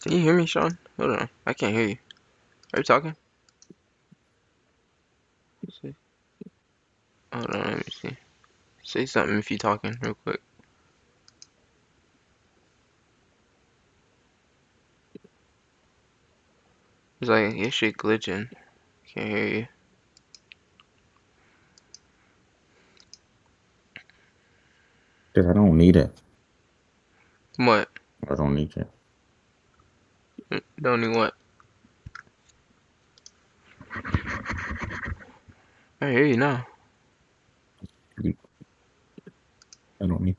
Can you hear me, Sean? Hold on. I can't hear you. Are you talking? Let's see. Hold on, let me see. Say something if you're talking real quick. It's like your shit glitching. Can't hear you. Cause I don't need it. What? I don't need it. Don't need what? I hear you now. I don't need.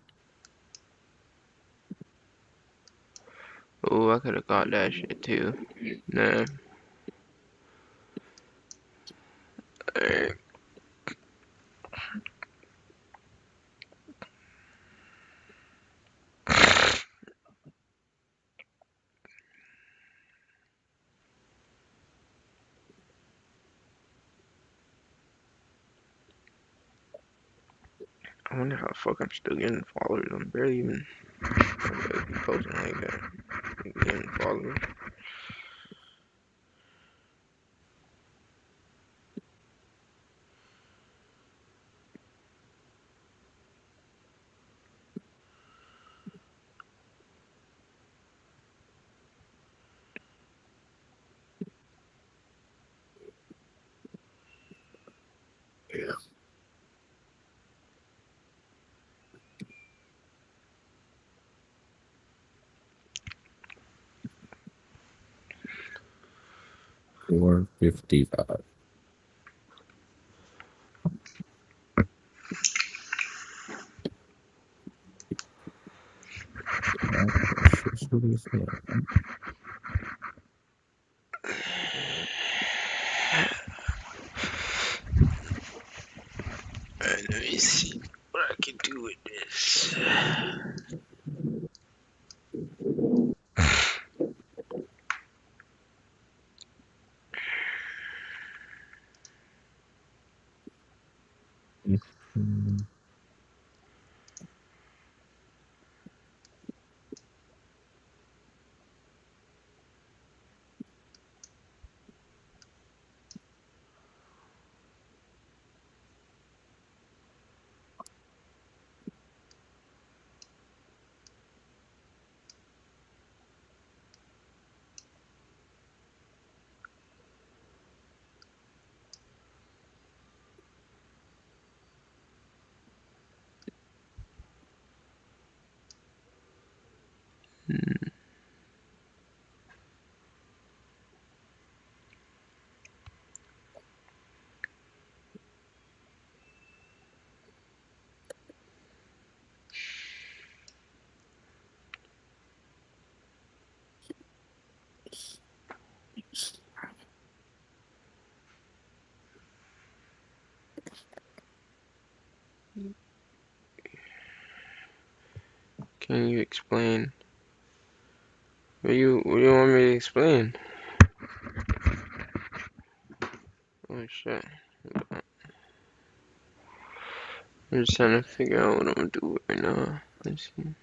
Oh, I could have got that shit too. Nah. Alright. I wonder how the fuck I'm still getting followers. I'm barely even posting like that. Getting followers. Yeah. 455. That shit's really sad. Alright, let me see what I can do with this. Mhm. Can you explain? What do you want me to explain? Oh shit. I'm just trying to figure out what I'm gonna do right now. Let's see.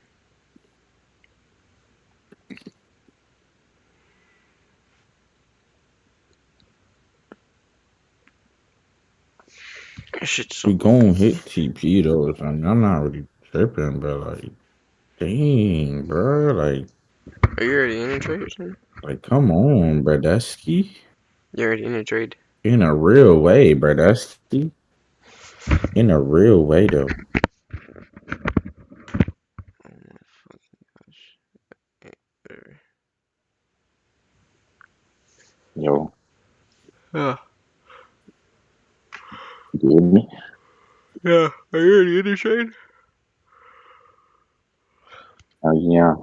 That shit's so We gon' hit TP though. I mean, I'm not really tripping, but like, dang, bro. Are you already in a trade or something? Come on, bro. That's ski You're already in a trade. in a real way, bro. That's ski in a real way though. Oh my fucking gosh. Yo, Yeah. you hear me? Yeah. Are you already in a trade? Oh yeah.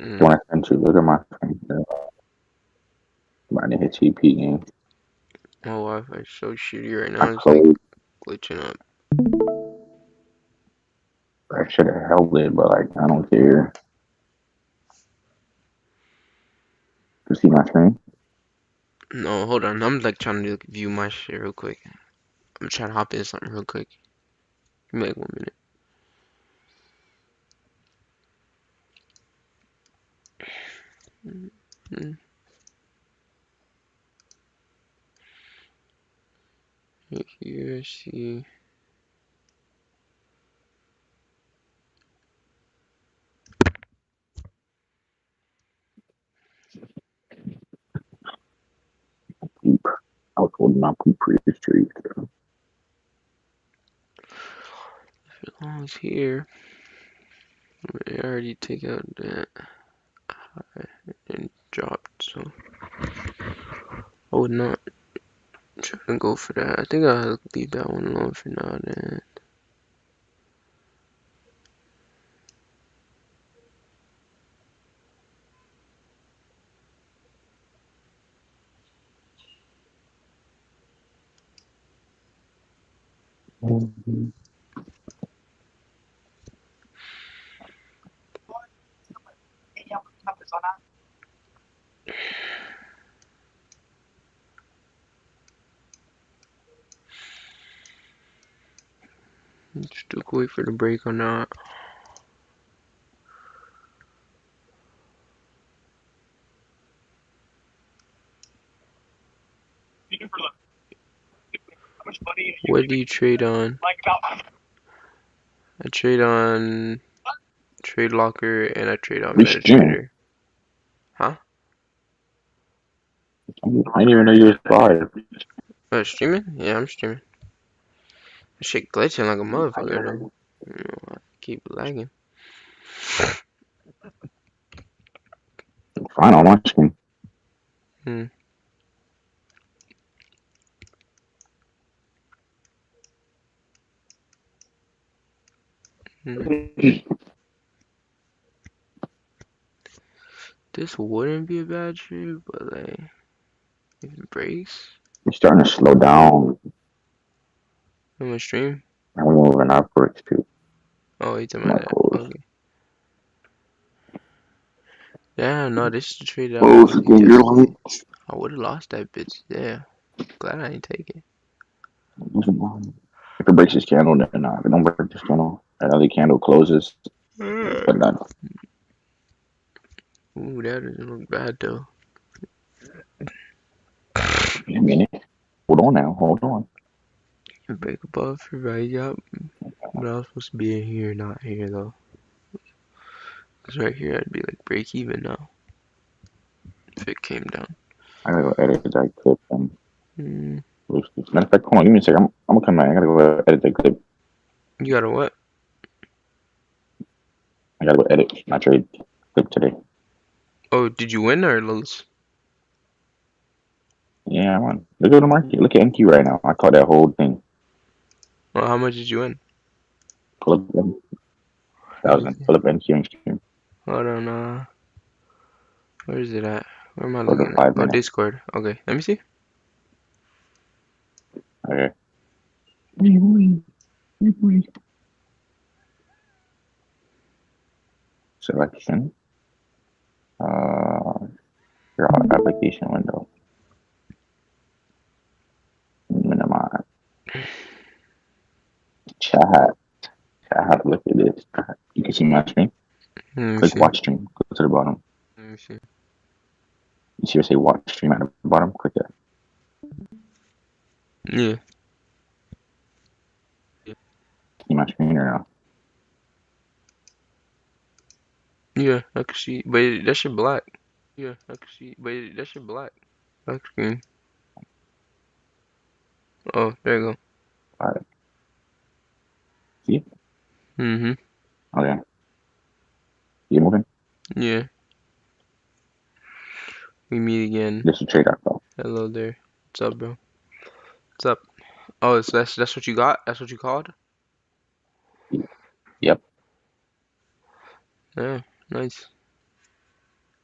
Mm. When I sent you, look at my screen. About to hit TP game. My Wi-Fi is so shitty right I now. It's like closed. glitching up. I should have held it, but like, I don't care. You see my screen? No, hold on. I'm like trying to view my shit real quick. I'm trying to hop in something real quick. Give me like 1 minute. Mm, right here, see. Poop. I was holding my poop for your street. As long as here, I already take out that and dropped, so I would not try to go for that. I think I'll leave that one alone for now then. Just wait for the break on that. What do you trade on? I trade on Trade Locker and I trade on We streaming. MetaTrader. Huh? I didn't even know you was live. Streaming? Yeah, I'm streaming. That shit glitching like a motherfucker though. You know, I keep lagging. Fine on my screen. Hmm. Hmm. This wouldn't be a bad trade, but like, if it breaks, It's starting to slow down. I'm gonna stream. And we're moving upwards too. Oh, you talking My about that? clothes. Okay. Yeah, no, this is the trade that I was Clothes, looking get your yesterday. light. I would have lost that bitch. Yeah. Glad I didn't take it. If it breaks this candle, then if it don't break this candle, another candle closes. But then, Ooh, that doesn't look bad though. a minute. Hold on now. Hold on. Break above, right? Yup. But I was supposed to be in here, not here though. Cause right here I'd be like break even now if it came down. I gotta go edit that clip. Hmm. Matter of fact, hold on. Give me a second. I'm gonna come back. I gotta go edit that clip. You got a what? I gotta go edit my trade clip today. Oh, did you win or lose? Yeah, I won. Look at the market. Look at NQ right now. I caught that whole thing. Well, how much did you win? Pull up them Let me 1,000. see. Pull up NQ and stream Hold on. Where is it at? Where am I for the looking at? 5 Oh, minute. Discord. Okay, let me see. Okay. Selection. Your application window. Minimize. Chat. Chat. Look at this. You can see my screen. Let me Click see. watch stream. Go to the bottom. Let me see. You see where say watch stream at the bottom? Click that. Yeah. See my screen or no? Yeah, I can see. But that shit black. Yeah, I can see. But that shit black. Black screen. Oh, there you go. Alright. See? Mm-hmm. Okay. You moving? Yeah. We meet again. This is trade info. Hello there. What's up, bro? What's up? Oh, so that's what you got? That's what you called? Yep. Yeah, nice.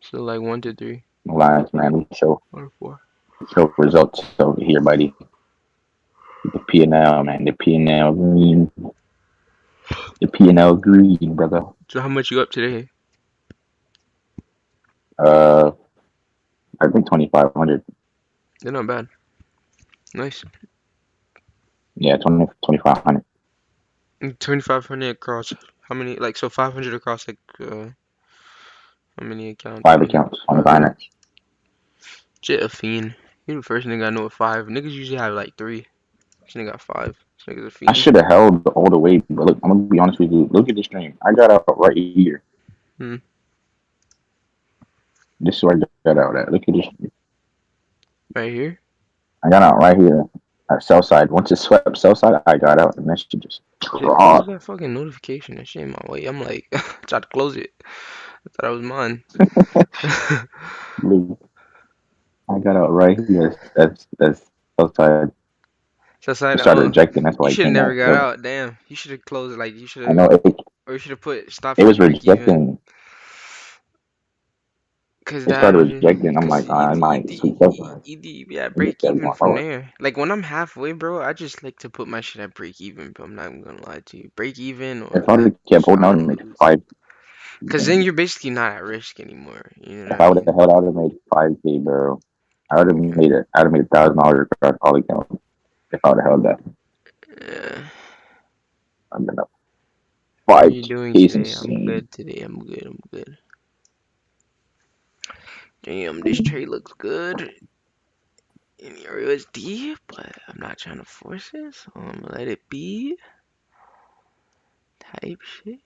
So like 1 to 3 Lines, man. or 4. We show results over here, buddy. The P&L, man. The P&L green. The P&L green, brother. So how much you up today? Uh, I think 2,500. They're not bad. Nice. Yeah, 2,500. 2,500 across how many? Like so 500 across like How many accounts 5 on here? accounts on Binance. Jit a fiend. You the first nigga I know with 5. Niggas usually have like 3. This nigga got 5. This nigga's a I fiend. should have held all the way, but look, I'm gonna be honest with you. Look at the stream. I got out right here. Hmm. This is where I got out at. Look at this. Right here. I got out right here at sell side. Once it swept sell side, I got out, and that shit just Just close dropped. that fucking notification. That shit in my way. I'm like, tried to close it. I thought it was mine. I got out right here. That's sell side. So It side, started oh, rejecting. That's you why I should have came never out. got So out. Damn, you should have closed it. Like you should I have, know or you should have put stop it for was break even. rejecting. Cause It that started was, rejecting. I'm cause like, I might sweep sell side. yeah, It just break kept even going from lower. there. Like when I'm halfway, bro, I just like to put my shit at break even. But I'm not even gonna lie to you, break even or If I would like have kept so holding I out and don't made lose. 5, Cause then you're basically not at risk anymore. You know what if I I would have mean? held out and made 5K, bro, I would have Yeah. made it. I'd have made $1,000 across all accounts if I would have held that. Yeah. I've been up How are five you doing K's today? I'm insane. good today. I'm good. I'm good. Damn, this trade looks good in your USD, but I'm not trying to force it, so I'm gonna let it be. Type shit.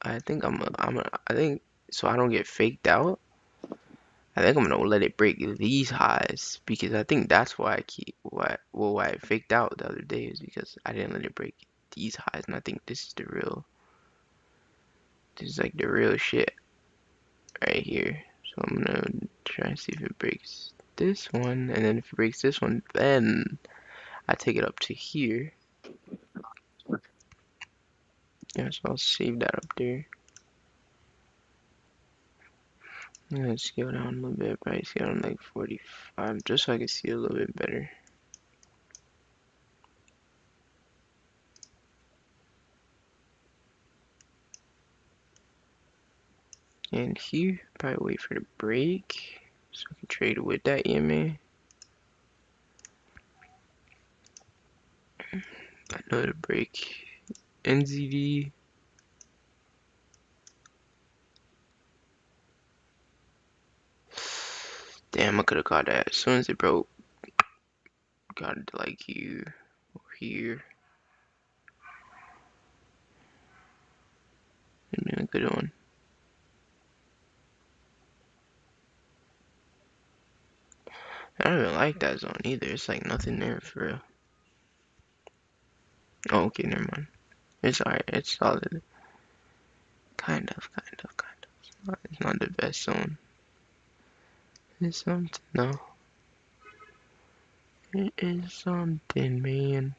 I think so I don't get faked out. I think I'm gonna let it break these highs because I think that's why why I faked out the other day is because I didn't let it break these highs, and I think this is like the real shit right here. So I'm gonna try and see if it breaks this one, and then if it breaks this one, then I take it up to here. Yeah, so I'll save that up there. Let's go down a little bit, probably scale down like 45, just so I can see a little bit better. And here, probably wait for the break, so I can trade with that EMA. Another break. NZD. Damn, I could have caught that as soon as it broke. Got it like here or here. And then a good one. I don't even like that zone either. It's like nothing there for real. Oh, okay, never mind. It's alright. It's solid. Kind of. It's not the best zone. It's something. No, it is something, man.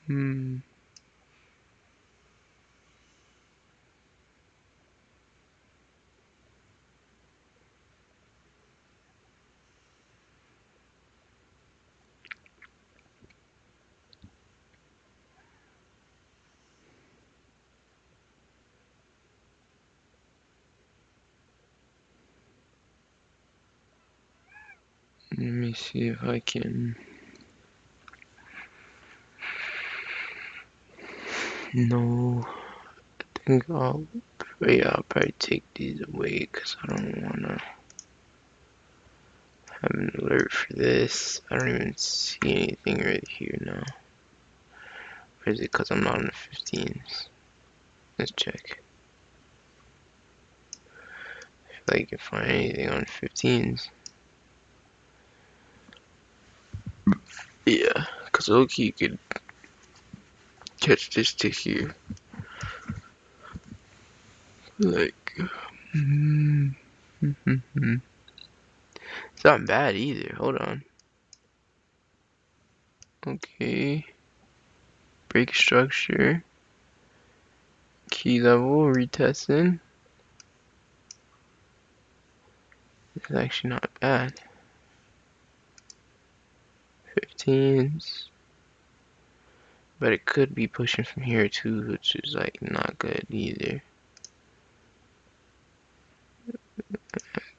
Hmm. Let me see if I can. No, I think I'll probably take these away because I don't wanna have an alert for this. I don't even see anything right here now. Or is it because I'm not on the 15s? Let's check. If I can find anything on 15s. Yeah, because Loki could catch this to here. Like, it's not bad either. Hold on. Okay. Break structure. Key level. Retesting. It's actually not bad. 15s. But it could be pushing from here too, which is like not good either.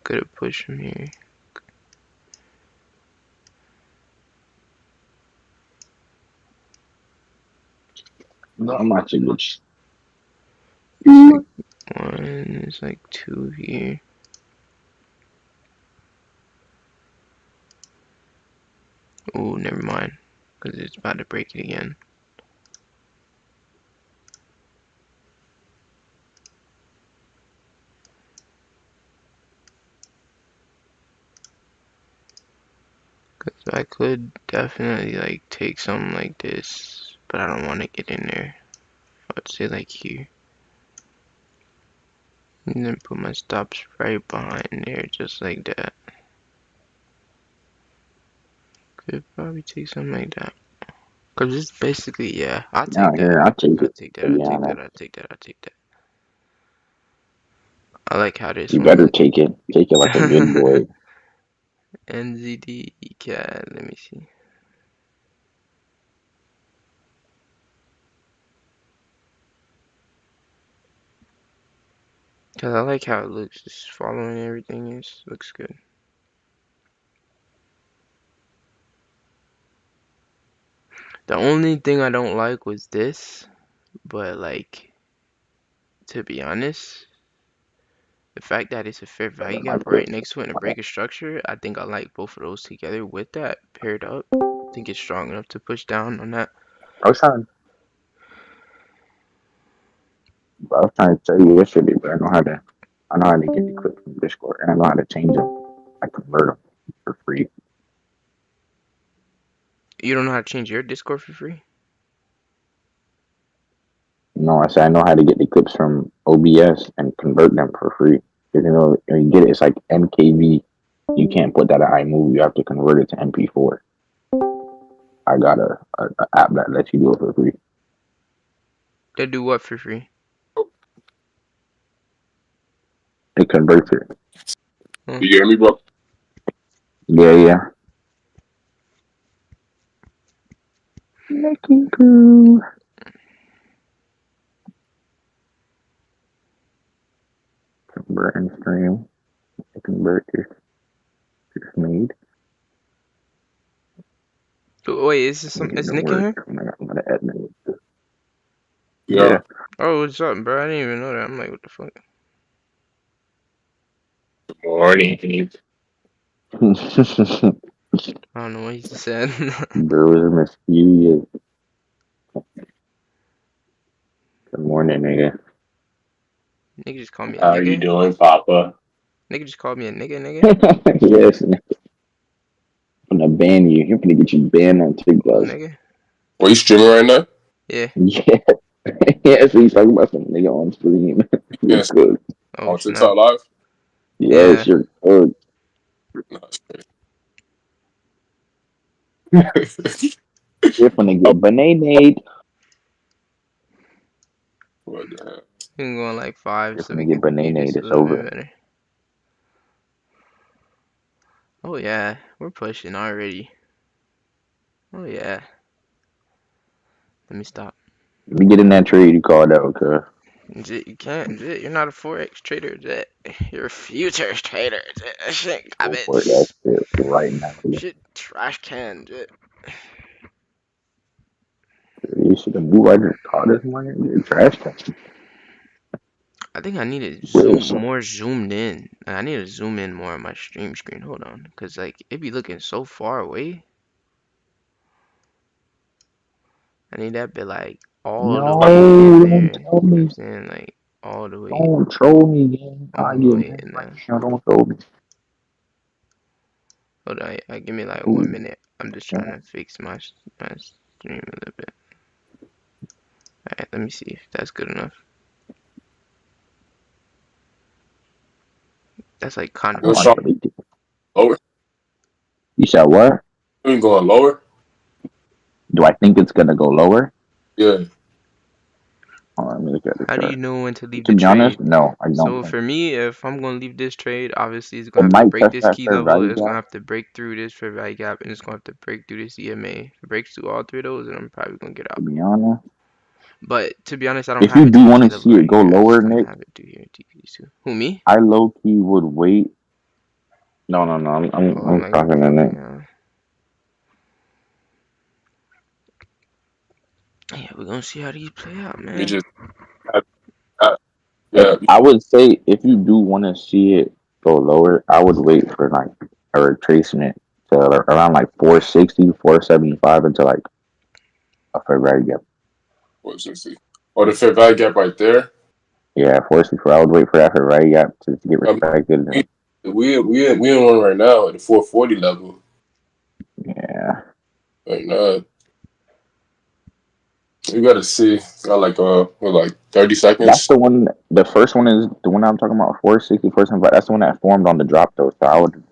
Could have pushed from here. Not much of good. It's like one, it's like two here. Oh, never mind. Because it's about to break it again. Because I could definitely like take something like this, but I don't want to get in there. I would say like here. And then put my stops right behind there, just like that. Could probably take something like that. Cause it's basically, yeah, I'll take Out that. here, I'll take I'll it. take To that, I'll be take that, honest, I'll take that, I'll take that. I like how this you one better look. take it. Take it like a good boy. NZD cat, let me see. Cause I like how it looks, just following everything is, looks good. The only thing I don't like was this, but like, to be honest, the fact that it's a fair value Better like gap right this. next to it and a breaker structure, I think I like both of those together with that paired up. I think it's strong enough to push down on that. I was trying. I was trying to tell you yesterday, but I know how to. I know how to get the clips from Discord, and I know how to change them. I convert them for free. You don't know how to change your Discord for free? No, I said I know how to get the clips from OBS and convert them for free. Because when you get it, it's like MKV. You can't put that in iMovie. You have to convert it to MP4. I got a app that lets you do it for free. They do what for free? It converts it. Huh? You hear me, bro? Yeah, yeah. Making crew. Convert and stream. Convert is made. Oh, wait, is this I'm some? getting Is to Nick in work. here? I'm gonna edit it. Yeah. Oh, what's up, bro? I didn't even know that. I'm like, what the fuck? Morning. I don't know what he just said. Bro was mysterious. Good morning, nigga. Nigga just called me a How are you nigga. doing, Papa? Nigga just called me a nigga. Yes, I'm gonna ban you. I'm gonna get you banned on Cool, TikTok. nigga. Are you streaming right now? Yeah. Yeah. Yeah, so he's talking about some nigga on stream. You're Yes. good. Oh On snap. TikTok Live? Yes, Yeah. you're good. No, it's crazy. You're gonna Oh, get bananaed. what the hell? We can go on like 5 You're so gonna we get can view bananaed. this a It's little bit over. better. Oh yeah, we're pushing already. Oh yeah. Let me stop. Let me get in that trade you called out, cuz. Jit, you can't. Jit, you're not a forex trader. Jit. You're a futures trader. Jit. That shit Go for it. That garbage. shit right now. Shit trash can. Jit. You should have moved out your car this morning. Your trash can. I think I need to zoom Wish. more zoomed in. I need to zoom in more on my stream screen. Hold on, cause like it be looking so far away. I need that bit like all the No, way in don't there. tell You know what I'm me. saying? Like all the way, Don't troll me, gang. I all the get way mad in right there. now. Don't troll me. Hold on, give me like Ooh, 1 minute. I'm just trying to fix my stream a little bit. Alright, let me see if that's good enough. That's like kind I of You don't strong want pushing to it. leak it. lower? You said what? You ain't going lower? Do I think it's gonna go lower? Yeah. Hold on, let me look at the How do you chart. know when to leave To the be honest, trade? no, I don't So think. for me, if I'm gonna leave this trade, obviously it's It gonna have to might break test this that key fair level. value It's gonna gap. have to break through this fair value gap, and it's gonna have to break through this EMA. If it breaks through all three of those, then I'm probably gonna get To out. be honest, But to be honest, I don't if have you it to do the want key to level see it right go here. I lower, just kind of Nick, have it to here to these two. Who me? I low key would wait. No, no, no. Oh, I'm I'm like talking to Nick. fucking. Yeah, we're gonna see how these play out, We man. just uh, uh, If yeah. I would say if you do want to see it go lower, I would wait for like a retracement to around like 460, 475 until like a February gap. 460. Or the fair value gap right there. Yeah, 464. I would wait for that February gap to get Um, respected. we in one right now at the 440 level. Yeah, Right now, you gotta see. Got like what, like 30 that's seconds. the one. The first one is the one I'm talking about. 460, 475. That's the one that formed on the drop though. So I would,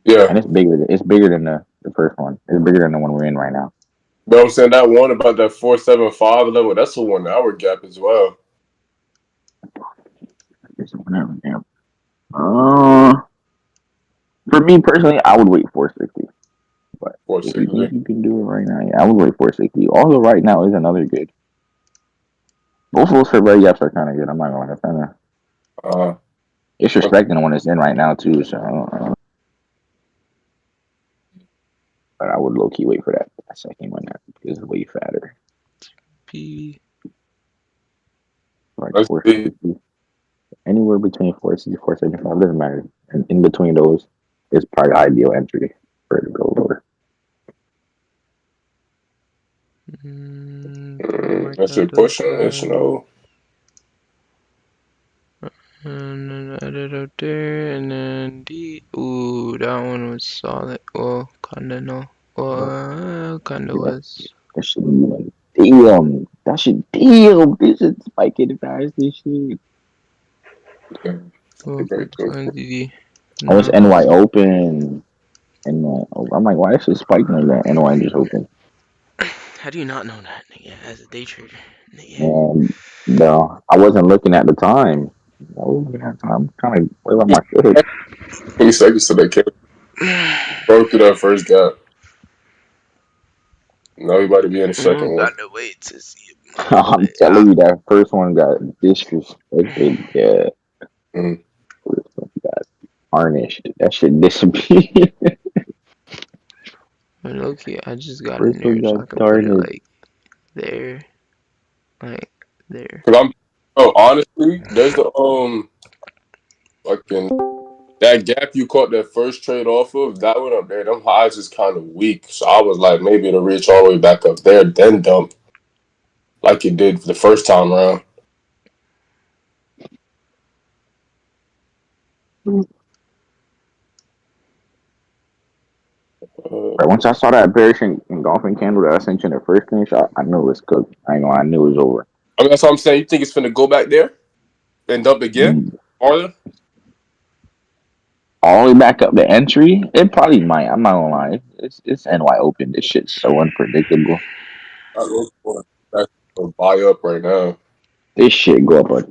Yeah, and it's bigger. It's bigger than the first one. It's bigger than the one we're in right now. but I'm saying that one about that 475 level. That's a 1 hour gap as well. It's whatever. Damn. Uh, for me personally, I would wait 460. But if you think 460. you can do it right now, yeah, I would wait 460. Also, right now is another good. Both of those February gaps are kind of good. I'm not gonna lie. Uh, It's respecting the one it's in right now too. So, but I would low key wait for that second one. That is way fatter. P. Like let's see. 460, anywhere between 460 475 doesn't matter. And in between those is probably ideal entry for it to go lower. Mark That's out your those pushing it, you guys. know. And then add it out there, and then D. Ooh, that one was solid. Well, kinda no. Well, kinda Yeah, was. that should be like, damn. That should, damn. This should spike it fast. This shit. Yeah, Well, for very good. quantity. Oh, it's No. NY open. And I'm like, why is it spiking like that? NY just open. How do you not know that, nigga? As a day trader, nigga. And no, I wasn't looking at the time. I was looking at the time. Kind of where my foot. 20 seconds to that came. Broke through that first gap. Now we about to be in the second one. Gotta wait to see it I'm play telling out. you, that first one got disrespected. Yeah, Mm. first one got tarnished. That shit disappeared. And okay, I just got in First there one so got I can put it tarnished. like there, like there. Cause I'm, oh, honestly, there's the fucking that gap you caught that first trade off of. That one up there, them highs is kind of weak. So I was like, maybe it'll reach all the way back up there, then dump like it did the first time around. Right, once I saw that bearish engulfing candle that I sent you in the first screenshot, I knew it was cooked. I ain't gonna lie, I knew it was over. I mean, that's what I'm saying. You think it's finna go back there and dump again? Mm. Farther? All the way back up the entry, it probably might. I'm not gonna lie. It's NY open. This shit's so unpredictable. I look for that to buy up right now. This shit go up like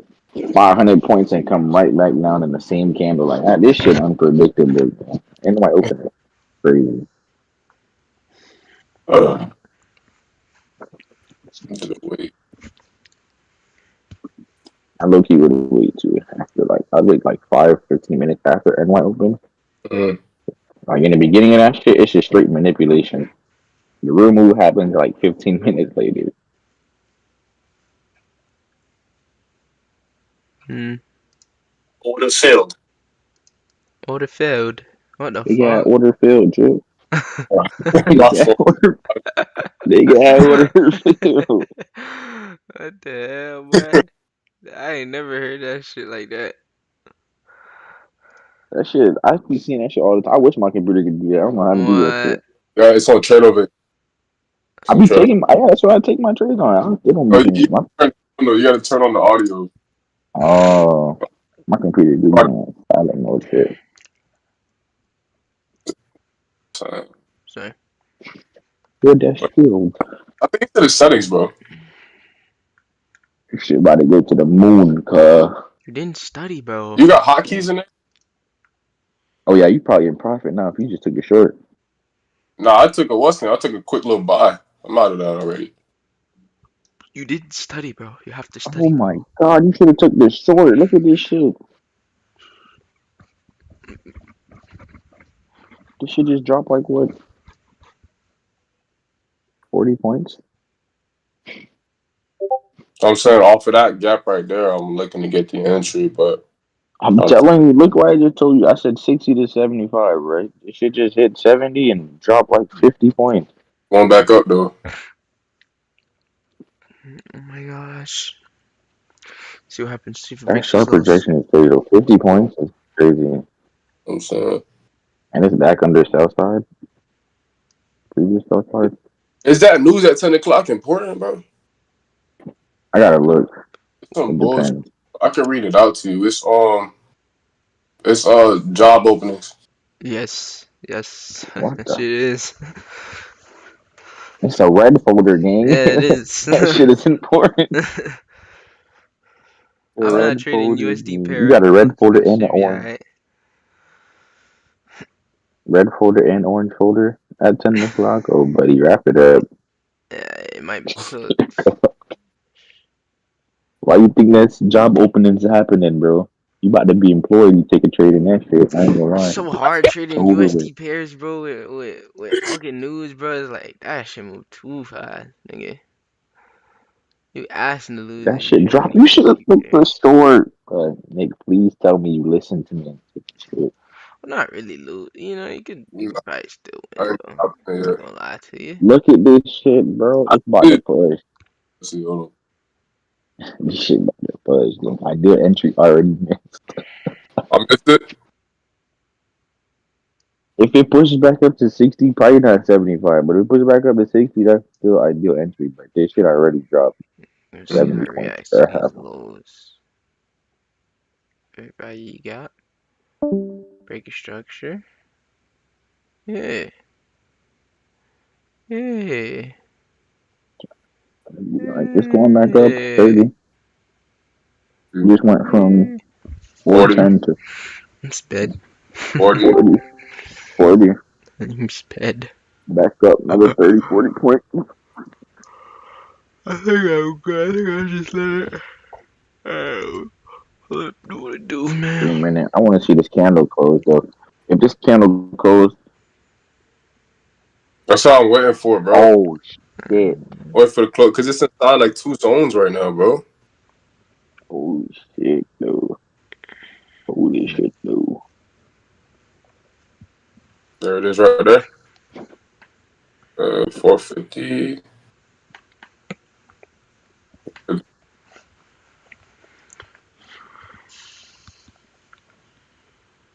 500 points and come right back down in the same candle like that. This shit unpredictable. NY open is crazy. Uh, wait. I low key would wait too after like I'd wait like 5 15 minutes after NY open. Mm. Like in the beginning of that shit, it's just straight manipulation. The real move happens like 15 minutes later. Hmm. Order filled. Order failed. What the They got fuck? order filled, Joe. They My got fault. order. They got order filled. What the hell, boy? I ain't never heard that shit like that. That shit, I be seeing that shit all the time. I wish my computer could do that. I don't know how to do that What? shit. Yeah, it's on trade over. It's I on be trade. taking, yeah, that's why I take my trades on. I don't, they don't Oh, be thinking. you gotta turn on the audio. Oh, my computer do that. I don't know shit. Sorry. Good, that's true. I think it's to the settings, bro. Shit about to go to the moon, cuz. You didn't study, bro. You got hotkeys in there? Oh yeah, you probably in profit now if you just took a short. Nah, I took a what's name? I took a quick little buy. I'm out of that already. You didn't study, bro. You have to Oh study. my god, you should have took the short. Look at this shit. This shit just dropped like what, 40 points? I'm saying off of that gap right there, I'm looking to get the entry, but I'm I'm telling you, look what I just told you. I said 60 to 75, right? It should just hit 70 and drop like 50 points. going back up though. Oh my gosh. See what happens. See if it That breaks these sharp lows. projection is crazy though. 50 points is crazy. I'm saying, And it's back under sell side, previous sell side. is that news at 10 o'clock important, bro? I gotta look. It's some It bullshit. depends. I can read it out to you. It's job openings. Yes. Yes. What That the? shit is. It's a red folder, gang. Yeah, it is. That shit is important. A I'm not red trading folder, USD gang. pair You right got a now, red so folder that and an should be orange. alright. Red folder and orange folder at 10 o'clock. Oh, buddy, wrap it up. Yeah, it might be cooked. Why you think that's job openings happening, bro? You about to be employed, you take a trade in that shit. I ain't gonna It's lie. so hard trading Over with. USD pairs, bro, with fucking news, bro. It's like that shit move too fast, nigga. You asking to lose That if you shit trading drop. You should have USD looked for pairs. store. Nick, please tell me you listen to me and take the shit. Well, not really lose. You could probably still I win ain't though. I'm yeah. not gonna lie to you. Look at this shit, bro. I It's about to did. push. See, hold This shit about to push. Look, I did entry already. on. I missed it. If it pushes back up to 60, probably not 75, but if it pushes back up to 60, that's still ideal entry. But this shit already dropped Let's see how 70 it points. reacts to Fair these half. lows. Everybody you got? Break your structure. Yeah. Yeah. Like, it's going back up Yeah. 30. Just went from Yeah. 40, 410 to I'm sped. 40. 40, 40. I'm sped. Back up another 30, 40 points. I think I'm good. I think I just let it. Do what it do, Wait a man. minute. I want to see this candle close, though. If this candle closed, That's all I'm waiting for, bro. oh, shit. Wait for the close, because it's inside like two zones right now, bro. Holy shit, dude. Holy shit, dude. There it is right there. 450.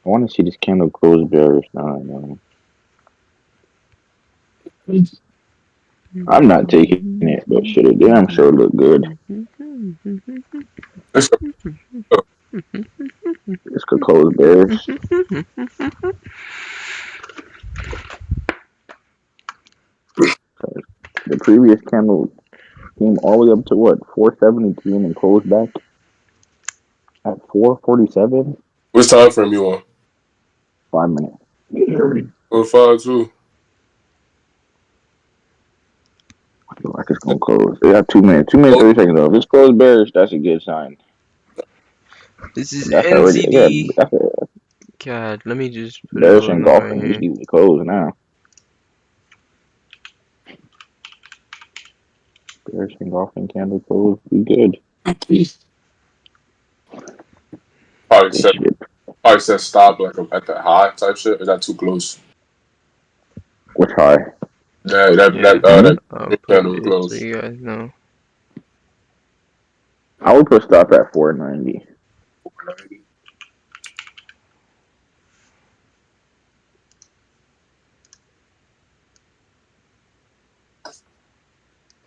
I want to see this candle close bearish now. I'm not taking it, but shit, it damn sure look good. It's This could close bearish. The previous candle came all the way up to what, 473 and then closed back at 447? which time frame you on? 5 minutes. 152. I feel like it's gonna close. They got 2 minutes. 2 minutes, Oh, 30 seconds though. If it's closed bearish, that's a good sign. This is That's already NZD. that's a God, let me just put it bearish on right engulfing. You here. see we close now. Bearish engulfing candle close. We good. probably This said shit. probably said stop like at the high type shit. Is that too close? Which high? Yeah, that Yeah, that uh, Hmm? that I'll green put candle was it so close. you guys know. I would put stop at 490. 490.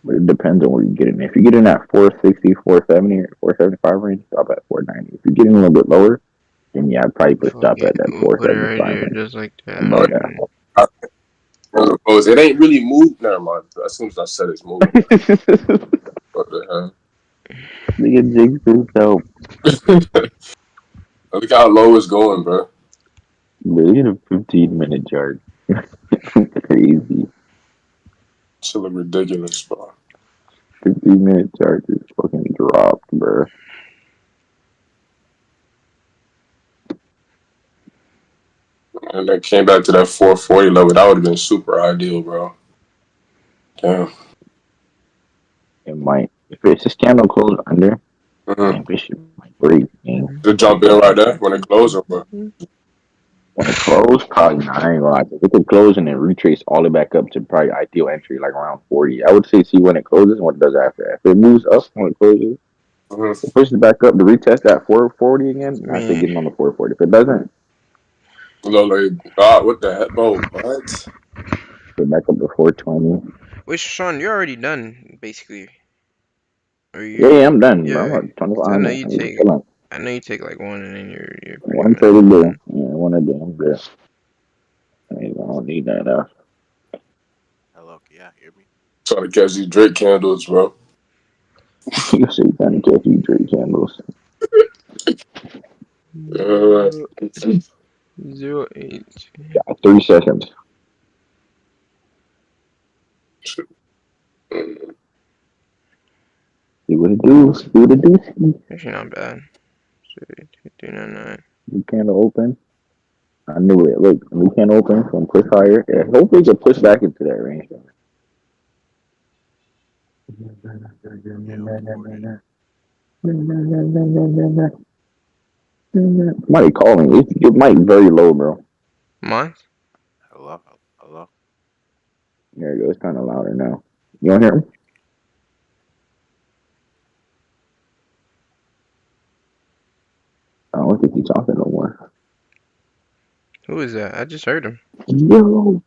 But it depends on where you get in. If you get in at 460, 470, or 475 range, stop at 490. If you get in a little bit lower, then yeah, I'd probably put Fuck stop at it. that We'll put it right 475 there range. just like that. All Above right. that. Close. It ain't really moved. Never mind. As soon as I said it's moving. What the Nigga jinxed himself. hell? Look how low it's going, bro. But he hit a 15-minute chart. Crazy. It's a ridiculous, bro. 15-minute chart just fucking dropped, bro. And then came back to that 440 level. That would have been super ideal, bro. Damn. It might. If it's this candle closed under, Mm-hmm. man, this shit might break. Man. Just jump in right there when it closes, bro. When it closed, probably not. I ain't gonna lie. If it could close and then retrace all the way back up to probably ideal entry, like around 40. I would say see when it closes and what it does after. If it moves up when it closes, Mm-hmm. it pushes back up to retest that 440 again. I I say get mean, in on the 440. If it doesn't, Look like God, what the heck, bro? What? get back up to 420. wait, Sean, you're already done, basically. Or Yeah, you, yeah, I'm done, bro. yeah. I'm at 'Cause I know 2500. you I'm take, chilling. I know you take like one, and then you're pretty One much trade a day. done. Yeah, one a day. I'm good. I don't need that else. Hello, can y'all hear me? Trying to catch these Drake candles, bro. You say trying to catch you three candles. Uh, 0.08. Got 3 seconds. See what it do. See what it do. See. Actually, not bad. 399. New candle open. I knew it. Look, new candle open from push higher. Yeah, hopefully it can push back into that range. Yeah, 40. Somebody calling. It's your mic very low, bro. Mine? Hello, hello. There you go. It's kind of louder now. You don't hear him? I don't think he's talking no more. Who is that? I just heard him. Yo,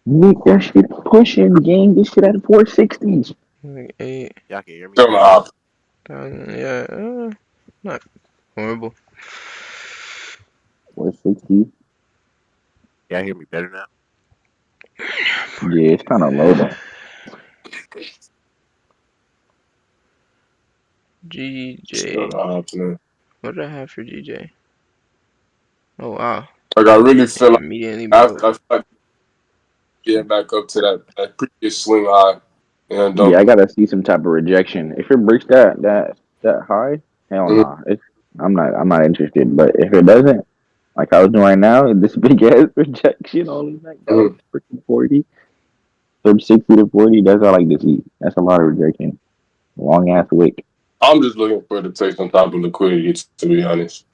Nick, that shit pushing, gang. This shit at 460s. Like 8,000. Y'all can hear me? still not. Yeah, not horrible. 460. Y'all hear me better now? Yeah, it's kind of low though. Still GJ. not happening. What did I have for GJ? Oh, wow. Like I really feel It like immediately after broke. I feel like getting back up to that previous swing high and Yeah, I dumping. gotta see some type of rejection. If it breaks that high, hell Mm-hmm. nah. I'm not interested. But if it doesn't, like I was doing right now, this big ass rejection all the way back down Mm-hmm. to freaking 40, from 60 to 40, that's all I like to see. That's a lot of rejection. Long ass wick, I'm just looking for it to take some type of liquidity, to be honest.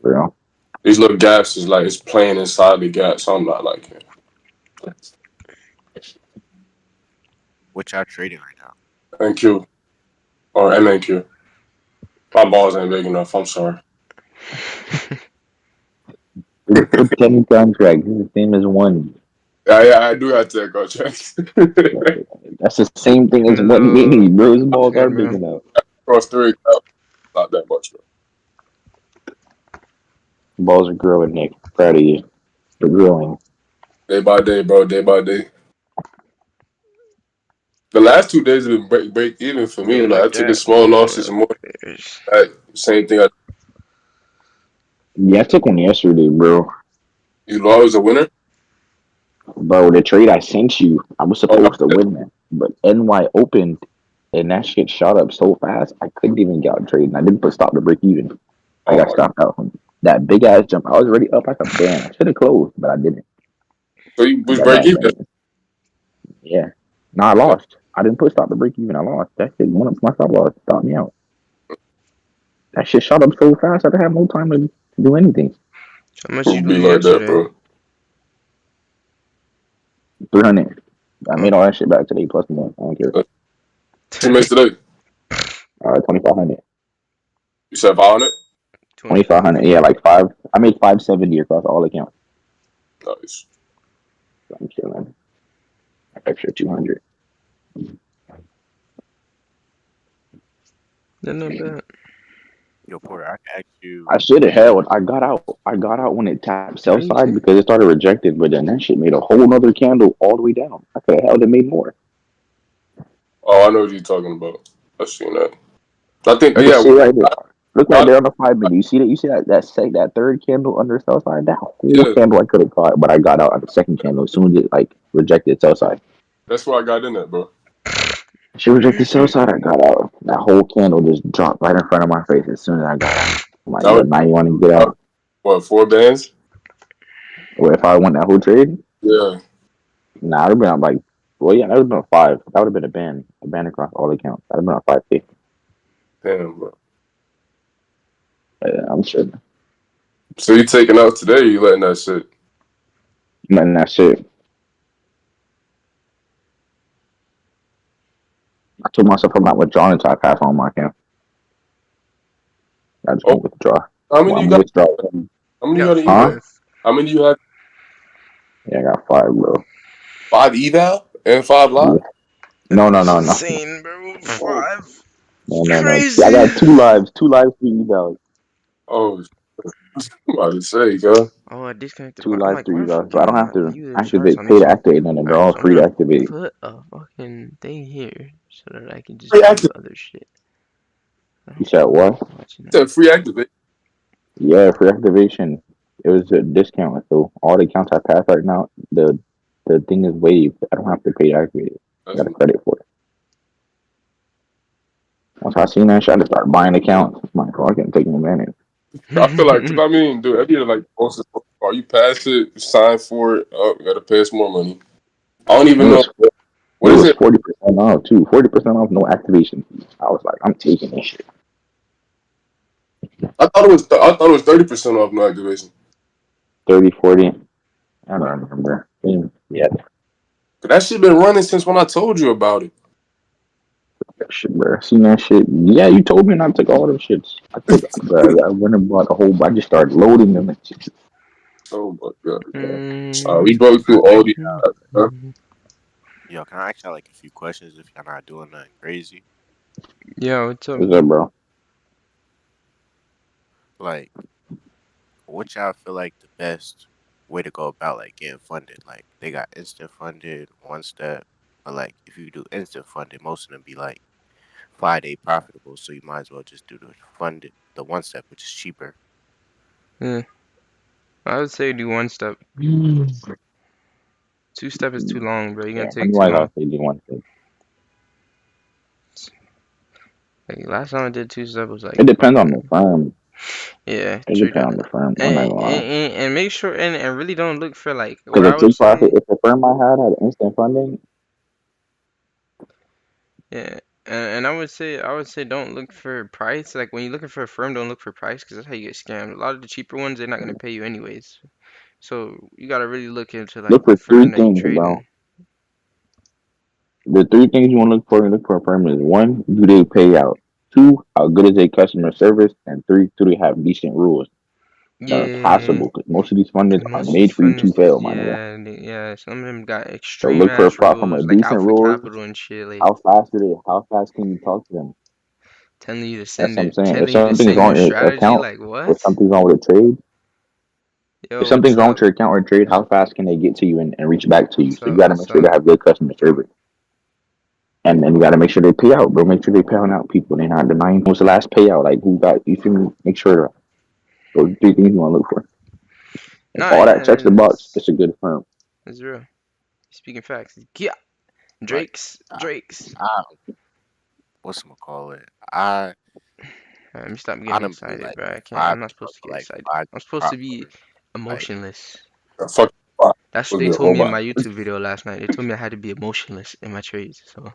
bro. These little gaps is like it's playing inside the gap, so I'm not like it. What y'all trading right now? NQ or MNQ. My balls ain't big enough. I'm sorry. It's 10 contracts. It's the same as one. Yeah, I do have to contracts. That's the same thing as one Hello. mini, bro. His balls are Good, big bro. enough. Cross three, not that much, bro. Balls are growing, Nick. Proud of you for growing. Day by day, bro. Day by day. The last 2 days have been break even for Yo, me. my Like I took a gat small full losses of and more. players. Like, same thing. Yeah, I took one yesterday, bro. You know, I was a winner. Bro, the trade I sent you, I was Oh, supposed to win that, but NY opened and that shit shot up so fast I couldn't even get out trade, and I didn't put stop to break even. I oh got my! stopped out from that big ass jump. I was already up like a fan. I should have closed, but I didn't. So you I was got break that even. benefit. Yeah. No, I lost. I didn't put stop to break even. I lost. That shit went up to my stop loss. Stopped me out. That shit shot up so fast I didn't have no time to do anything. How much you It'll be lose like that, yesterday? bro. 300. I Oh, made all that shit back today plus more. I don't care. You missed today. 2500. You said 500. 2500. 25. Yeah, like five. I made 570 across all accounts. Nice. So I'm chilling. Extra 200. That's not bad. Yo, Porter, I can ask you I should have what you held. I got out. I got out when it tapped sell Why you side take? because it started rejected, but then that shit made a whole nother candle all the way down. I could have held and made more. Oh, I know what you're talking about. I seen that. I think, But yeah, see right there. Look right I, there on the 5 minute. You see that? You see that third candle under sell side? That whole yeah, candle I could have caught, but I got out on the second candle as soon as it like rejected sell side. that's where I got in at, bro. She rejected sell side. I got out. That whole candle just dropped right in front of my face as soon as I got out. I'm like, That yo, was now you want to get out? what 4 bands? Or if I won that whole trade, Yeah. nah, I'd have been up like Well, yeah, that would have been a 5. That would have been a ban across all accounts. That would have been a 5K. Damn, bro. I'm sure. So you taking out today? Or you letting that shit? And that's it. I told myself I'm not withdrawing until I pass on my account. I just Oh, won't withdraw. how Well, many I'm you gonna got? withdraw. How many You you got got in Huh? eval? 5. How many you had? Yeah, I got 5, bro. 5 eval and 5 Yeah. live. No, no, That's no, no, insane, bro. Oh, 5. no, no, no. I Crazy. got 2 lives, 3 evals, oh, I'm about to say, girl. Oh, I disconnected. 2 I'm lives, like, 3 why the fuck evals. So did I I don't have not to view them shorts activate, on pay this to one? activate none. They're Alright, all so I'm free to gonna activate. put a fucking thing here so that I can just Free view active. other shit. I You don't said feel like what? watching that. Said free activate. Yeah, free activation. It was a discount. So all the accounts I pass right now, the thing is waived. I don't have to pay to activate it. I That's, got a credit for it. Once I seen that shit, I just started buying accounts. My God, I can't take advantage. I feel like, cause I mean, dude, I need like most of the car. You pass it, sign for it. Oh, you gotta pay us more money. I don't And even know it what is was it. 40% off too. 40% off, no activation fees. I was like, I'm taking this shit. I thought it was. I thought it was 30% off no activation. 30, 40. I don't remember. Yeah, But that shit been running since when I told you about it. that shit, bro. Seen that shit. Yeah, you told me not to take all them shits. I went and bought a whole. I just started loading them. Oh my god. We Mm. go through Hey, all these. Huh? yo, can I ask y'all like a few questions if y'all not doing nothing crazy? Yeah, what's up? What's up, bro? Like, what y'all feel like the best way to go about like getting funded? Like, they got instant funded, one step, but like if you do instant funded, most of them be like 5 day profitable. So you might as well just do the funded, the one step, which is cheaper. Yeah, I would say do one step. Mm. 2 step is too long, bro. You're gonna Yeah, take money too wise, long. I'll say do one thing. Like last time I did 2 step was like It depends on the fucking firm. yeah, It true depends that. on the firm. I'm not And gonna lie. and, and make sure and really don't look for like what Because I the would take profit, say. if the firm I had instant funding, Yeah, and I would say don't look for price. Like when you're looking for a firm, don't look for price because that's how you get scammed. A lot of the cheaper ones, they're not gonna pay you anyways. So you gotta really look into like look the for three firm that you things, trade bro. in. The 3 things you want to look for a firm is: one, do they pay out? 2, how good is their customer service? And 3, do they have decent rules that are Yeah, possible? Because most of these funders because are most of these made for you to funders is fail, my nigga. yeah. Some of them got So extreme look for a ass prop from a rules like decent Alpha rules. Capital and shit, like How fast do they? How fast can you talk to them? telling you to That's send what I'm it, saying. If telling you to something's send wrong your with your strategy. account Like or what? something's wrong with a trade, if Yo, what's something's wrong up? with your account or trade, how fast can they get to you and reach back to you? What's So you up? got to What's make sure they up? have good customer service. And then you got to make sure they pay out, bro. Make sure they paying out people. They're not denying. What's the last payout? Like who got? You feel me? Make sure those are 3 things you want to look for. If Nah, all that yeah, checks the box, it's a good firm. that's real. Speaking facts. Yeah, Like, Drake's, I, Drake's. I what's call it? I Let me stop I getting done blew excited, like bro. I can't. I'm 5 not supposed to for get like excited. 5 I'm supposed to prop be firms. Like, emotionless. Fuck. That's what Was they it? told Oh me in my. my YouTube video last night. They told me I had to be emotionless in my trades, so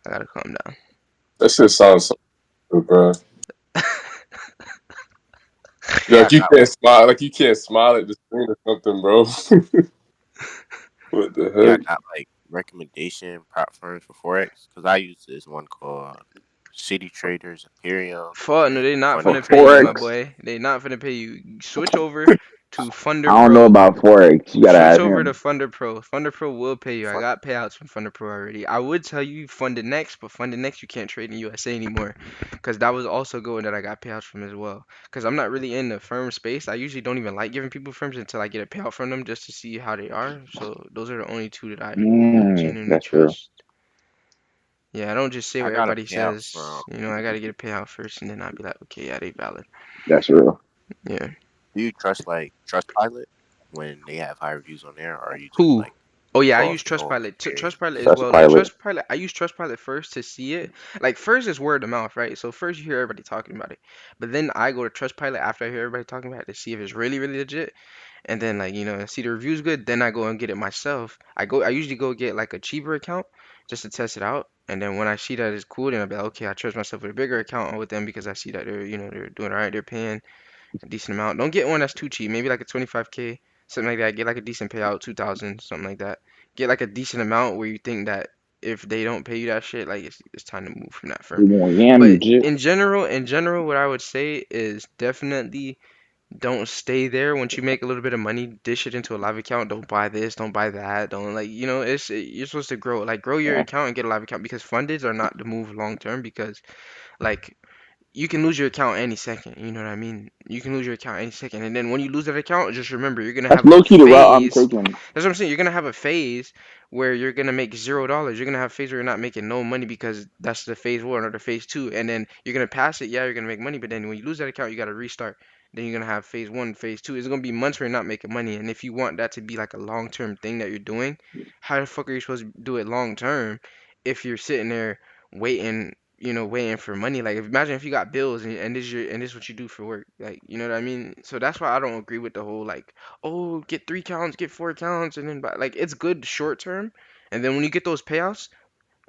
I gotta calm down. That shit sounds so good, bro. yeah, Like you can't smile. Like you can't smile at the screen or something, bro. What the I heck? got like recommendation prop firms for forex because I use this one called City Traders, Imperium, Fuck no, and they not For Funded finna pay Trading you, my forex, Platform. boy. They not finna pay you. Switch over to Funder I don't know Pro. about forex. You gotta Switch ask over to him. Funder Pro. Funder Pro will pay you. I Fund, got payouts from Funder Pro already. I would tell you Funded Next, but Funded Next you can't trade in USA anymore. Because that was also good one that I got payouts from as well. Because I'm not really in the firm space. I usually don't even like giving people firms until I get a payout from them just to see how they are. So those are the only two that I genuinely That's true. trust. Yeah, I don't just say I what got a everybody payout says. from. I gotta get a payout first, and then I'll be like, okay, yeah, they valid. That's real. Yeah. Do you trust like Trustpilot when they have high reviews on there, or are you just Who? like Oh yeah, I go use off your own Trustpilot. experience? Trustpilot as Trust well. Like pilot. Trustpilot, I use Trustpilot first to see it. Like first is word of mouth, right? So first you hear everybody talking about it, but then I go to Trustpilot after I hear everybody talking about it to see if it's really really legit. and then like I see the reviews good, then I go and get it myself. I usually go get like a cheaper account just to test it out, and then when I see that it's cool, then I'll be like, okay, I trust myself with a bigger account with them because I see that they're doing all right, they're paying a decent amount. Don't get one that's too cheap. Maybe like a 25K, something like that. Get like a decent payout, 2,000, something like that. Get like a decent amount where you think that if they don't pay you that shit, like it's time to move from that firm. You want yam you But jit. in general, what I would say is definitely don't stay there. Once you make a little bit of money, dish it into a live account. Don't buy this, don't buy that. Don't like, you're supposed to grow. Like grow your Yeah. account and get a live account because fundeds are not the move long term because like you can lose your account any second. You know what I mean? You can lose your account any second. And then when you lose that account, just remember you're gonna That's have a low key the route I'm phase. taking. That's what I'm saying. You're gonna have a phase where you're gonna make $0. You're gonna have a phase where you're not making no money because that's the phase one or the phase two. And then you're gonna pass it, yeah, you're gonna make money, but then when you lose that account, you gotta restart. Then you're gonna have phase one, phase two. It's gonna be months where you're not making money. And if you want that to be like a long term thing that you're doing, how the fuck are you supposed to do it long term if you're sitting there waiting waiting for money. Like, imagine if you got bills and this is what you do for work. Like, you know what I mean? So that's why I don't agree with the whole like, oh, get 3 accounts, get 4 accounts, and then buy. Like, it's good short term, and then when you get those payouts,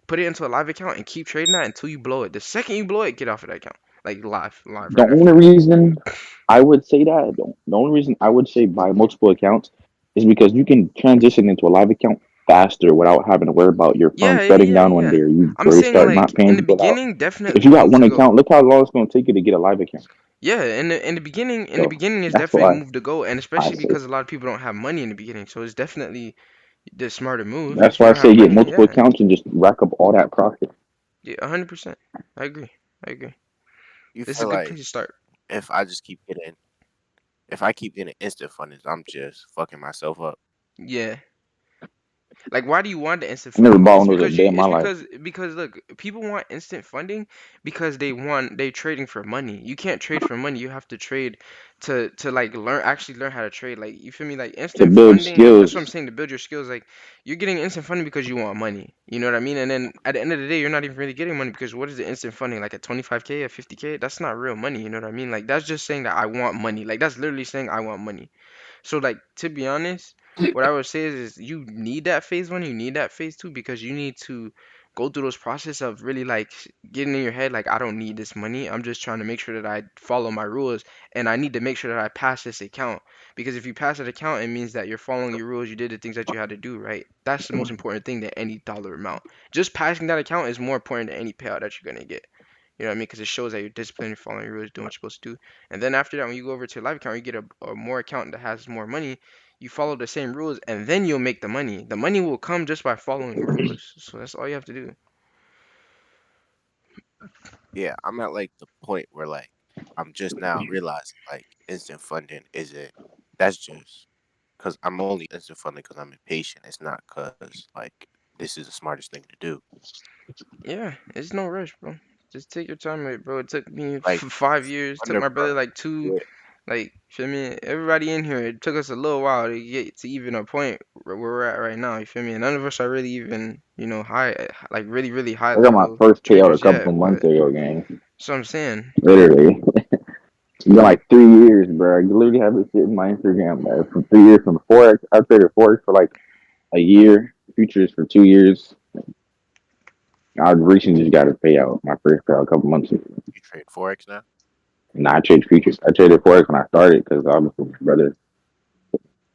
put it into a live account and keep trading that until you blow it. The second you blow it, get off of that account. Like live The right after only that. reason I would say that, the only reason I would say buy multiple accounts is because you can transition into a live account faster without having to worry about your firm Yeah, yeah, shutting yeah, down one yeah. day or you I'm or they saying start not like in paying the people out. beginning, If definitely you got move one to go. account, look how long it's going to take you to get a live account. Yeah, in the So beginning is that's definitely why move to go, and I especially say. because a lot of people don't have money in the beginning, so it's definitely the smarter move. That's If you why I don't have say get money, multiple yeah, accounts and just rack up all that profit. yeah, 100%. I agree. I agree. You This is a feel good like place to start. if I just keep getting if I keep getting instant fundings, I'm just fucking myself up. Yeah. Like, why do you want the instant I never funding? bought It's one of those a because day you. in my It's life. because look, people want instant funding because they trading for money. You can't trade for money. You have to trade to like actually learn how to trade. Like, you feel me? Like To instant build funding. That's what I'm skills. saying. To build your skills, like you're getting instant funding because you want money. You know what I mean? And then at the end of the day, you're not even really getting money because what is the instant funding? Like a 25K, a 50K? That's not real money. You know what I mean? Like that's just saying that I want money. Like that's literally saying I want money. So like to be honest, what I would say is you need that phase one, you need that phase two because you need to go through those process of really like getting in your head like I don't need this money. I'm just trying to make sure that I follow my rules and I need to make sure that I pass this account because if you pass that account, it means that you're following your rules, you did the things that you had to do, right? That's the most important thing than any dollar amount. Just passing that account is more important than any payout that you're gonna get. You know what I mean? Because it shows that you're disciplined, you're following your rules, doing what you're supposed to do. And then after that, when you go over to a live account, you get a more account that has more money. You follow the same rules, and then you'll make the money. The money will come just by following the rules. So that's all you have to do. Yeah, I'm at like the point where like I'm just now realizing like instant funding isn't that's just because I'm only instant funding because I'm impatient. It's not because like this is the smartest thing to do. Yeah, it's no rush, bro. Just take your time with it, bro. It took me Like 5 years. Took Thunder my Pro, brother like two. yeah, Like, feel me? Everybody in here, it took us a little while to get to even a point where we're at right now. You feel me? And none of us are really even, high, like really, really high I got my level first payout a traders couple yet. months But ago, gang. that's what I'm saying. Literally. It's been like 3 years, bro. I literally have this shit in my Instagram, man. For 3 years from forex, I traded forex for like a year, futures for 2 years. I recently just got a payout, my first payout a couple months ago. you trade forex now. And I trade futures. I traded forex when I started because obviously my brother.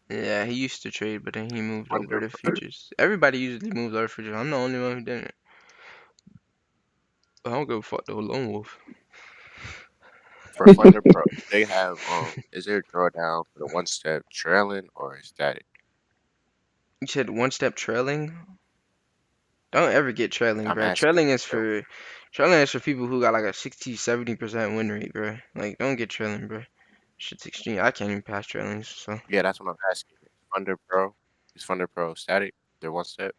Yeah, he used to trade, but then he moved over Thunder to Pro, futures. Everybody usually moves over to futures. I'm the only one who didn't. I don't give a fuck though, lone wolf. for Thunder Pro, do they have is there a drawdown for the one step trailing or is that it? You said one step trailing. Don't ever get trailing, I'm bro. asking. Trailing is for people who got like a 60, 70% win rate, bro. Like, don't get trailing, bro. Shit's extreme. I can't even pass trailing, so Yeah, that's what I'm asking. Thunder Pro is Thunder Pro static? They're one step.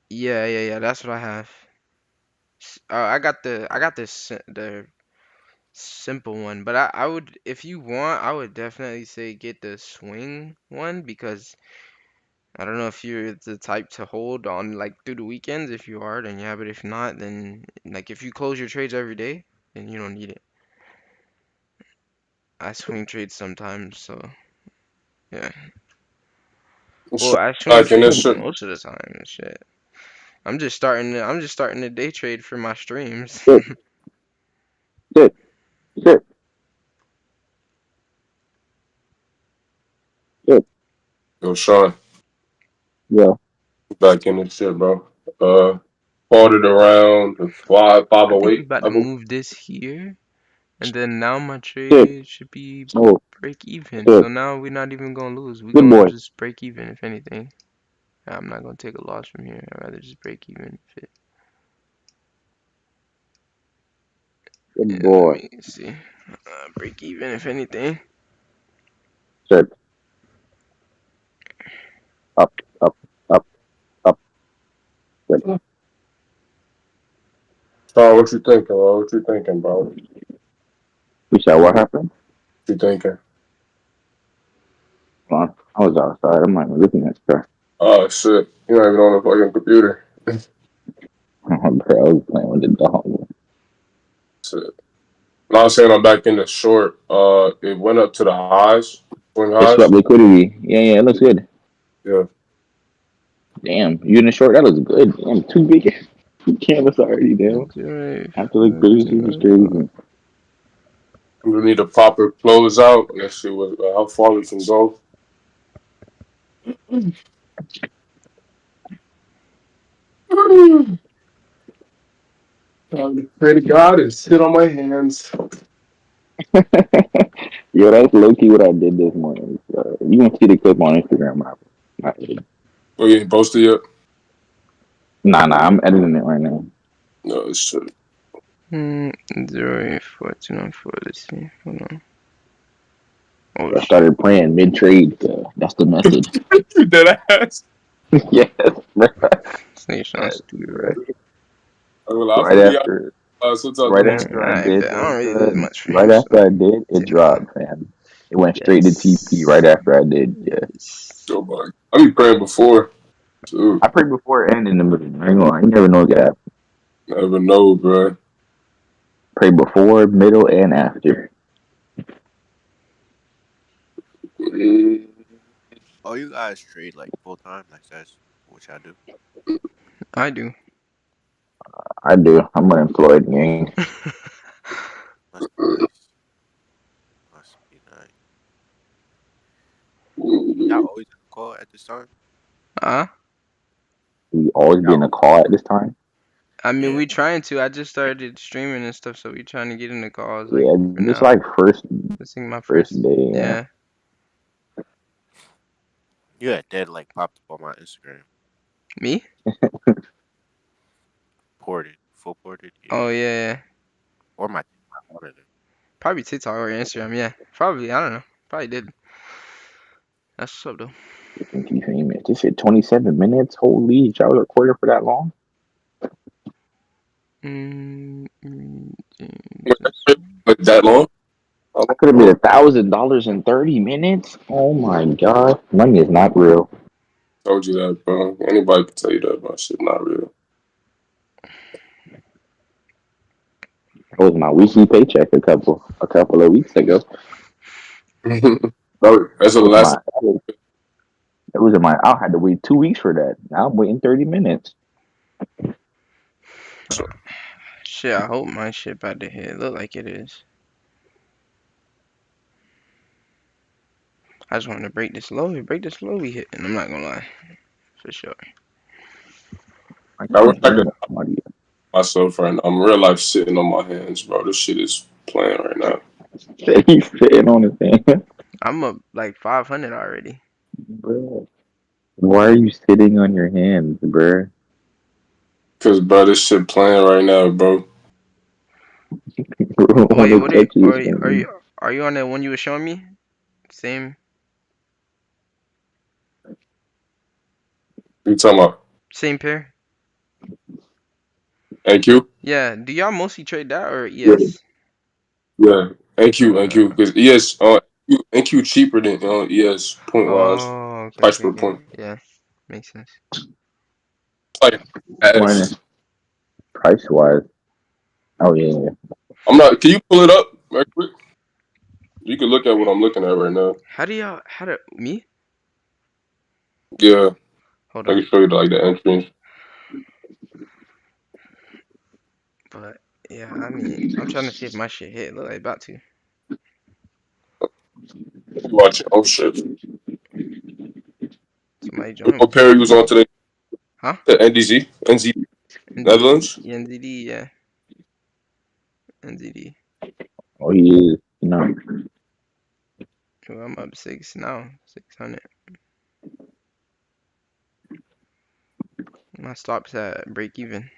yeah, yeah, yeah. That's what I have. I got the simple one, but I would, if you want, I would definitely say get the swing one because I don't know if you're the type to hold on like through the weekends. If you are, then yeah, but if not, then like if you close your trades every day, then you don't need it. I swing trade sometimes, so Yeah. Well, So I swing like in this trade shit. most of the time and shit. I'm just starting to day trade for my streams. Shit, shit, shit, shit. Yo, Sean, Yeah, back in this shit, bro. Ordered around the five I oh think we eight about to level. move this here, and then now my shit. trade should be Oh, break even. So shit. now we're not even gonna lose. We're Good gonna boy. just break even if anything. I'm not gonna take a loss from here. I'd rather just break even. If it, Good yeah, let boy. me see. Break even if anything. Shit. Up, up, up, up. Good. Sean, what you thinking, bro? What you thinking, bro? What You said what happened? you thinking? Hold on. I was outside. I'm not even looking at stuff. Oh shit, you're not even on the fucking computer. Bro, I was playing with the dog. Shit. No, I'm saying I'm back in the short. It went up to the highs, swing It highs. swept liquidity. Yeah, yeah, it looks good. Yeah, Damn, you in the short? That looks good. Damn, too big. Canvas already down. Enjoy After liquidity was crazy. we need a proper closeout. Let's see what how far we can go. Time to pray to God and sit on my hands. Yo, that's low key what I did this morning. You can see the clip on Instagram. Oh, you ain't posted yet? Nah, I'm editing it right now. No, shit. Hmm. 084 Let's see. Hold on. Oh I shit. started playing mid trade. That's the method. Dead ass. Yes, bro. This nigga sounds stupid, bro. I'm Right gonna be after, since I do right my after I Alright, did bet. I the, don't really lose much for right him, so after I did, it take that. dropped, man. It went straight to TP right Yes. after I did. Yeah, Yes. show bug. I be praying before too. I prayed before and in the middle. I ain't gonna lie, you never know that. Never know, bro. Pray before, middle, and after. Mm, Oh, you guys trade like full time? Like that's what y'all do? I do. I do. I'm unemployed, gang. Must be nice. Must be nice. Y'all mm. always in the call at this time? uh, We always be Y'all in a always, call at this time. I mean, yeah. we trying to. I just started streaming and stuff, so we trying to get in the calls like Yeah, for this now. like This is my first first. day. Yeah, Yeah. You had dead like popped up on my Instagram. Me? Ported, full ported, yeah. Oh yeah, yeah. Or my one of them. Probably TikTok or Instagram. Yeah. Probably. I don't know. Probably did. That's what's up though. you think he's famous? This shit 27 minutes. Holy, y'all was recording for that long? Mm, mm, Like that long? How I long, could have made bro? $1,000 in 30 minutes. Oh my god, money is not real. Told you that, bro. Anybody can tell you that, bro. Shit, not real. That was my weekly paycheck a couple of weeks ago. Bro, that's the That was my last. that was in my. I had to wait 2 weeks for that. Now I'm waiting 30 minutes. Shit, I hope my shit about to hit. Look like it is. I just wanted to break this low. Break this low we hitting. I'm not gonna lie. For sure. I I wish can't I bring could up money. myself right now. I'm real life sitting on my hands, bro. This shit is playing right now. He's sitting on his hand. I'm up like 500 already. Bro, why are you sitting on your hands, bro? Cause, bro, this shit playing right now, bro. Bro, want Wait, to what are you touch his are hand. you are you on that one you were showing me? Same You talking about same pair? NQ? Yeah. Do y'all mostly trade that or Yeah, ES? yeah. NQ. Uh, Because ES, NQ cheaper than ES point wise, oh, okay, price okay, per okay. point. Yeah, makes sense. Like, Minus ass. price wise. Oh yeah, yeah. I'm not. Can you pull it up right quick? You can look at what I'm looking at right now. How do me? Yeah, Hold I on. can show you like the entrance. But yeah, I mean, I'm trying to see if my shit hit. Look like about to. You watching? Oh shit! Somebody What joined. pair you was on today? Huh? The NZ Netherlands. NZD, yeah. NZD. Oh, he is. You know, Well, I'm up six now. 600. My stop's at break even.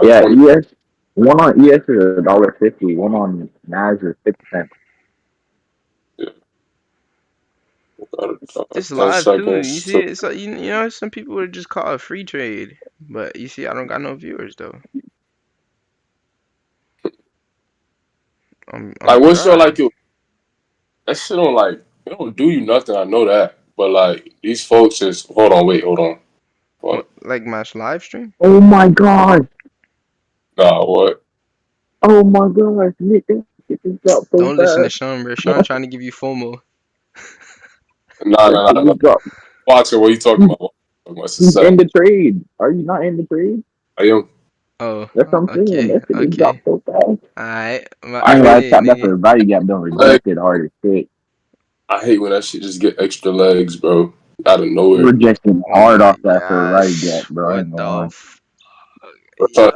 yeah, Twenty. ES. One on ES is $1.50. One on NAS is 50 cents. Yeah, 10 This live too. You seconds. see, it's like, you know, some people would just call it free trade, but you see, I don't got no viewers though. I'm Like, what's your trying. like? Your that shit don't like. It don't do you nothing. I know that. But like these folks is. Hold on. Wait. Hold on. What, What? like my live stream? Oh my god! Nah. What? Oh my god! Nick, that shit just dropped so Don't listen to fast. Sean, bro. Sean No, trying to give you FOMO. Nah. that Nah. shit Nah. Nah. just dropped. Watch it. What you talking He's, about? Talking about he's success. in the trade. Are you not in the trade? I am. Oh, That's what I'm saying. okay, That shit just okay. dropped so fast. Alright, I'm about I to I ain't hate. gonna say, tap that for nigga. the value gap done Like, rejected hard as shit. I hate when that shit just get extra legs, bro. Out of It nowhere. rejected Oh hard my off that for the value gap, gosh. bro. I What ain't gonna the lie. f- Bro, Yeah,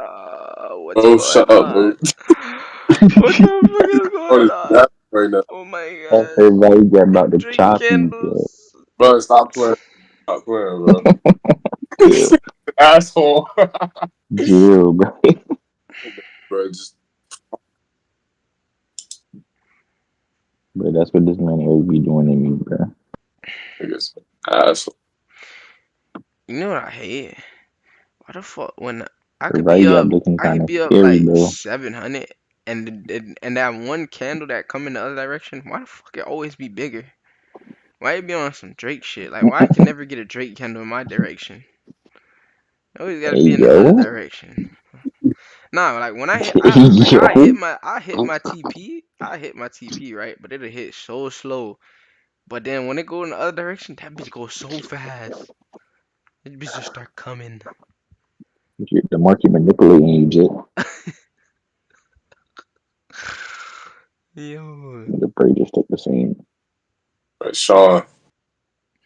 what's bro, going shut up, bro. on? What the fuck is What going is on? that right now? Oh my That gosh. fair value gap about to Drink chop you, bro. candles. Bro, stop playing. Stop playing, bro. Chill, Asshole. chill, bro. Bro, just But that's what this man here be doing to me, bro. niggas asshole. You know what I hate? Why the fuck when I The could be value gap up, looking I kind could of be up scary, like bro. 700, and that one candle that come in the other direction, why the fuck it always be bigger? Why it be on some Drake shit? Like why I can never get a Drake candle in my direction? It always gotta Hey, be in the other yo. direction. Nah, like when I hit, Hey, yo. I hit my TP, I hit my TP right, but it'll hit so slow. But then when it go in the other direction, that bitch goes so fast. It bitch just start coming. The market manipulating you, Jit. Yo, The break just took the same, Right, Sean.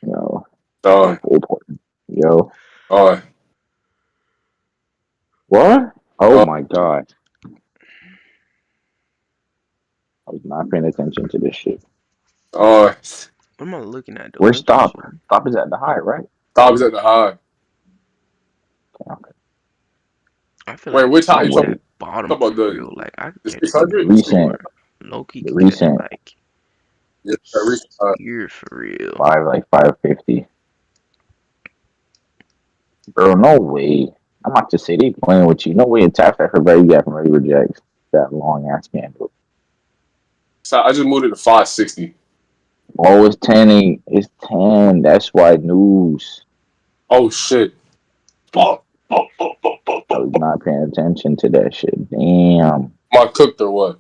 you know, Sean. full point. Yo. Sean. What? Oh Sean. my god. I was not paying attention to this shit. Sean. what am I looking at though? Where's Low key stop? shit. Stop is at the high, right? Stop is at the high. Okay. I feel Wait, like which this high And you is what talking that is bottom about? for real. Like I could The catch it. the 600? recent, Low key the could catch it recent like Yeah, that recent high. here for real. five, like 550? Bro, no way. I'm about to say they playing with you. No way it taps that for value gap and already rejects that long ass candle. So I just moved it to 560. Oh, it's 10. It's 10. That's why news. Oh shit. Fuck. Fuck, fuck, fuck, fuck, I fuck, was fuck. not paying attention to that shit. Damn. Am I cooked or what?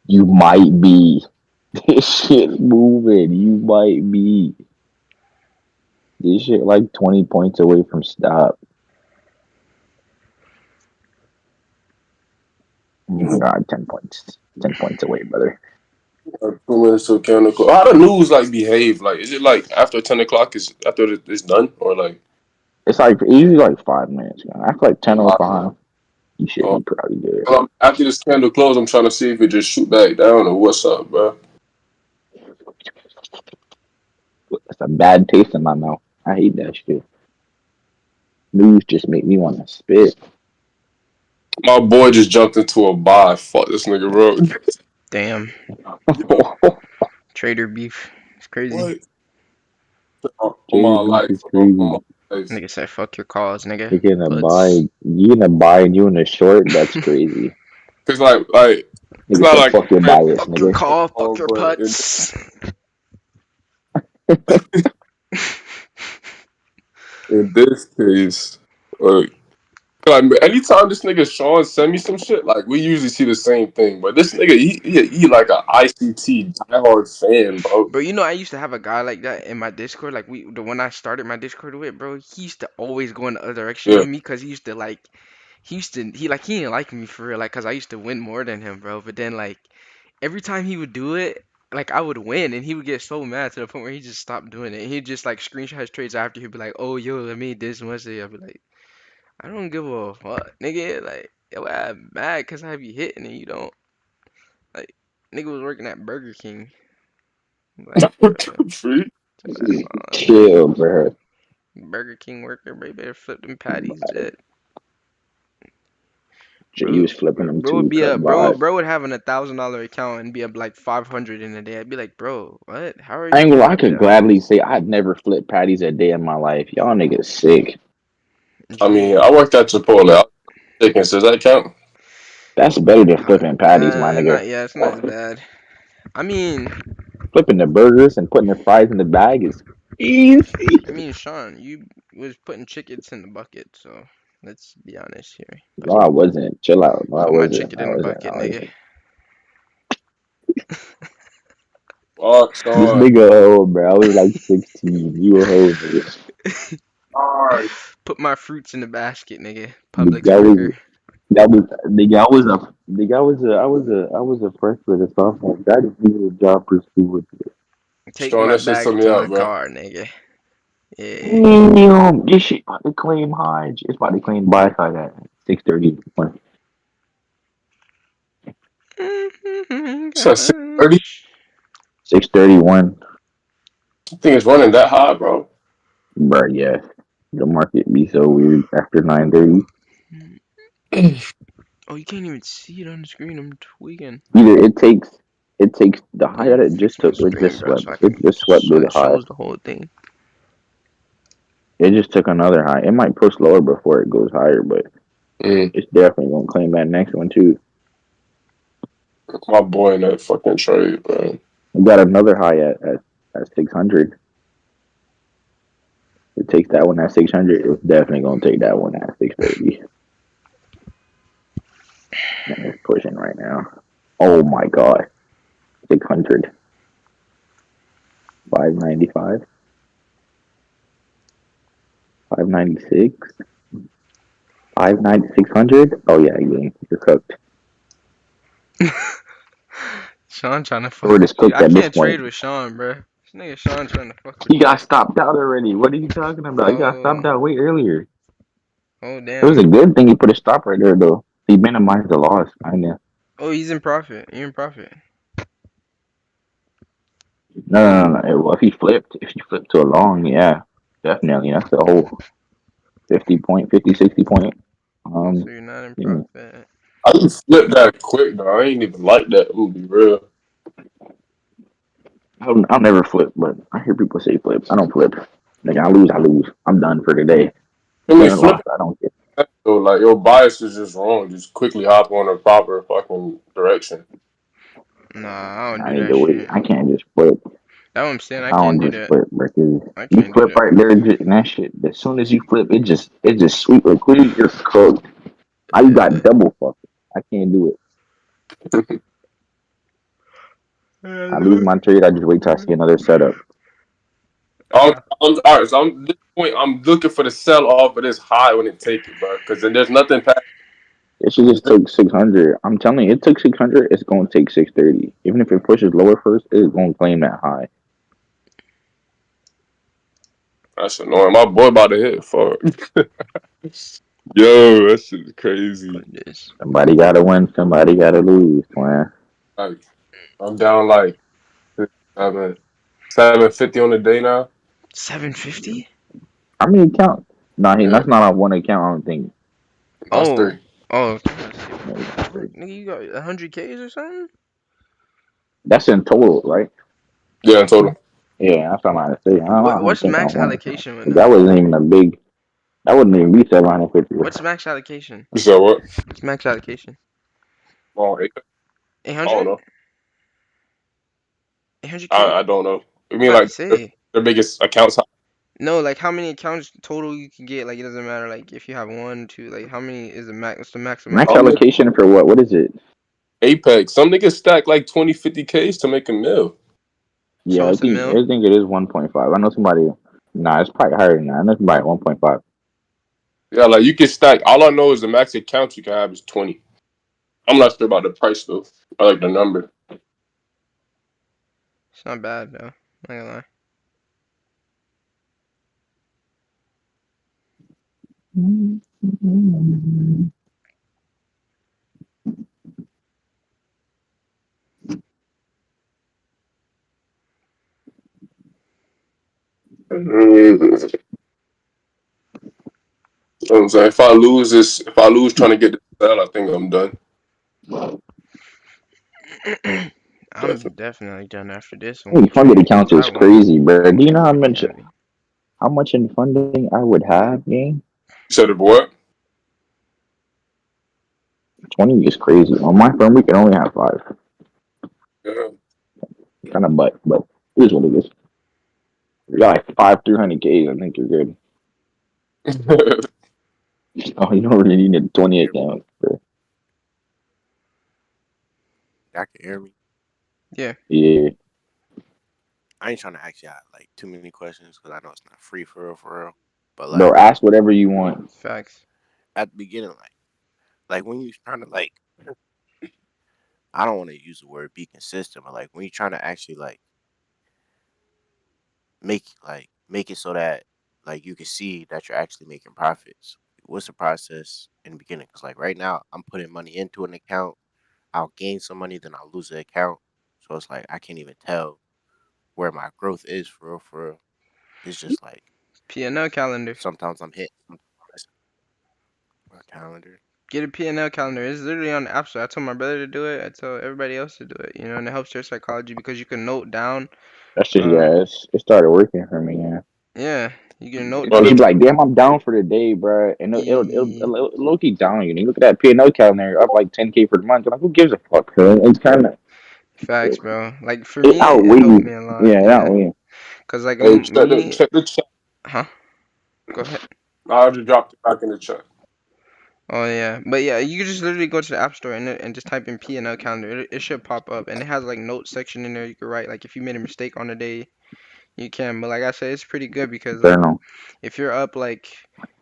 You might be. This shit moving. You might be. This shit like 20 points away from stop. Oh my God, 10 points. 10 points away, brother. 2 minutes till candle close. How the news like behave? Like, is it like after 10 o'clock is after it's done or like? It's like usually like 5 minutes, man. After like 10:05, you should Uh, be probably good. after this candle close, I'm trying to see if it just shoot back down or what's up, bro. That's a bad taste in my mouth. I hate that shit. News just make me want to spit. My boy just jumped into a buy. Fuck this nigga, bro. Damn, Yo, trader beef. It's crazy. what? On Jada my beef life, is bro. On my crazy. life. Nigga said fuck your calls, nigga. You're gonna Puts. buy, you gonna buy, and you in a short. That's crazy. Cause like, it's Nigga not said, like "Fuck your I'm bias, Fuck your nigga." call, fuck wrong, your but putts. in this case, like, Like anytime this nigga Sean send me some shit, like we usually see the same thing. But this nigga, he like a ICT diehard fan, bro. Bro, you know I used to have a guy like that in my Discord. Like the one I started my Discord with, bro. He used to always go in the other direction Yeah. of me because he used to like, he didn't like me for real, like, cause I used to win more than him, bro. But then like every time he would do it, like I would win, and he would get so mad to the point where he just stopped doing it. And he'd just like screenshot his trades after. He'd be like, "Oh, yo, I made this much." I'd be like, "I don't give a fuck, nigga. Like, yo, I'm mad cause I be hitting and you don't." Like, nigga was working at Burger King. Like, bro, What the freak? chill the F out, nigga. Chill, bro. Burger King worker, bro, you better flip them patties, jet. Shit, he Bro, was flipping them bro would two be cut a bro, vibe. bro would have an $1,000 account and be up like 500 in a day. I'd be like, bro, what? How are I you ain't gonna lie, I flipping could patties? gladly say I'd never flipped patties a day in my life. Y'all niggas sick. I mean, Gee, I worked at Chipotle. I was chicken. Does that count? That's better than flipping patties, my nigga. not yeah, it's not as bad. I mean, Flipping the burgers and putting the fries in the bag is easy. Sean, you was putting chickens in the bucket, so let's be honest here. No, I wasn't. Chill out. No, I Put my wasn't. chicken I in the wasn't. I bucket, nigga. wasn't. Fuck, This Sean. nigga old, bro. I was like 16. You a hoe, nigga. Alright. Put my fruits in the basket, nigga. Publix Nigga, worker. nigga, I was a freshman and sophomore. That is even a job pursuit. Take Sean, my that shit took baggage me in out, my bro. car, nigga. Yeah. Damn, this shit about to claim high. It's about to claim buy side at 6:30. It's at 6:30. 6:31. I think it's running that high, bro. Bro, yeah. The market be so weird after 9:30. Oh, you can't even see it on the screen. I'm tweaking. Either it takes the Let high me that it just fix my took. It screen, just bro, swept. It just swept so through the it high. shows the whole thing. It just took another high. It might push lower before it goes higher, but Mm, it's definitely gonna claim that next one too. my boy in that fucking trade, bro. We got another high at 600. It takes that one at 600. It's definitely gonna take that one at 630. And it's pushing right now. Oh my god, 600, 595, 596, 59600. Oh yeah, you're cooked. Sean trying to fuck Or with it's you. cooked I at this can't point. trade with Sean, bro. This nigga Sean trying to fuck with He you. got stopped out already. What are you talking about? He got Oh, stopped out way earlier. oh It was damn. a good thing he put a stop right there though. He minimized the loss. I know. Oh, he's in profit. You're in profit. No. Well, if he flipped to a long, yeah, definitely. That's the whole 50 point, 50, 60 point. Oh, so Um, you're not in yeah. profit. I just flipped that quick, though. I ain't even like that. I'm gonna be real. I'll never flip, but I hear people say flip. I don't flip. Like I lose, I lose. I'm done for today. I mean, Win or loss, flipping, I don't care. so like your bias is just wrong. Just quickly hop on the proper fucking direction. Nah, I don't I do need that to wait. shit. I can't just flip. That's what I'm saying. I I can't don't do just that. flip because I you can't do flip that. right there and that shit. As soon as you flip, it just sweep quick. You're cooked. I got double fucked. I can't do it. I lose my trade. I just wait till I see another setup. I'm all right. So I'm at this point. I'm looking for the sell off of this high when it take it, bro. Because then there's nothing past. It should just took 600. I'm telling you, it took 600. It's going to take 630. Even if it pushes lower first, it's going to claim that high. That's annoying. My boy about to hit. Fuck. Yo, that shit is crazy. But this Somebody got to win. Somebody got to lose, man. Like I'm down like 750 on the day now. 750? How many accounts? Nah, Yeah, that's not on one account. I don't think. that's Oh, three. oh, Maybe what the that's fuck, three. nigga? You got 100Ks or something? That's in total, right? Yeah, in total. Yeah, that's what I'm about to say. I don't What's think on max one account. allocation with 'Cause that that? wasn't even a big. That wouldn't even be 750. What's max allocation? You said what? What's max allocation? Oh, I don't 800? know. 800K? I don't know. I I'm mean, about to like say. their biggest accounts. No, like how many accounts total you can get? Like it doesn't matter. Like if you have one, two, like how many is the max? What's the maximum Max amount? I'm in allocation for what? What is it? Apex. Some niggas stack like 20, 50 Ks to make a mill. So Yeah, it's a mil. I think it is 1.5. I know somebody. Nah, it's probably higher than that. I know somebody at 1.5. Yeah, like you can stack. All I know is the max account you can have is 20. I'm not sure about the price though. I like the number. It's not bad though. Not gonna lie. You know what I'm saying? If I lose trying to get the sell, I think I'm done. I'm Definitely. definitely done after this one. Hey, We funded trade accounts is that one. crazy, bro. Do you know That might be heavy. how much in funding I would have, gang? You said it what? 20 is crazy. On my firm, we can only have five. Yeah. Kind of but it is what it is. You got like five 300Ks, I think you're good. Oh, you don't really need a 20 Hear me? account. Bro. Y'all can hear me. Yeah. Yeah. I ain't trying to ask y'all like too many questions because I know it's not free for real. But Bro, like ask whatever you want. Facts. at the beginning, like when you trying to like, I don't want to use the word be consistent, but like when you trying to actually make it so that like you can see that you're actually making profits. What's the process in the beginning? Because like right now, I'm putting money into an account. I'll gain some money, then I'll lose the account. So it's like I can't even tell where my growth is for real. For real. It's just like P&L calendar. sometimes I'm hitting my calendar. Get a P&L calendar. It's literally on the App Store. I told my brother to do it. I told everybody else to do it. You know, and it helps your psychology because you can note down. That's just, Um, yeah, it started working for me, yeah. yeah, you can note Well, Cause you down. be like, damn, I'm down for the day, bro, and it'll low key down you. And you look at that P&L calendar, you're up like 10K for the month. You're like, who gives a fuck? Man? It's kind of Facts, bro. Like for it me, it helped outweighs, me a lot. yeah, it Yeah, outweighs. cause like hey, me, check the chat. huh? Go ahead. I just dropped it back in the chat. Oh yeah, but yeah, you can just literally go to the App Store and just type in P&L calendar. It should pop up, and it has like notes section in there. You can write like if you made a mistake on the day, you can. But like I said, it's pretty good because like Journal. if you're up like,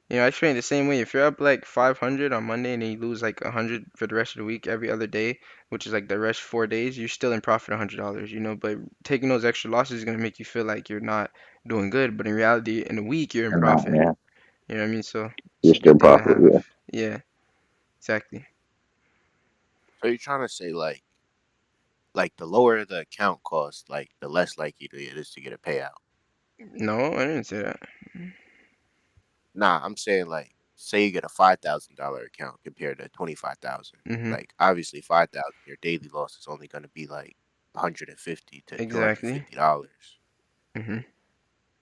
I train the same way. If you're up like 500 on Monday and then you lose like 100 for the rest of the week every other day, which is like the rest 4 days, you're still in profit $100. But taking those extra losses is gonna make you feel like you're not doing good, but in reality, in a week you're in And now, profit. yeah, You know what I mean? So it's you're a good still thing to profitable. have. Yeah. Yeah, exactly. So you're trying to say like the lower the account cost, like the less likely it is to get a payout. No, I didn't say that. Nah, I'm saying like say you get a $5,000 account compared to 25,000. Mhm. Like obviously 5,000, your daily loss is only going to be like 150 to Exactly. $250 Mhm.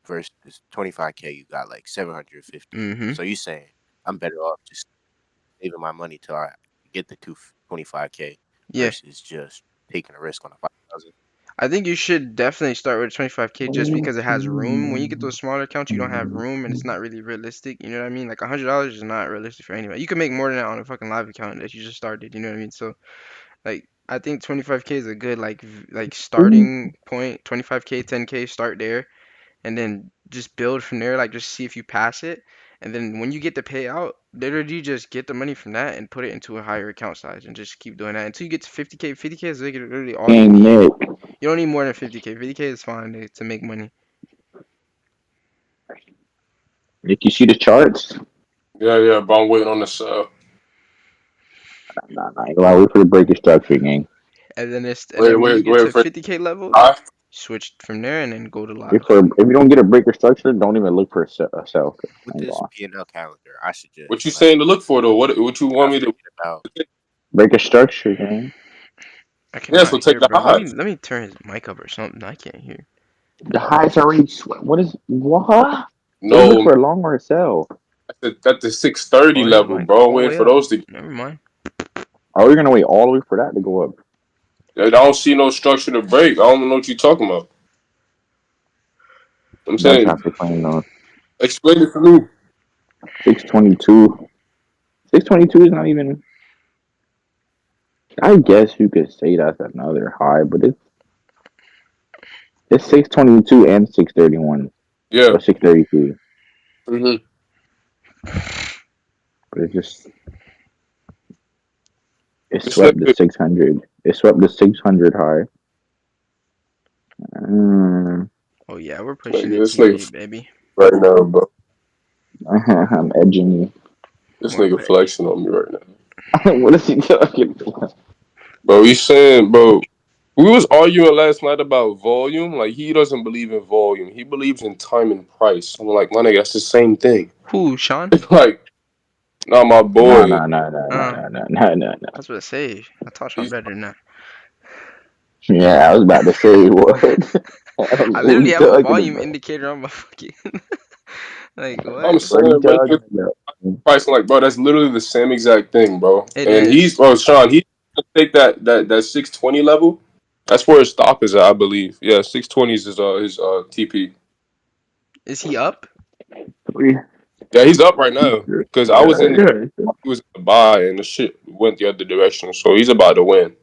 versus 25K. You got like 750. Mhm. So you saying I'm better off just saving my money till I get the 225K Yeah. versus just taking a risk on a 5,000. I think you should definitely start with 25K just because it has room. When you get those smaller accounts, you don't have room and it's not really realistic. You know what I mean? Like $100 is not realistic for anybody. You can make more than that on a fucking live account that you just started. You know what I mean? So like I think 25K is a good like starting point. 25K, 10K, start there and then just build from there. Like just see if you pass it. And then when you get the payout, literally just get the money from that and put it into a higher account size and just keep doing that until you get to 50K. 50K is literally all you Hey need. Nick, You don't need more than 50K. 50K is fine to make money. Nick, you see the charts? Yeah, but I'm waiting on the sell. Nah, you gotta wait for the breaker structure, gang. And Wait, then when you wait, get wait to for 50K level, live. switch from there and then go to If live. for if you don't get a breaker structure, don't even look for a sell. With I ain't this gonna lie. P&L calendar, I should What just you like saying to look for though? What you want not me to? forget about. Breaker structure, gang. I Yeah, cannot so take hear, the bro. Let me highs. let me turn his mic up or something. I can't hear. The highs already. What is what? What do you look No, for a long or a sell? at the 630 Oh, his level, mic bro. I'm all the waiting way for up. those to. Never mind. Are we gonna wait all the way for that to go up? I don't see no structure to break. I don't know what you're talking about. I'm That's saying after playing those. Explain it for me. 622. 622 is not even. I guess you could say that's another high, but it's 622 and 631 Yeah. or 633. Hmm. But it This swept the nigga, 600. It swept the 600 high. Mm, Oh yeah, we're pushing the this TP, nigga baby. right now, bro. I'm edging you. This More nigga bet. flexing on me right now. What is he talking about? Bro, he's saying, bro, we was arguing last night about volume. Like, he doesn't believe in volume. He believes in time and price. I'm like, my nigga, that's the same thing. Who, Sean? Like, not my No, boy. no, no, no, no, Uh, no, no, no, no, no. I was about to say. I thought Sean He's, better than that. Yeah, I was about to say what? I don't I know what literally you have a talking volume about. indicator on my fucking. Like I'm what? What are you saying, bro, talking about? price. I'm like, bro, that's literally the same exact thing, bro. It And he's, is. oh, Sean, he's gonna take that 620 level. That's where his stop is at, I believe. Yeah, 620 is his TP. Is he up? We- Yeah, he's up right now. Yeah, Because I was in yeah. he was in the buy and the shit went the other direction. So he's about to win.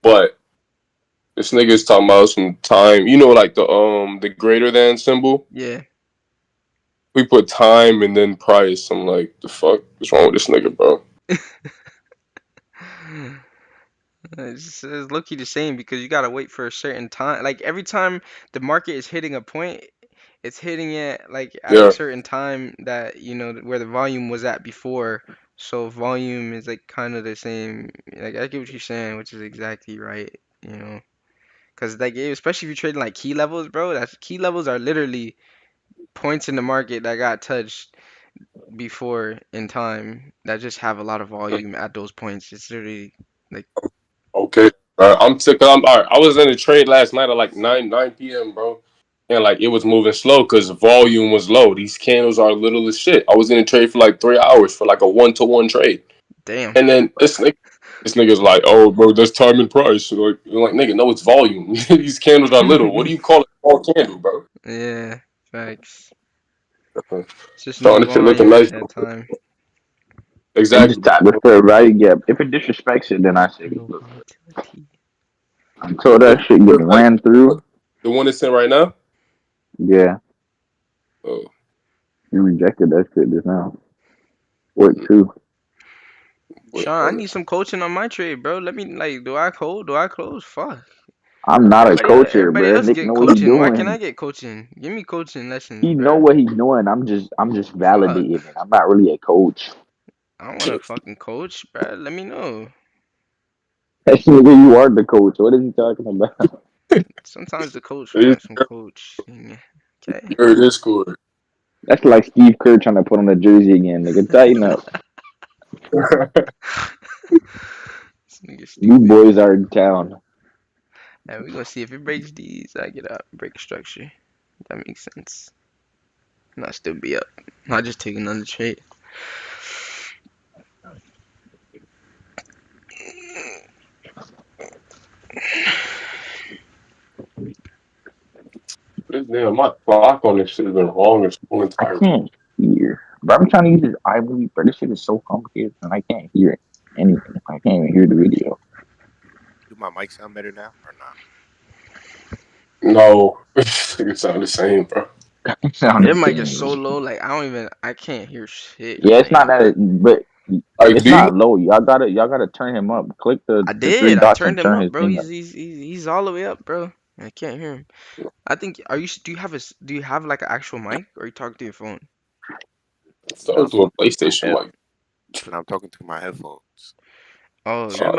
But this nigga's talking about some time. You know, like the greater than symbol. Yeah. We put time and then price. I'm like, the fuck is wrong with this nigga, bro? It's low-key the same because you gotta wait for a certain time. Like every time the market is hitting a point, it's hitting it like at a Yeah. certain time that where the volume was at before. So volume is like kind of the same. Like I get what you're saying, which is exactly right. You know, because like especially if you're trading like key levels, bro. That's key levels are literally points in the market that got touched before in time that just have a lot of volume at those points. It's literally like Okay. I'm sick. I'm all right. I was in a trade last night at like 9 p.m., bro. And like it was moving slow because volume was low. These candles are little as shit. I was in a trade for like 3 hours for like a 1-to-1 trade. damn. And then this nigga's like, oh, bro, that's time and price. So like, you're like, nigga, no, it's volume. These candles are little. What do you call a small candle, bro? Yeah, facts. It's just no Starting this shit looking volume nice. at time. It Exactly, just bro. type the fair value gap. If it disrespects it, then I say, No look, volatility. until What's that shit the get fair value? ran through, The one it's in right now? yeah, Oh, you rejected that shit just now. What too? wait, Sean, I hold need some coaching on my trade, bro. Let me like, do I hold? Do I close? Fuck. I'm not a coacher, Everybody bro. else Nick get know what he coaching. Why can't I doing. get coaching? Give me coaching lessons, He know bro. what he's doing. I'm just Fuck. validating it. I'm not really a coach. I don't want to fucking coach, bro. Let me know. Nigga, you are the coach. What is he talking about? Sometimes the coach on. wants some coaching. Okay. Your Discord. That's like Steve Kerr trying to put on a jersey again. Nigga, tighten up. This nigga You stupid. boys are in town. And we gonna see if it breaks these. I get up, break structure. That makes sense. And I still be up. I just take another trade. This damn my clock on this shit has been wrong this whole I entire time. can't hear. But I'm trying to use this iMovie, but this shit is so complicated and I can't hear anything. I can't even hear the video. Do my mic sound better now or not? No, it sound the same, bro. It sounds Their the mic is same. so low, like I can't hear shit Yeah, I'm it's not saying. that, but Like, it's do you not low. Y'all gotta turn him up. Click I the three did. I dots and turned him turn up, his bro. thing up. He's all the way up, bro. I can't hear him. I think are you do you have do you have like an actual mic or you talking to your phone? start Now I'm to a talking to my PlayStation head. like Now I'm talking to my headphones. Oh, throw you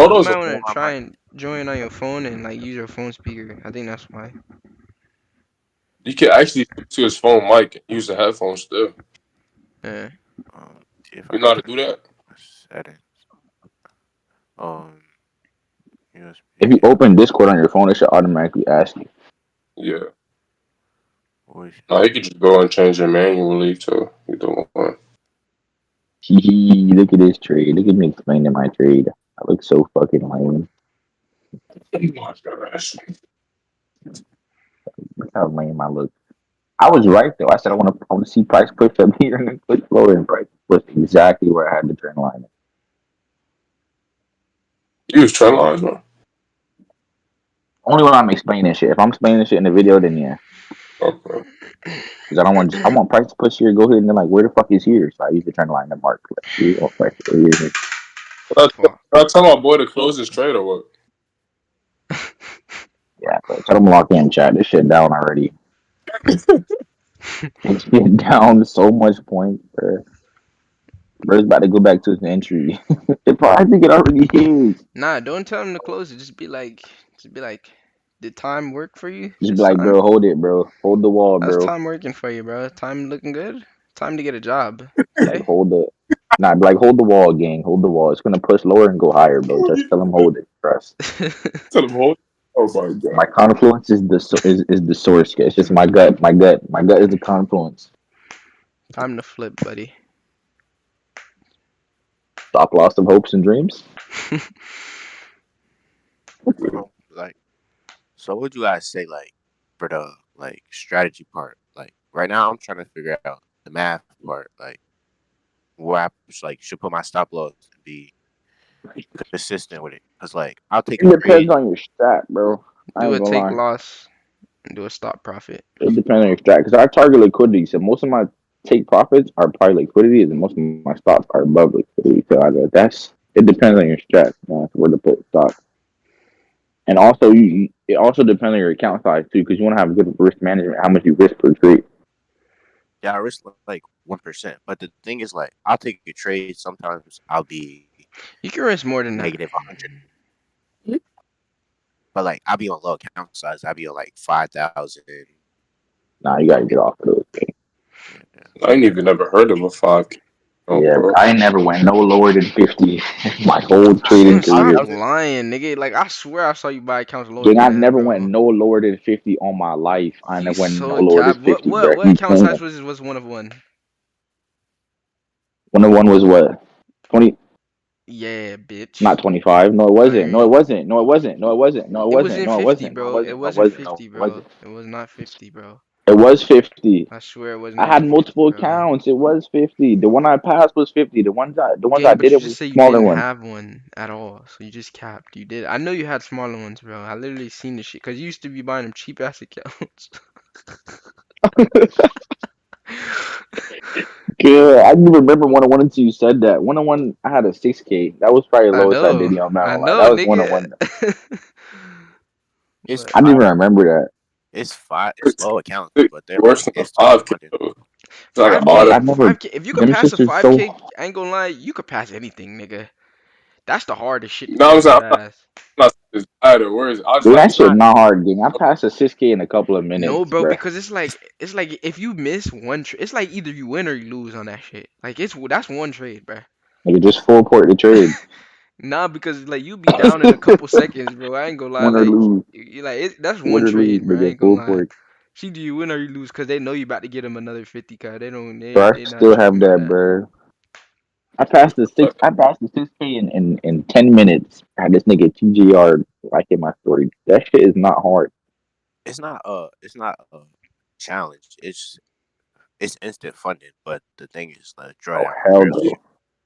those might away. wanna My try mic. and join on your phone and like use your phone speaker. I think that's why. You can actually switch to his phone mic and use the headphones still. Yeah. See if I You know can how to turn do that? my settings. Um, If you USB. open Discord on your phone, it should automatically ask you. Yeah. Voice. No, you could just go and change it manually to either one. Hee look at this trade. Look at me explaining my trade. I look so fucking lame. Oh my gosh. Look how lame I look. I was right though. I said I want to see price push up here and then push lower, and price push exactly where I had the trend line. You was trend lines, bro. Only when I'm explaining shit. If I'm explaining shit in the video, then yeah. Okay. Because I want price to push here, go ahead and then like where the fuck is here? So I use the trend line to mark like here or price to go here. Fuck. I tell my boy to close his trade or what? Yeah, bro. Tell them lock in chat. This shit down already. It's been down so much points, bro. Bro's about to go back to his entry. I think it already is. Nah, don't tell him to close it. Just be like, did time work for you Just be this like, time? bro, hold it, bro. Hold the wall, How's bro. time working for you, bro? Time looking good? Time to get a job. Like Okay? hold the Nah, be like hold the wall, gang. Hold the wall. It's gonna push lower and go higher, bro. Just tell him hold it. Trust. Tell him hold. Oh my My god. confluence is is the source. It's just my gut. My gut is the confluence. Time to flip, buddy. Stop loss of hopes and dreams. Like, so what would you guys say, like, for the like strategy part? Like, right now, I'm trying to figure out the math part. Like, where I like should put my stop loss and be consistent with it. Cause like, I'll take It a depends trade. on your strat, bro. I Do ain't a gonna take lie. loss and do a stop profit. It depends on your strat because I target liquidity. So most of my take profits are probably liquidity, and most of my stops are above liquidity. So that's it depends on your strat. Where to put stop, and also it also depends on your account size too, because you want to have good risk management. How much you risk per trade. Yeah, I risk like 1%. But the thing is, like, I'll take a trade. Sometimes I'll be You can risk more than that. negative 100. But like, I'll be on low account size. I'll be on like 5,000. Nah, you gotta get off of those things. Yeah. I ain't even never heard of a 5K. Oh, Yeah, bro. I ain't never went no lower than 50 my whole trading Stop career. 5,000. lying, nigga. Like I swear I saw you buy accounts lower Gang, than I that, never went bro. no lower than 50 on my life. I You never went no so lower than cap. What 50, what bro. what You account size can't. was one of one? One of one was what? 20, Yeah, bitch. not 25. No, it wasn't. No, it Alright. wasn't. No, it wasn't. No, it wasn't. No, it It wasn't. wasn't No, it 50, wasn't. No, it bro. It wasn't. No, it wasn't wasn't. No, 50, it wasn't. bro. It was not 50, bro. It was 50. I swear it was I not had 50, multiple bro. accounts. It was 50. The one I passed was 50. The ones I Gang, but did you it just was say you smaller didn't ones. have one at all, so you just capped. You did. I know you had smaller ones, bro. I literally seen this shit, cause you used to be buying them cheap ass accounts. Yeah, I didn't remember 101 until you said that. 101, I had a 6K. That was probably the lowest I did. I'm not I gonna lie. That know, was nigga. 101. It's But I didn't five. even remember that. It's five. It's low accounts, It's but they're worse than a instant 5K, funded. though. It's like an Bro, auto. I 5K, never. 5K. If you could Them pass shits a is so. 5K, I ain't gonna lie, you could pass anything, nigga. That's the hardest shit to No, I'm fucking saying pass. I'm not saying it's bad or worse. I just Dude, like that to see. shit Nah, not hard, gang. I passed a 6K in a couple of no, minutes, bro, bro. because it's like if you miss one, it's like either you win or you lose on that shit. Like that's one trade, bro. Like, just full port the trade. Nah, because like you be down in a couple seconds, bro. I ain't gonna lie, Win or like lose. you like that's Win one or lose, trade, bro. I nigga. ain't gonna Full lie. port. See, do you win or you lose? Cause they know you about to get them another 50, cause they don't Bro, I they not still have tripping on that, that. bro. I passed the 6K in 10 minutes. I had this nigga TGR like in my story. That shit is not hard. It's not a challenge. It's instant funding, but the thing is, the Oh drawdown hell really. no.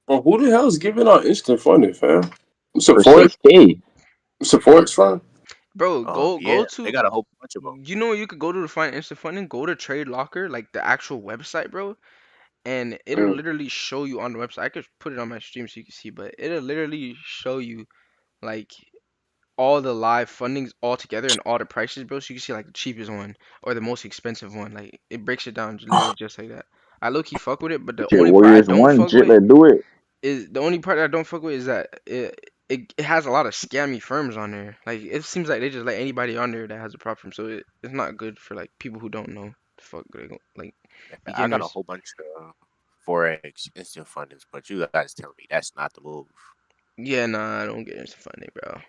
Bro, who the hell is giving out instant funding, fam? It's a For forex. 6K. It's a forex fund. Bro, go Yeah, they to got a whole bunch of them. you know where you could go to find instant funding? Go to Trade Locker, like the actual website, bro, and it'll Mm. literally show you on the website. I could put it on my stream so you can see, but it'll literally show you like all the live fundings all together and all the prices, bro. So you can see like the cheapest one or the most expensive one. Like it breaks it down literally just like that. I low key fuck with it, but the Shit, only part I Warriors don't won. fuck Shit, with let's do it. is the only part I don't fuck with is that it has a lot of scammy firms on there. Like it seems like they just let anybody on there that has a prop firm, so it's not good for like people who don't know the fuck like Yeah, I got a beginners. whole bunch of forex instant fundings, but you guys tell me that's not the move. Yeah, nah, I don't get into funding, bro.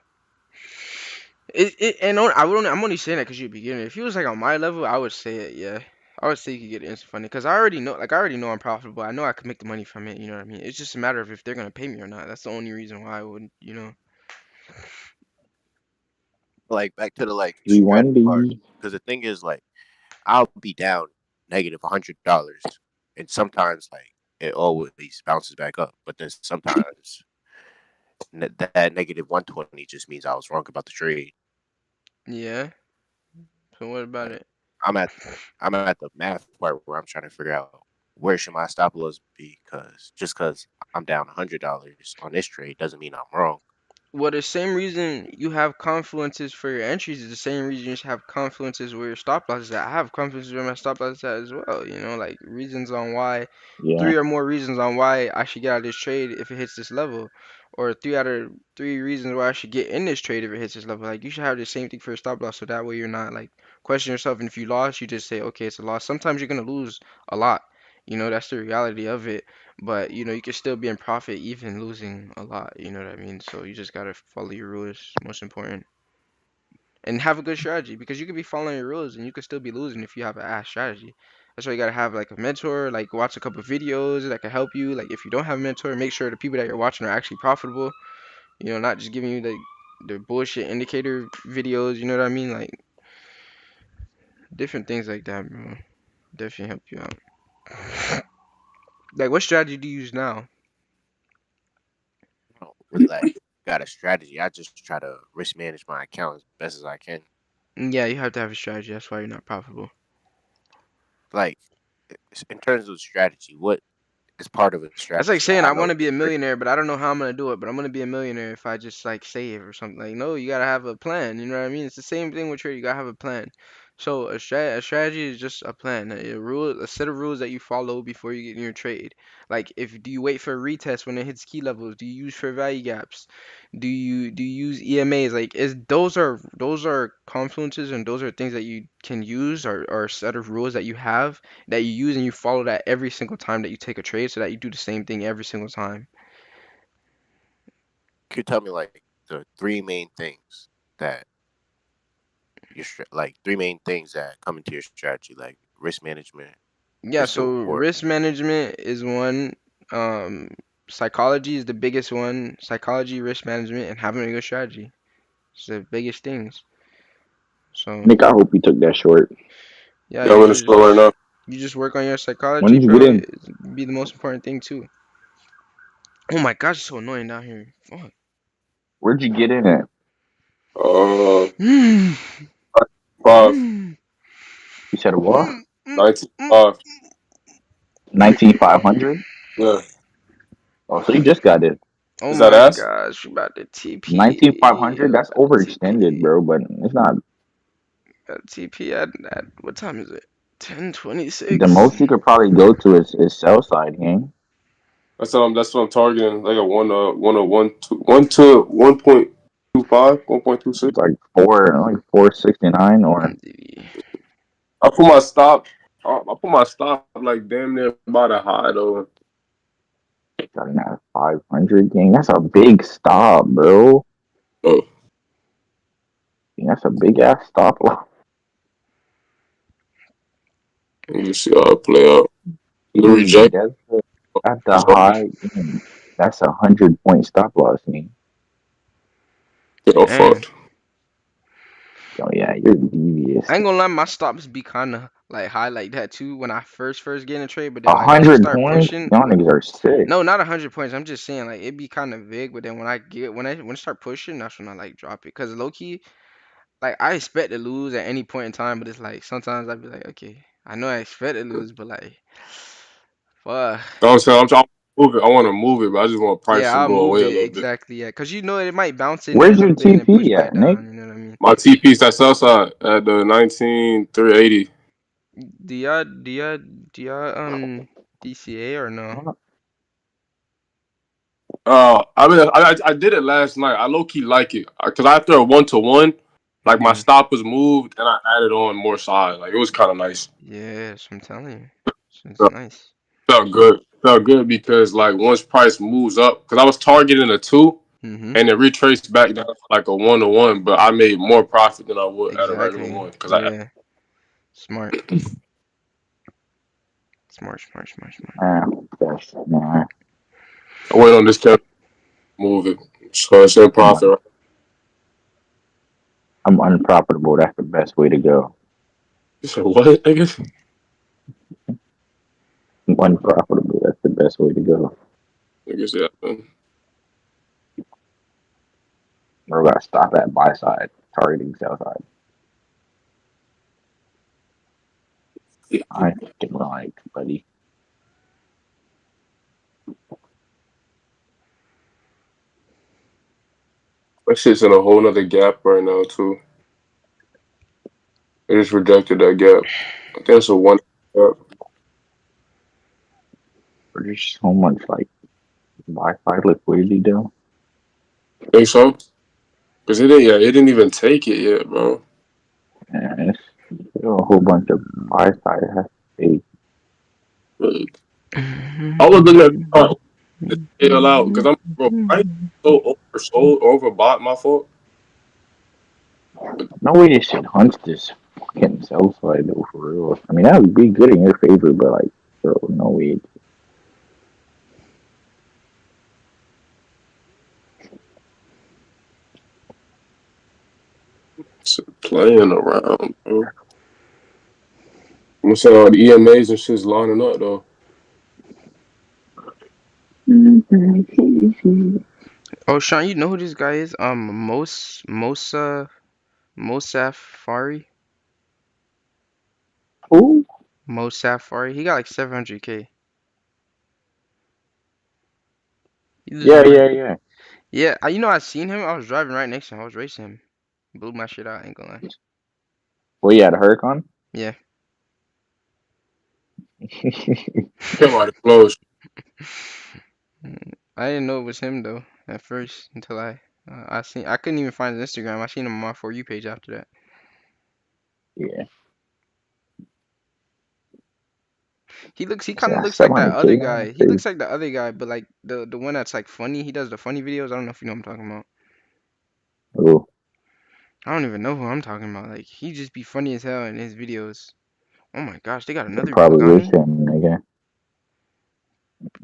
I'm only saying that because you're a beginner. If you was like on my level, I would say it. Yeah, I would say you could get instant funding because I already know I'm profitable. I know I could make the money from it. You know what I mean? It's just a matter of if they're gonna pay me or not. That's the only reason why I would, you know. Like back to the like We strategy won, part, baby. because the thing is like I'll be down. negative $100, and sometimes like it always bounces back up, but then sometimes that negative 120 just means I was wrong about the trade. Yeah. So what about Like it? I'm at I'm at the math part where I'm trying to figure out where should my stop loss be, because just because I'm down $100 on this trade doesn't mean I'm wrong. Well, the same reason you have confluences for your entries is the same reason you should have confluences where your stop losses at. I have confluences where my stop losses at as well. You know, like reasons on why, Yeah, three or more reasons on why I should get out of this trade if it hits this level, or three out of three reasons why I should get in this trade if it hits this level. Like you should have the same thing for your stop loss, so that way you're not like questioning yourself. And if you lost, you just say, okay, it's a loss. Sometimes you're gonna lose a lot. You know, that's the reality of it. But you know, you can still be in profit even losing a lot. You know what I mean? So you just gotta follow your rules, most important, and have a good strategy because you could be following your rules and you could still be losing if you have an ass strategy. That's why you gotta have like a mentor, like watch a couple videos that can help you. Like if you don't have a mentor, make sure the people that you're watching are actually profitable. You know, not just giving you the bullshit indicator videos. You know what I mean? Like different things like that, bro. Definitely help you out. Like what strategy do you use now? I don't really like got a strategy. I just try to risk manage my account as best as I can. Yeah, you have to have a strategy. That's why you're not profitable. Like in terms of strategy, what is part of a That's like strategy? Like saying I I know want to be a there's millionaire, but I don't know how I'm gonna do it. But I'm gonna be a millionaire if I just like save or something. Like, no, you gotta have a plan. You know what I mean? It's the same thing with trading. You gotta have a plan. So a strategy is just a plan, a rule, a set of rules that you follow before you get in your trade. Like, if do you wait for a retest when it hits key levels? Do you use fair value gaps? Do you use EMAs? Like, is those are confluences and those are things that you can use or a set of rules that you have that you use and you follow that every single time that you take a trade so that you do the same thing every single time. could you tell me like the three main things that like three main things that come into your strategy, like risk management, Yeah, risk so reward. risk management is one. Um, Psychology is the biggest one. Psychology, risk management, and having a good strategy. It's the biggest things. So Nick, I hope you took that short. yeah, Yeah, I'm in the store right now. you just work on your When psychology, did you get bro. in? It'd be the most important thing too. Oh my gosh, it's so annoying down here. Fuck. Where'd you get in at? Uh, Mm, 5, mm, You said what? mm, mm, 19, mm. 5. 19500. Yeah. Oh, so you just got it. Oh Is that my ass? gosh, we about to TP. 19500. That's About to overextended, TP. bro. But it's not. TP at what time is it? The 10:26. most you could probably go to is sell side gang. That's what I'm targeting. Like a one to 1.25, 1.26. It's like 469 or I put my stop. I put my stop like damn near by the high though. got that 500 gang. That's a big stop, bro. Oh, That's a big ass stop. let me see how it play out. The Dude, reject. that's at the high end. That's 100 point stop loss, man. Get all Damn. fucked. Oh yeah, you're devious. I ain't gonna lie, my stops be kinda like high like that too when I first get in a trade, but then A like once it hundred start points? pushing, Y'all niggas are sick. no, not 100 points. I'm just saying like it be kind of big, but then when I get when it start pushing, that's when I like drop it. Cause low key, like I expect to lose at any point in time, but it's like sometimes I be like, okay, I know I expect to lose, but like, fuck. I'm saying I'm trying to move it. I want to move it, but I just want price Yeah, to I'll go move away a it little bit. exactly. Yeah, cause you know it might bounce in there a Where's little your bit and then push TP back at, Nick? down. You know what I mean? My TP's that sell side at the 19380. Do y'all DCA or no? I mean, I did it last night. I low key like it because after a 1-to-1, like my Hmm. stop was moved and I added on more side. Like it was kind of nice. Yes, I'm telling you, it's nice. Felt good. Felt good because like once price moves up, because I was targeting a 2 Hmm. and it retraced back down to like a 1-to-1, but I made more profit than I would at a regular Exactly. one because I Yeah. Smart. Smart. Smart. Smart. Smart. Ah, nah. wait on this cap move it. So it's in I'm profit. Right? I'm unprofitable. That's the best way to go. You said what, nigga? unprofitable. That's the best way to go. I guess yeah, man. Or gotta stop at buy side, targeting sell side. I can like, buddy. That shit's in a whole nother gap right now too. They just rejected that gap. I think it's a one gap. There's so much like buy side liquidity though. Think so? Cause it didn't even take it yet, bro. And it's still a whole bunch of buy side has to pay. Like, I was looking at the tail out because I'm bro. I so oversold, overbought my fault. But No way they should hunt this fucking sell side though for real. I mean that would be good in your favor, but like bro, no way. it's playing around, bro. I'm saying all the EMAs and shit's lining up though. Oh, Sean, you know who this guy is? Mosafari. Who? Mosafari. He got like 700K. He just Yeah, went. yeah, yeah. Yeah, you know I seen him. I was driving right next to him. I was racing him. Blew my shit out. Ain't gonna lie. Well, yeah, the Huracan. Yeah. Came out close. I didn't know it was him though at first until I seen I couldn't even find his Instagram. I seen him on my For You page after that. Yeah, He so kind of that's looks like that other 700K now. guy. That's He crazy. looks like the other guy, but like the one that's like funny. He does the funny videos. I don't know if you know what I'm talking about. Oh, I don't even know who I'm talking about. Like he just be funny as hell in his videos. Oh my gosh, they got that another probably is Bugatti. him, nigga.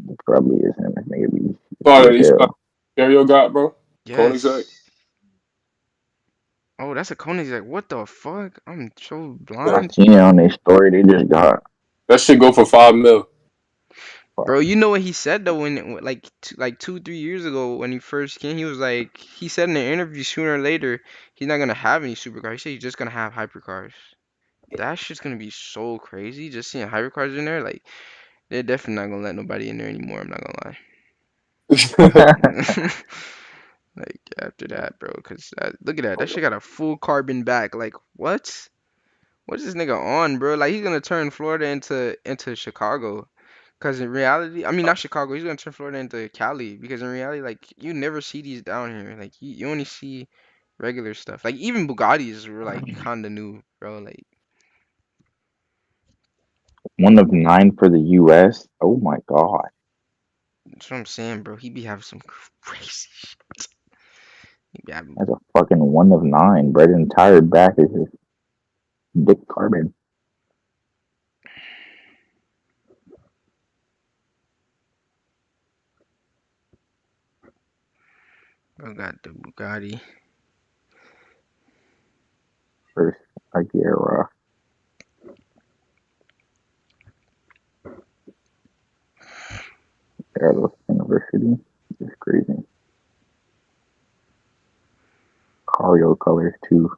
It probably is him. This nigga be Oh, see that as he's hell. stereo got, bro. Koenigsegg. Yes. Oh, that's a Koenigsegg. What the fuck? I'm so I blind. seen it on their story. They just got. That shit go for 5 mil. Bro, you know what he said though like 2 3 years ago when he first came, he was like he said in the interview sooner or later he's not gonna have any supercars. He said he's just gonna have hypercars. That shit's gonna be so crazy. Just seeing hypercars in there, like they're definitely not gonna let nobody in there anymore. I'm not gonna lie. Like after that, bro, cause look at that. That shit got a full carbon back. Like what? What's this nigga on, bro? Like he's gonna turn Florida into Chicago. Cause in reality, I mean not Chicago. He's gonna turn Florida into Cali. Because in reality, like you never see these down here. Like you only see regular stuff. Like even Bugattis were like kinda new, bro. Like One of 9 for the U.S. Oh my god, that's what I'm saying, bro. He be having some crazy shit. He be having, that's a fucking 1 of 9. Bro, the entire back is just dick carbon. bro got the Bugatti. First, like yeah, Carlos University. It's crazy. Cardio colors too.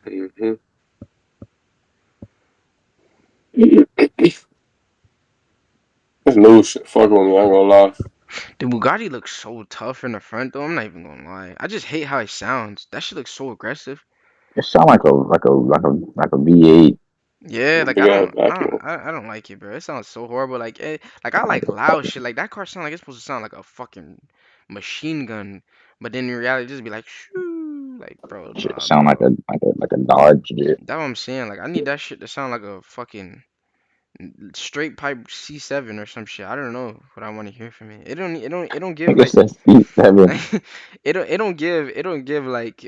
Mm-hmm. This new shit fuck with me. I ain't gonna lie. The Bugatti looks so tough in the front though. I'm not even gonna lie. I just hate how it sounds. That shit looks so aggressive. It sound like a V8. Yeah, like Big ass vacuum. I don't like it, bro. It sounds so horrible. Like I Sound like like a loud fucking shit. Like that car sound like it's supposed to sound like a fucking machine gun, but then in reality, just be like shoo. Like bro, shit. nah, Sound bro. like a Dodge jet. That's what I'm saying. Like I need that shit to sound like a fucking straight pipe C7 or some shit. I don't know what I want to hear from it. It don't I give guess like that's C7. it don't give like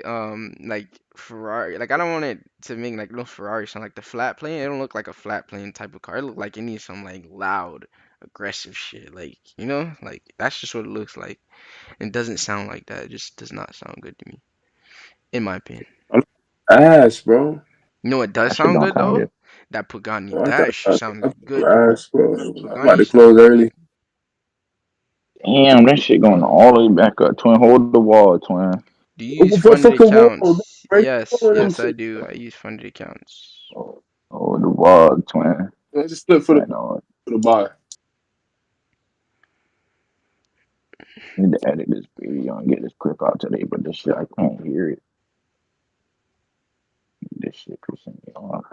Ferrari. Like I don't want it to make like no Ferrari sound like the flat plane. It don't look like a flat plane type of car. It look like it needs some like loud, aggressive shit. Like like that's just what it looks like. It doesn't sound like that. It just does not sound good to me, in my opinion. I'm ass, bro. You know what does That shit sound don't good sound though? good. That Pagani, I got that shit that sounds good. trash, bro. I'm about Pagani to sounds close early. good. Damn, that shit going all the way back up. Twin, hold the wall, twin. Do you use Open for funded fucking wall, accounts? break Yes, all them yes, I shit. do. I use funded accounts. Hold the wall, twin. I just flip I know. for the buy. I need to edit this video and get this clip out today, but this shit, I can't hear it. This shit pissing me off.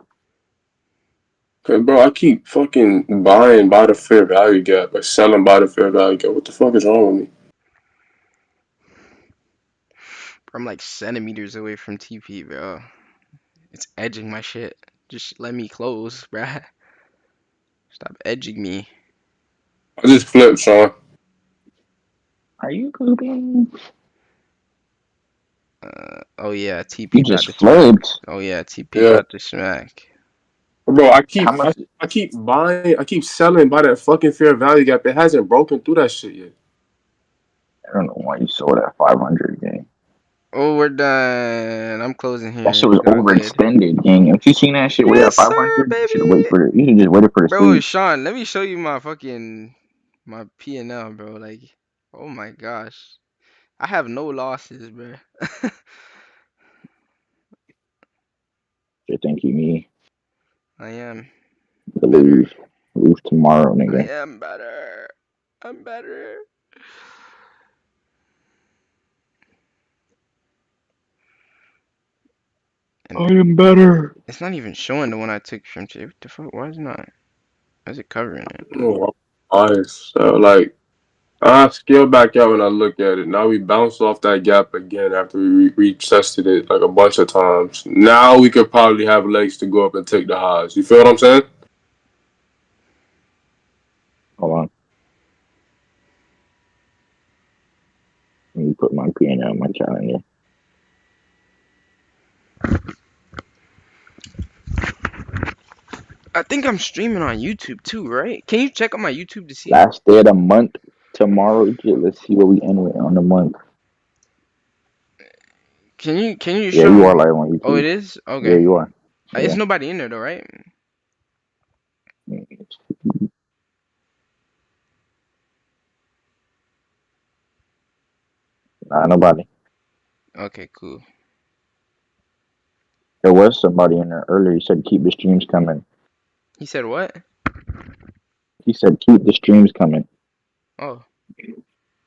Cause bro, I keep fucking buying by the fair value gap, but selling by the fair value gap. What the fuck is wrong with me? I'm like centimeters away from TP, bro. It's edging my shit. Just let me close, bruh. Stop edging me. I just flipped, Sean. Are you pooping? Oh yeah, You TP about just to smack. flipped. Oh yeah, TP Yeah, about to smack. bro, How much? I keep buying, I keep selling by that fucking fair value gap. It hasn't broken through that shit yet. I don't know why you sold that 500 game. Oh, we're done. I'm closing That here. shit was It's all good. overextended, gang. If you seen that shit way Yes, at sir, 500, you should have waited baby. for it. You should just waited for the Bro, sweep. Sean, let me show you my fucking my P&L, bro. Like, oh my gosh, I have no losses, bro. Shit, thank you, me. I am To better. lose tomorrow, I nigga. am better. I'm better. And I am better. it's not even showing the one I took from Jay. What the fuck? Why is it not? Why is it covering it? Oh, nice. So like, I scale back out when I look at it. Now we bounce off that gap again after we retested it like a bunch of times. Now we could probably have legs to go up and take the highs. You feel what I'm saying? Hold on. Let me put my P&L on my calendar. I think I'm streaming on YouTube too, right? Can you check on my YouTube to see? Last day of the month, tomorrow. Jit, let's see what we end with on the month. Can you Yeah, you are show? live on Oh, it YouTube. is? Yeah, Okay. you are. It's Yeah. nobody in there though, right? Nah, nobody. Okay, cool. There was somebody in there earlier. He said keep the streams coming. He said what? He said keep the streams coming. Oh,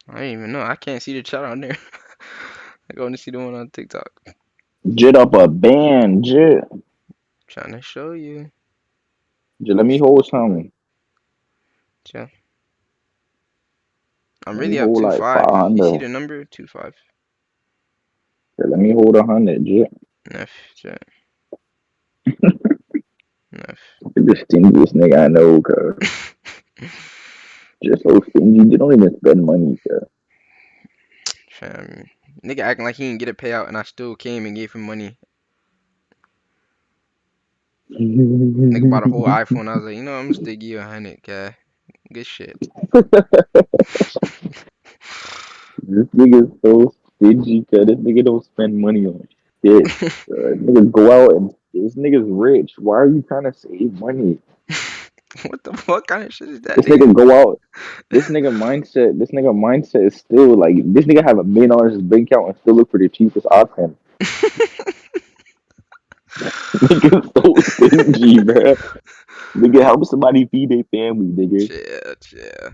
I didn't even know. I can't see the chat on there. I can only see the one on TikTok. Jit up a band, Jit. Trying to show you. Jit, let me hold something. Yeah. I'm Let me really up hold like 2-5. You see 500. the number? 2-5. Jit, let me hold 100, Jit. Neuf, chat. Neuf. The stingiest nigga I know, cuz. Just so stingy. You don't even spend money, cuz. Fam. Nigga acting like he didn't get a payout and I still came and gave him money. Nigga bought a whole iPhone. I was like, you know, I'm gonna still give you 100, guy. Good shit. This nigga's so stingy, cuz. This nigga don't spend money on shit. Niggas go out and this nigga's rich. Why are you trying to save money? What the fuck kind of shit is that, This nigga? nigga go out. This nigga mindset is still like this nigga have $1 million in his bank account and still look for the cheapest option. Nigga so stingy, bruh. Nigga help somebody feed their family, nigga. Chill, chill.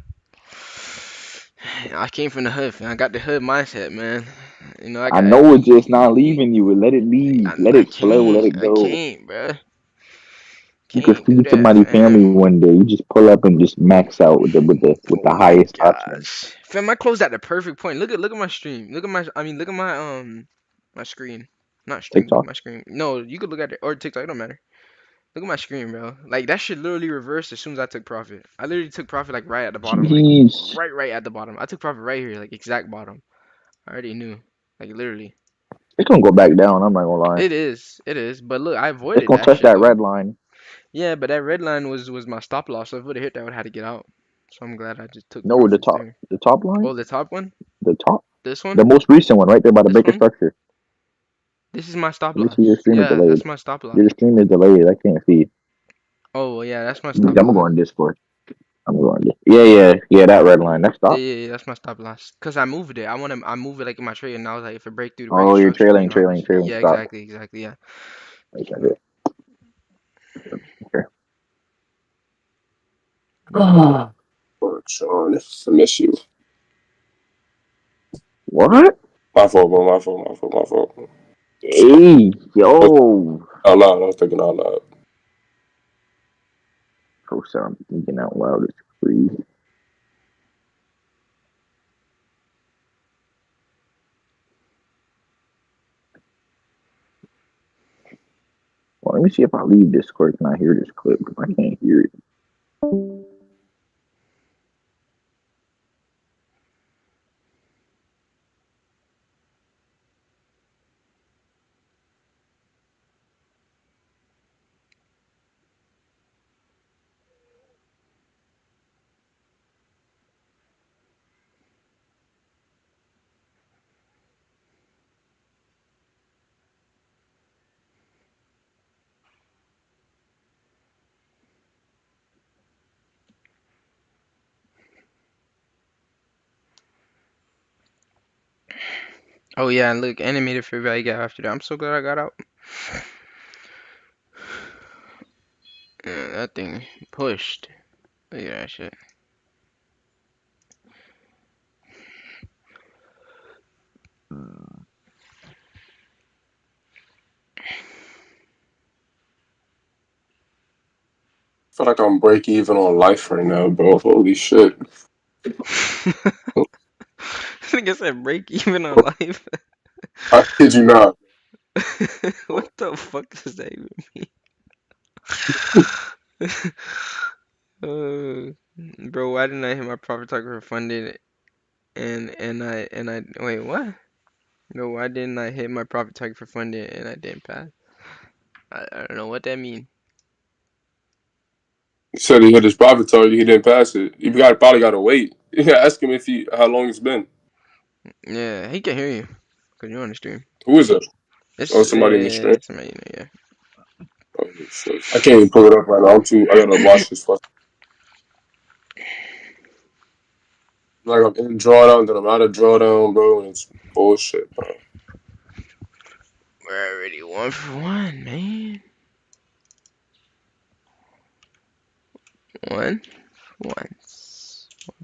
I came from the hood, fam. I got the hood mindset, man. You know, I I got know it's just not leaving you. Let it leave. Let I it flow. Let it can't. I go. can't, bruh. You could Can't do feed that, somebody family fam. one day. You just pull up and just max out with the Oh my highest option. gosh. Fam, I closed at the perfect point. Look at my stream. Look at my my screen. Not stream, TikTok. my screen. No, you could look at it or TikTok, it don't matter. Look at my screen, bro. Like that shit literally reversed as soon as I took profit. I literally took profit like right at the bottom, like Jeez. right at the bottom. I took profit right here, like exact bottom. I already knew. Like literally. It's gonna go back down. I'm not gonna lie. It is. It is. But look, I It's avoided gonna that touch shit that though. red line. Yeah, but that red line was my stop loss. So if it would have hit that, I would have had to get out. So I'm glad I just took No, profits there. the top line, Oh, the top one? the top, This the one? most recent one, right there by the This breaker one? structure. This is my stop Let me see your loss. stream is Yeah, delayed. that's my stop loss. Your stream is delayed. I can't see. Oh yeah, that's my I'm stop gonna go loss. on Discord. I'm going. Yeah. That red line. That's Yeah, stop. yeah, yeah, that's my stop loss. Cause I moved it. I move it like in my trade, and I was like, if it break through the break Oh, you're instruction, trailing, then trailing, obviously, trailing. yeah, Stop. exactly, exactly, yeah. Okay. Okay. Oh, Sean, I miss you. What? My fault, bro. My fault. My fault. My fault. Hey, yo. Out loud. I was thinking out loud. Oh, sorry, I'm thinking out loud. It's crazy. Well, let me see if I leave Discord. Can I hear this clip? I can't hear it. Oh yeah, and look, animated for everybody got after that. I'm so glad I got out. Yeah, that thing pushed. Look at that shit. I feel like I'm break even on life right now, bro. Holy shit. Like I said, break even on life. I kid you not. What the fuck does that even mean? Bro, why didn't I hit my profit target for funded and I wait, what? Bro, why didn't I hit my profit target for funded and I didn't pass? I don't know what that mean. He said he hit his profit target. He didn't pass it. Probably got to wait. Yeah, ask him if how long it's been. Yeah, he can hear you. Cause you're on the stream. Who is that? Oh, It's somebody in the stream. somebody you know, yeah. Oh, shit. I can't even pull it up right now. I'm too. I gotta watch this. Like I'm in drawdown, then I'm out of drawdown, bro. And it's bullshit, bro. We're already 1 for 1, man. 1 for 1. 1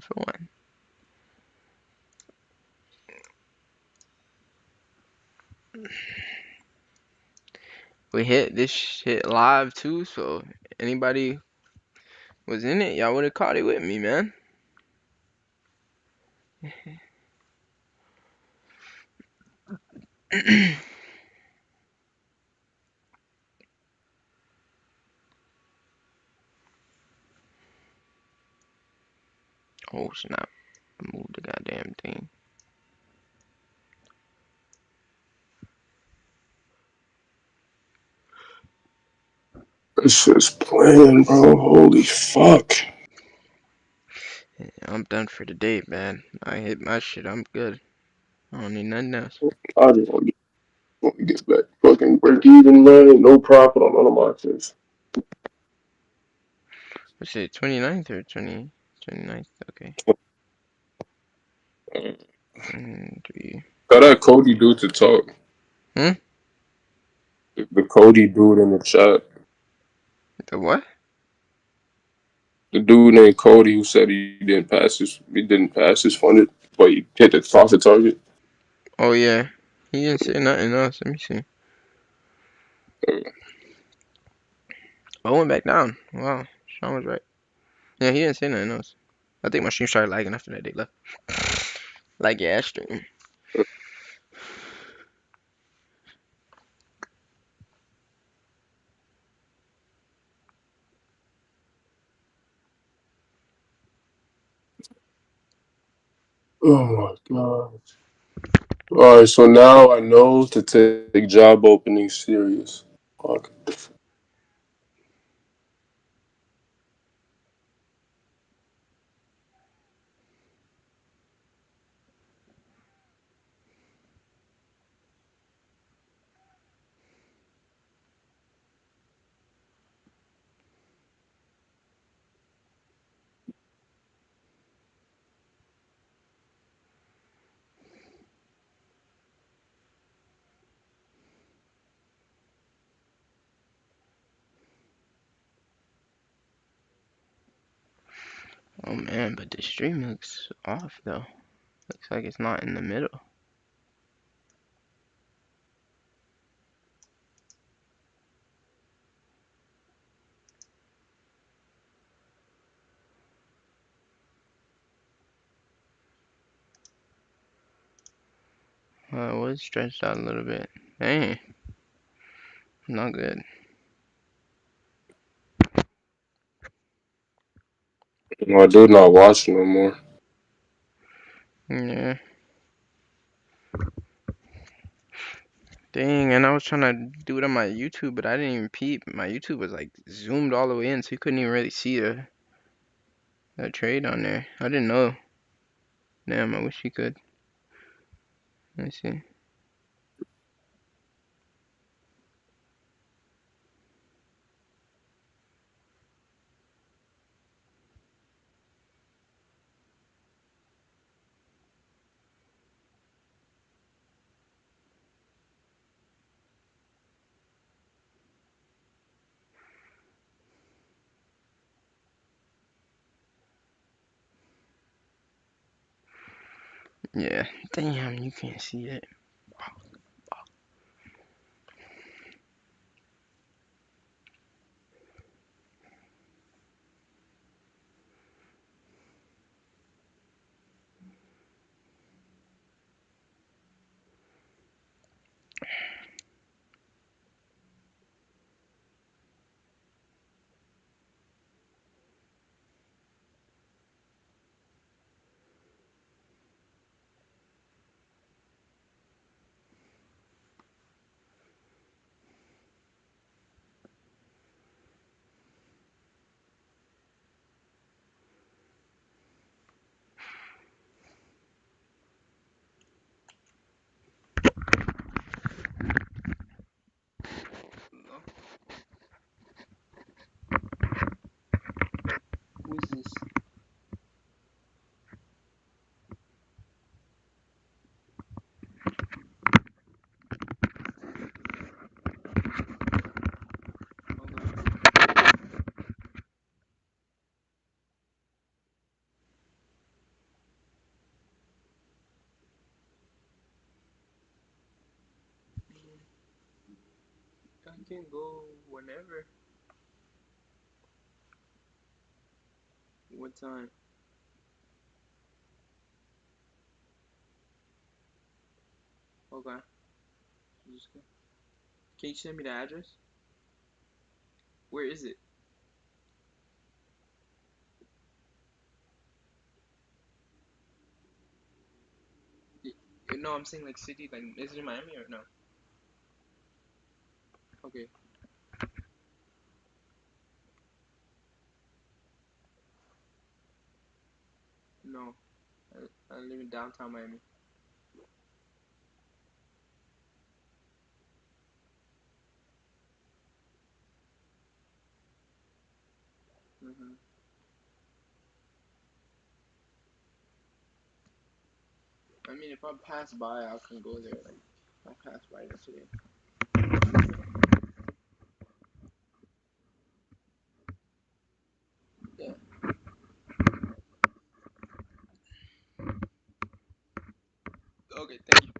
for 1. We hit this shit live too, so anybody was in it, y'all would have caught it with me, man. Oh snap! I moved the goddamn thing. This shit's playing, bro. Holy fuck. Yeah, I'm done for the day, man. I hit my shit. I'm good. I don't need nothing else. I just want to get back fucking break even, man. No profit on none of my shit. What's it? 29th or 29th? Okay. Three. Got that Cody dude to talk. Hmm. The Cody dude in the chat. The what? The dude named Cody who said he didn't pass his funded, but he hit the profit target. Oh yeah. He didn't say nothing else. Let me see. Oh, went back down. Wow. Sean was right. Yeah, he didn't say nothing else. I think my stream started lagging after that they left. Like yeah, stream. Oh my god. Alright, so now I know to take job openings serious. Fuck. Oh man, but the stream looks off though. Looks like it's not in the middle. I was stretched out a little bit. Dang, not good. My dude not watching no more. Yeah. Dang, and I was trying to do it on my YouTube, but I didn't even peep. My YouTube was like zoomed all the way in, so you couldn't even really see the trade on there. I didn't know. Damn, I wish you could. Let me see. Yeah, damn, you can't see it. Who is this? I can go whenever. What time? Okay. Just go. Can you send me the address? Where is it? No, I'm saying like city. Like, is it in Miami or no? Okay. No. I live in downtown Miami. Mhm. I mean, if I pass by, I can go there. Like, I passed by yesterday. Yeah. Okay. Thank you.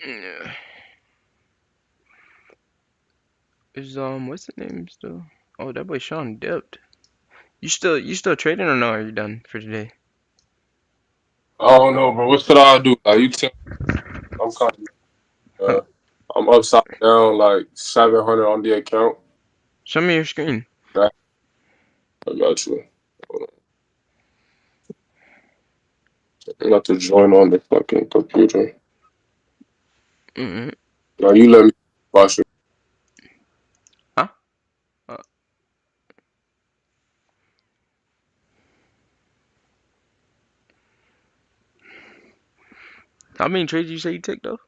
Yeah. Is what's the name still? Oh, that boy Sean dipped. You still trading or no? Are you done for today? I don't know, bro. What should I do? Like you tell I'm kind Huh. of I'm upside down like 700 on the account. Show me your screen. That I got you. Hold on. I got to join on the fucking computer. Mm-hmm. Now you let me watch it. Huh? Uh, how many trades you say you took though?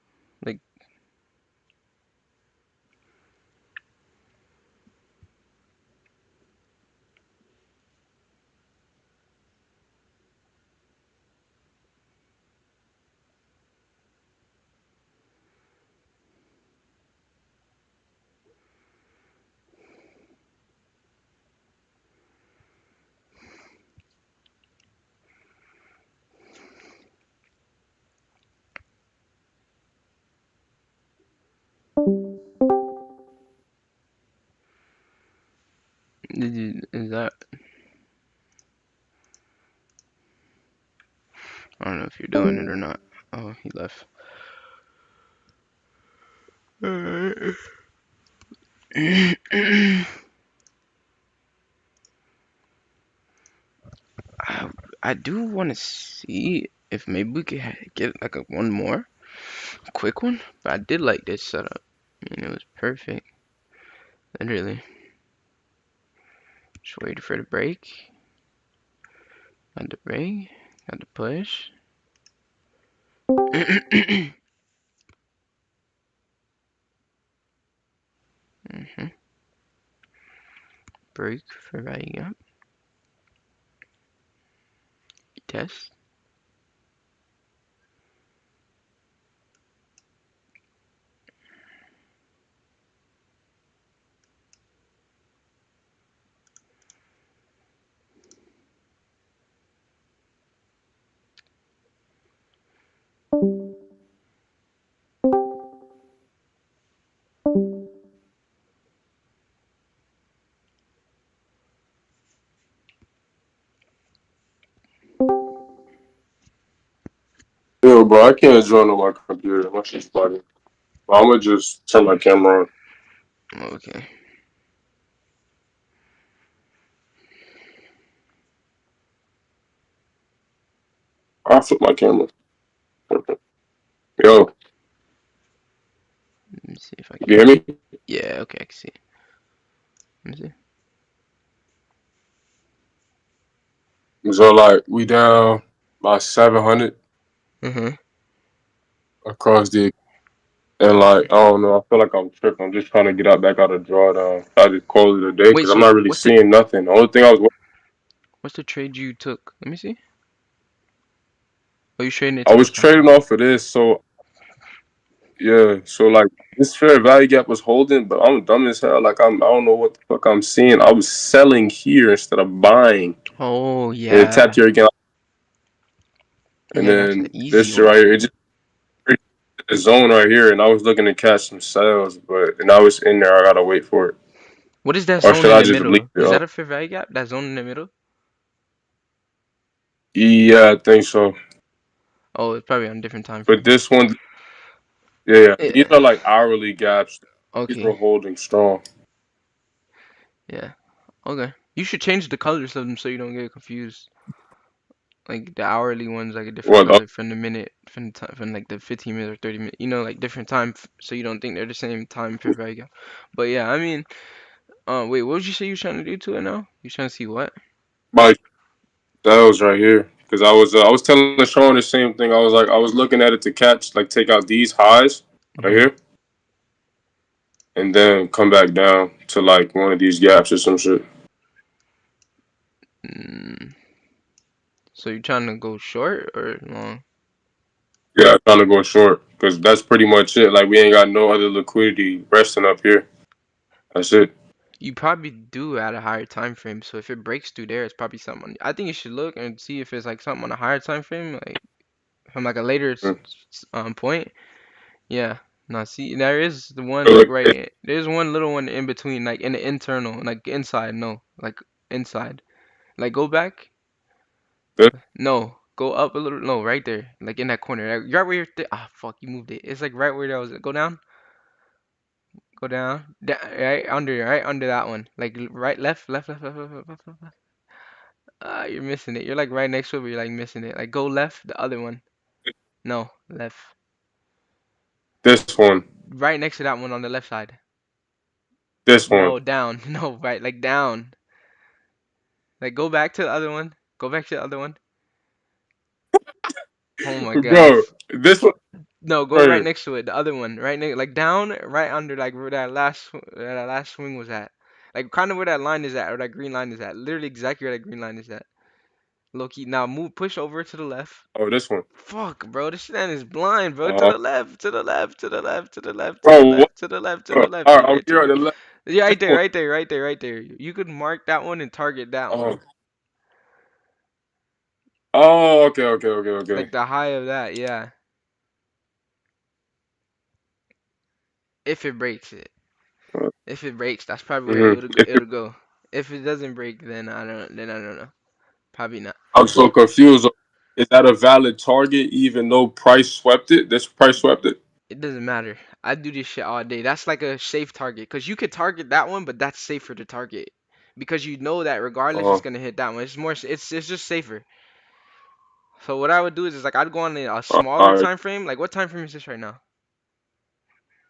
Like, is that? I don't know if you're doing it or not. Oh, he left. Alright. I, I do want to see if maybe we could get like a one more quick one. But I did like this setup. I mean, it was perfect. Literally. Just waited for the break. Got the break. Got the push. hmm Break for riding up. Test. Yo, bro, I can't join on my computer. My shit's funny. I'm gonna just turn my camera on. Okay. I'll flip my camera. Okay. Yo, Let me see if I you can. hear me? Yeah, okay, I can see. Let me So like we down by 700 see. across the and like I don't know. I feel like I'm tripping. I'm just trying to get out back out of drawdown. I just call it a day Wait, because I'm so not really seeing nothing. The only thing what's the trade you took? Let me see. Oh, you trading it I to was this one? trading off of this. So yeah, so like this fair value gap was holding, but I'm dumb as hell. Like I don't know what the fuck I'm seeing. I was selling here instead of buying, Oh and it tapped yeah, here again, and yeah, that's the then this easy shit right one. here. It just the zone right here, and I was looking to catch some sales, but and I was in there. I gotta wait for it, What is that or zone should in I the just leave middle? it? Is that a fair value gap? That zone in the middle? Yeah, I think so. Oh, it's probably on a different time But frame. this one, Yeah, yeah. These Yeah. are like hourly gaps. These Okay. were holding strong. Yeah. Okay. You should change the colors of them so you don't get confused. Like the hourly ones, like a different What? color from the minute, from the time, from like the 15 minute or 30 minute. You know, like different time, so you don't think they're the same time per value. But yeah, I mean, wait, what would you say you're trying to do to it now? You trying to see what? My sales right here. Because I was telling Sean the same thing. I was like, I was looking at it to catch, like, take out these highs right Mm-hmm. here, and then come back down to like one of these gaps or some shit. Mm, so you're trying to go short or long? Yeah, I'm trying to go short because that's pretty much it. Like we ain't got no other liquidity resting up here. That's it. You probably do at a higher time frame. So if it breaks through there, it's probably something. I think you should look and see if it's like something on a higher time frame, like from like a later Mm. point. Yeah. Now see, there is the one So, like like, right. There's one little one in between, like in the internal, like inside. No, like inside. Like go back. this, No, go up a little. No, right there, like in that corner. Right where you're. Ah, fuck, you moved it. It's like right where that was. Go down. Go down. Right under that one. Like right, left. Ah, you're missing it. You're like right next to it, but you're like missing it. Like go left, the other one. No, left. this one, Right next to that one on the left side. this one, No, down. No, right, like down. Like go back to the other one. Go back to the other one. Oh my bro. gosh. This one No, go right right here. next to it. The other one, right next, like down, right under, like where that last swing was at. Like kind of where that line is at, or that green line is at. Literally exactly where that green line is at. Low key. Now move, push over to the left. Oh, this one. Fuck, bro, this man is blind, bro. To Uh, the left, to the left, to the left, to the left, to the bro, what? left, to the left, to the left. All right, Yeah, I'm right here to on the left. yeah, This right there, one. right there, right there, right there. You could mark that one and target that one. Oh, oh, okay, okay, okay, Like okay. the high of that, yeah. If it breaks it. If it breaks, that's probably where Mm-hmm. it'll go. If it doesn't break, then I don't know. Probably not. I'm so confused. Is that a valid target even though price swept it? This price swept it? It doesn't matter. I do this shit all day. That's like a safe target because you could target that one, but that's safer to target because you know that regardless it's Uh-huh. gonna hit that one. It's more. It's just safer. So what I would do is like I'd go on a All smaller right. time frame. Like what time frame is this right now?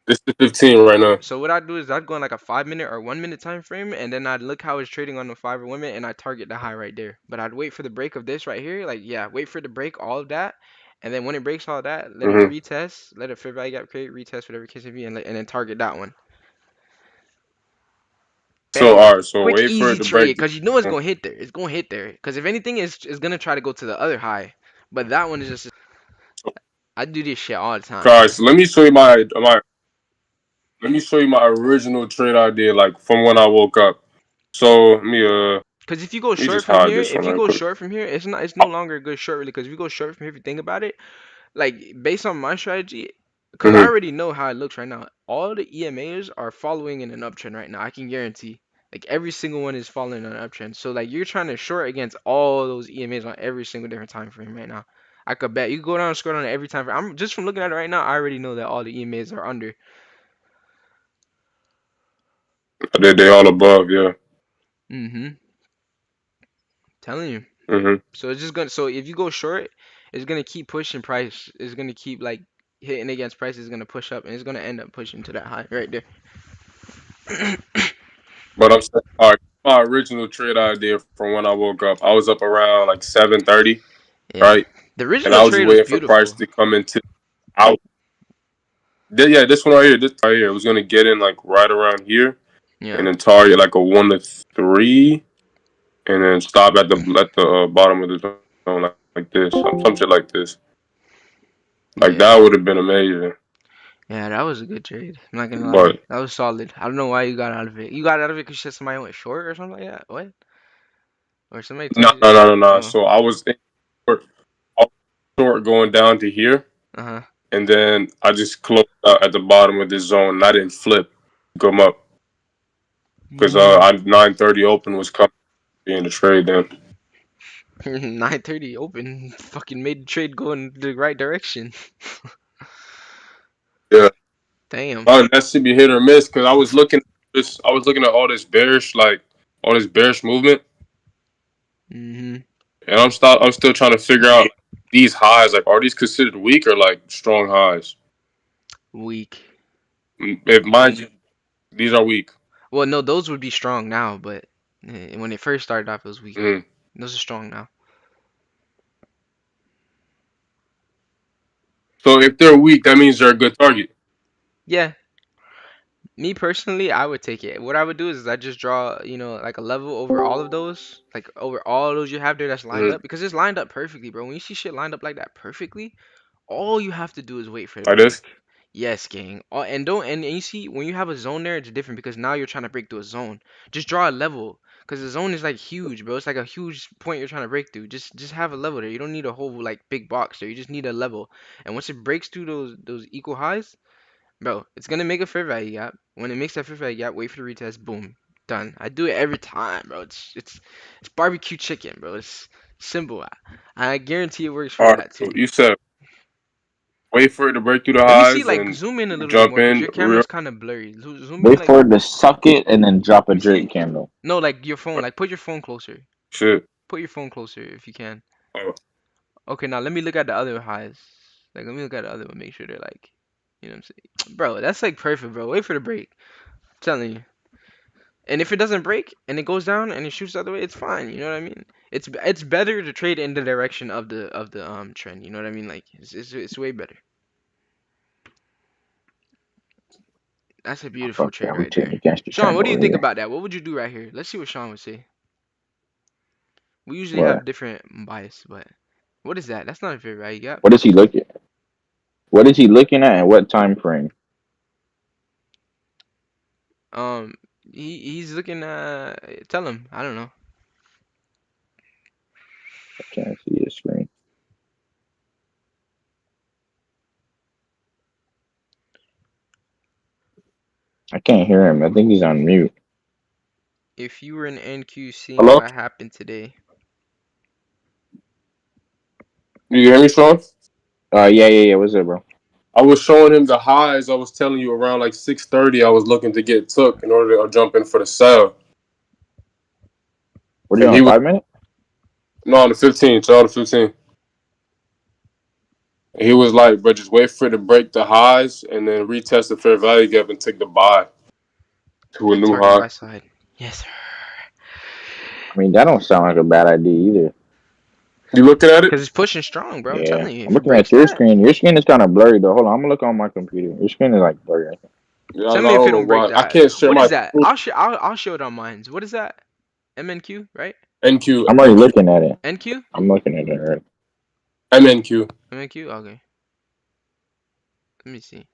This is 15 right now. So what I'd do is I'd go on like a 5 minute or 1 minute time frame, and then I'd look how it's trading on the 5 or 1 minute, and I target the high right there. But I'd wait for the break of this right here, like yeah, wait for it to break all of that, and then when it breaks all that, let it Mm-hmm. retest, let it fair value gap create, retest whatever case it be, and then target that one. So, Bam. all right. So Quick, wait for it easy to trade, break. because you know it's gonna hit there. It's gonna hit there. Because if anything, it's gonna try to go to the other high, but that one is just I do this shit all the time. Guys, so let me show you my original trade I did, like from when I woke up. So Because if you go let me short just from hide here, this if one you right go quick. short from here, it's no longer a good short really. Because if you go short from here, if you think about it, like based on my strategy, because I Mm-hmm. already know how it looks right now. All the EMAs are following in an uptrend right now. I can guarantee. Like every single one is following an uptrend. So like you're trying to short against all those EMAs on every single different time frame right now. I could bet you could go down and scroll down every time frame. I'm just from looking at it right now. I already know that all the EMAs are under. They all above, yeah. Mm-hmm. Telling you. Mm-hmm. So it's just gonna. So if you go short, it's gonna keep pushing price. It's gonna keep like hitting against price. It's gonna push up, and it's gonna end up pushing to that high right there. But I'm saying, all right, my original trade I did from when I woke up, I was up around like 7:30, Yeah. right? The And original I was trade was waiting for price beautiful. to come into out. Yeah, this one right here, this right here, it was gonna get in like right around here, and Yeah. then target like a 1 to 3, and then stop at the bottom of the zone like this, some shit like this. Like Yeah. that would have been amazing. Yeah, that was a good trade. I'm not gonna lie. But That was solid. I don't know why you got out of it. You got out of it because you said somebody went short or something like that? What? Or somebody no, told you? no, no, no, no. Oh. So I was short going down to here, Uh-huh. and then I just closed out at the bottom of this zone, and I didn't flip, come up because Mm. I 9:30 open was coming in the trade then. 9:30 open. Fucking made the trade go in the right direction. Yeah, Damn. that should be hit or miss because I was looking at this. I was looking at all this bearish movement, Mm-hmm. and I'm still trying to figure out these highs. Like, are these considered weak or like strong highs? Weak. If mind you, these are weak. Well, no, those would be strong now, but when it first started off, it was weak. Mm. Those are strong now. So if they're weak, that means they're a good target. Yeah, me personally, I would take it. What I would do is I just draw, like a level over all of those, like over all those you have there that's lined Mm. up, because it's lined up perfectly, bro. When you see shit lined up like that perfectly, all you have to do is wait for it to Like this. break. Yes, gang. And don't and you see when you have a zone there, it's different because now you're trying to break through a zone. Just draw a level, because the zone is like huge, bro. It's like a huge point you're trying to break through. Just have a level there. You don't need a whole like big box there. You just need a level. And once it breaks through those equal highs, bro, it's gonna make a fair value gap. When it makes that fair value gap, wait for the retest. Boom, done. I do it every time, bro. It's barbecue chicken, bro. It's simple. I guarantee it works for All right. that So too. you said wait for it to break through the Let me see, highs like, and zoom in a little bit jump more because in your real. camera's kind of blurry. Zoom in, Wait like, for it to suck it and then drop a let me Drake see. candle. No, like your phone. Like, put your phone closer. Shit. Put your phone closer if you can. Oh, Okay, now let me look at the other highs. Like, let me look at the other one. Make sure they're like, what I'm saying, bro. That's like perfect, bro. Wait for the break. I'm telling you. And if it doesn't break and it goes down and it shoots the other way, it's fine. You know what I mean? It's better to trade in the direction of the trend. You know what I mean? Like, it's way better. That's a beautiful Fuck trade that, we right trading there. against the Sean, trend what do you over think here. about that? What would you do right here? Let's see what Sean would say. We usually have What? different bias, but what is that? That's not a fair value gap. What is he looking at? What is he looking at and what time frame? Um, he's looking tell him. I don't know. I can't see his screen. I can't hear him. I think he's on mute. If you were in NQ seeing hello. what happened today, You hear me, Sean? Yeah. What's up, bro? I was showing him the highs. I was telling you around like 6:30. I was looking to get took in order to jump in for the sell, What are you and on, he was 5 minute? no on the 15. So on the 15. And he was like, "But just wait for it to break the highs and then retest the fair value gap and take the buy to a new target high." buy side. Yes, sir. I mean, that don't sound like a bad idea either. You looking at it? Because it's pushing strong, bro. I'm Yeah. telling you, I'm if it looking at breaks your that, screen. Your screen is kind of blurry, though. Hold on. I'm going to look on my computer. Your screen is like blurry. Yeah, I tell me if don't it know don't break why. I that. can't share What my is that? I'll show it on mine. What is that? MNQ, right? NQ, I'm already looking at it. NQ? I'm looking at it right. MNQ. MNQ? Okay. Let me see.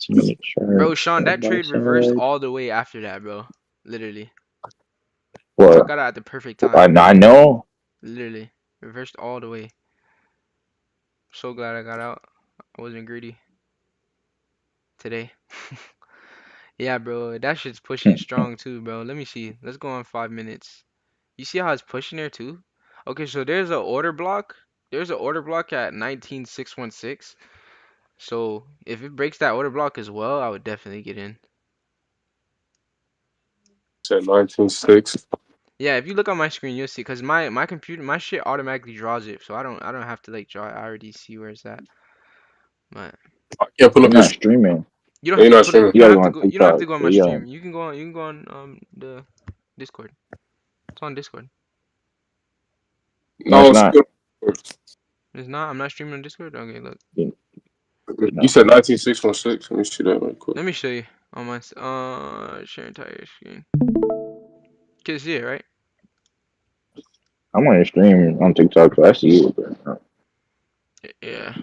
Minute chart. Bro, Sean, Side that by trade reversed side. all the way after that, bro. Literally. What? Took out at the perfect I, time. I know. Literally. Reversed all the way. So glad I got out. I wasn't greedy today. Yeah, bro. That shit's pushing strong too, bro. Let me see. Let's go on 5 minutes. You see how it's pushing there too? Okay, so there's a order block. There's an order block at 19616. So if it breaks that order block as well, I would definitely get in. Said 19.6. Yeah, if you look on my screen, you'll see. Cause my computer, my shit automatically draws it, so I don't have to like draw it. I already see where it's at. But I can't pull You're up your not screen. streaming. you don't Yeah, have you're to not put it. streaming. You You don't gotta have go to on go. You don't have to TikTok. go on Yeah, my you gotta. stream. You can go on the Discord. It's on Discord. No, No, it's it's not. still. It's not. I'm not streaming on Discord. Okay, look. You- You No. said 19.616. Let me see that real quick. Let me show you on my share entire screen. Can you see it, right? I'm on your stream on TikTok, so I see it. But Yeah.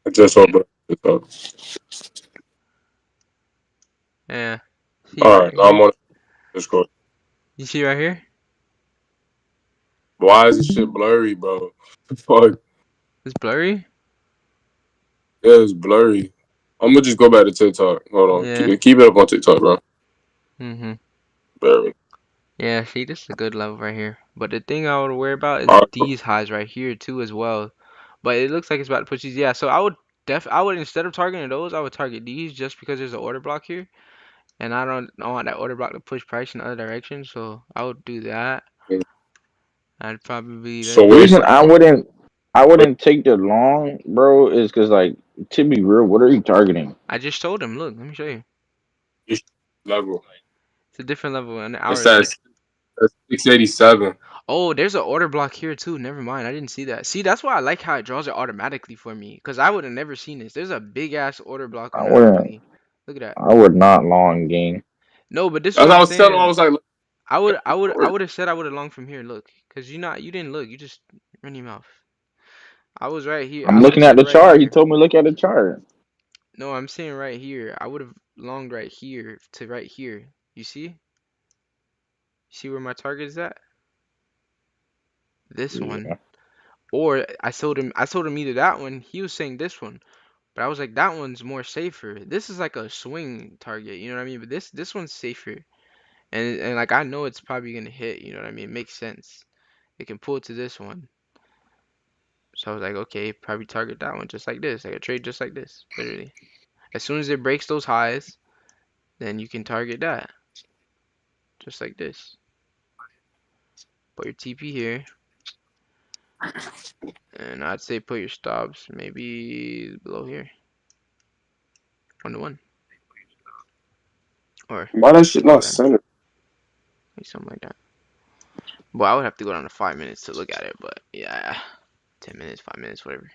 I just opened it up. Yeah. See All right right, now I'm here. on Discord. You see right here? Why is this shit blurry, bro? Fuck. It's blurry. Yeah, it's blurry. I'm gonna just go back to TikTok. Hold on. Yeah. Keep it up on TikTok, bro. Mhm. Blurry. Yeah, see, this is a good level right here. But the thing I would worry about is Alright, these highs right here too as well. But it looks like it's about to push these. Yeah, so I would instead of targeting those, I would target these just because there's an order block here. And I don't want that order block to push price in the other direction, so I would do that. I'd probably so The let where's reason me I wouldn't take the long, bro, is because like to be real, what are you targeting? I just told him, look, let me show you. your level? It's a different level on the It's hourly. at 687. Oh, there's an order block here too. Never mind, I didn't see that. See, that's why I like how it draws it automatically for me, because I would have never seen this. There's a big ass order block I on the wouldn't. hourly. Look at that. I would not long game. No, but this is As what I I'm was telling him, I saying. was like, I would have said I would have longed from here. Look, because you didn't look. You just run your mouth. I was right here. I I'm would have looking at said the right chart. He here. told me look at the chart. No, I'm saying right here. I would have longed right here to right here. You see? See where my target is at? This one. Yeah. Or I told him either that one. He was saying this one. But I was like, that one's more safer. This is like a swing target, you know what I mean? But this one's safer. And like I know it's probably gonna hit, you know what I mean? It makes sense. It can pull to this one. So I was like, okay, probably target that one just like this. Like a trade just like this, literally. As soon as it breaks those highs, then you can target that. Just like this. Put your TP here. And I'd say put your stops maybe below here. 1 to 1. Or why that shit my not bad. centered? Like something like that. Well, I would have to go down to 5 minutes to look at it, but yeah. 10 minutes, 5 minutes, whatever.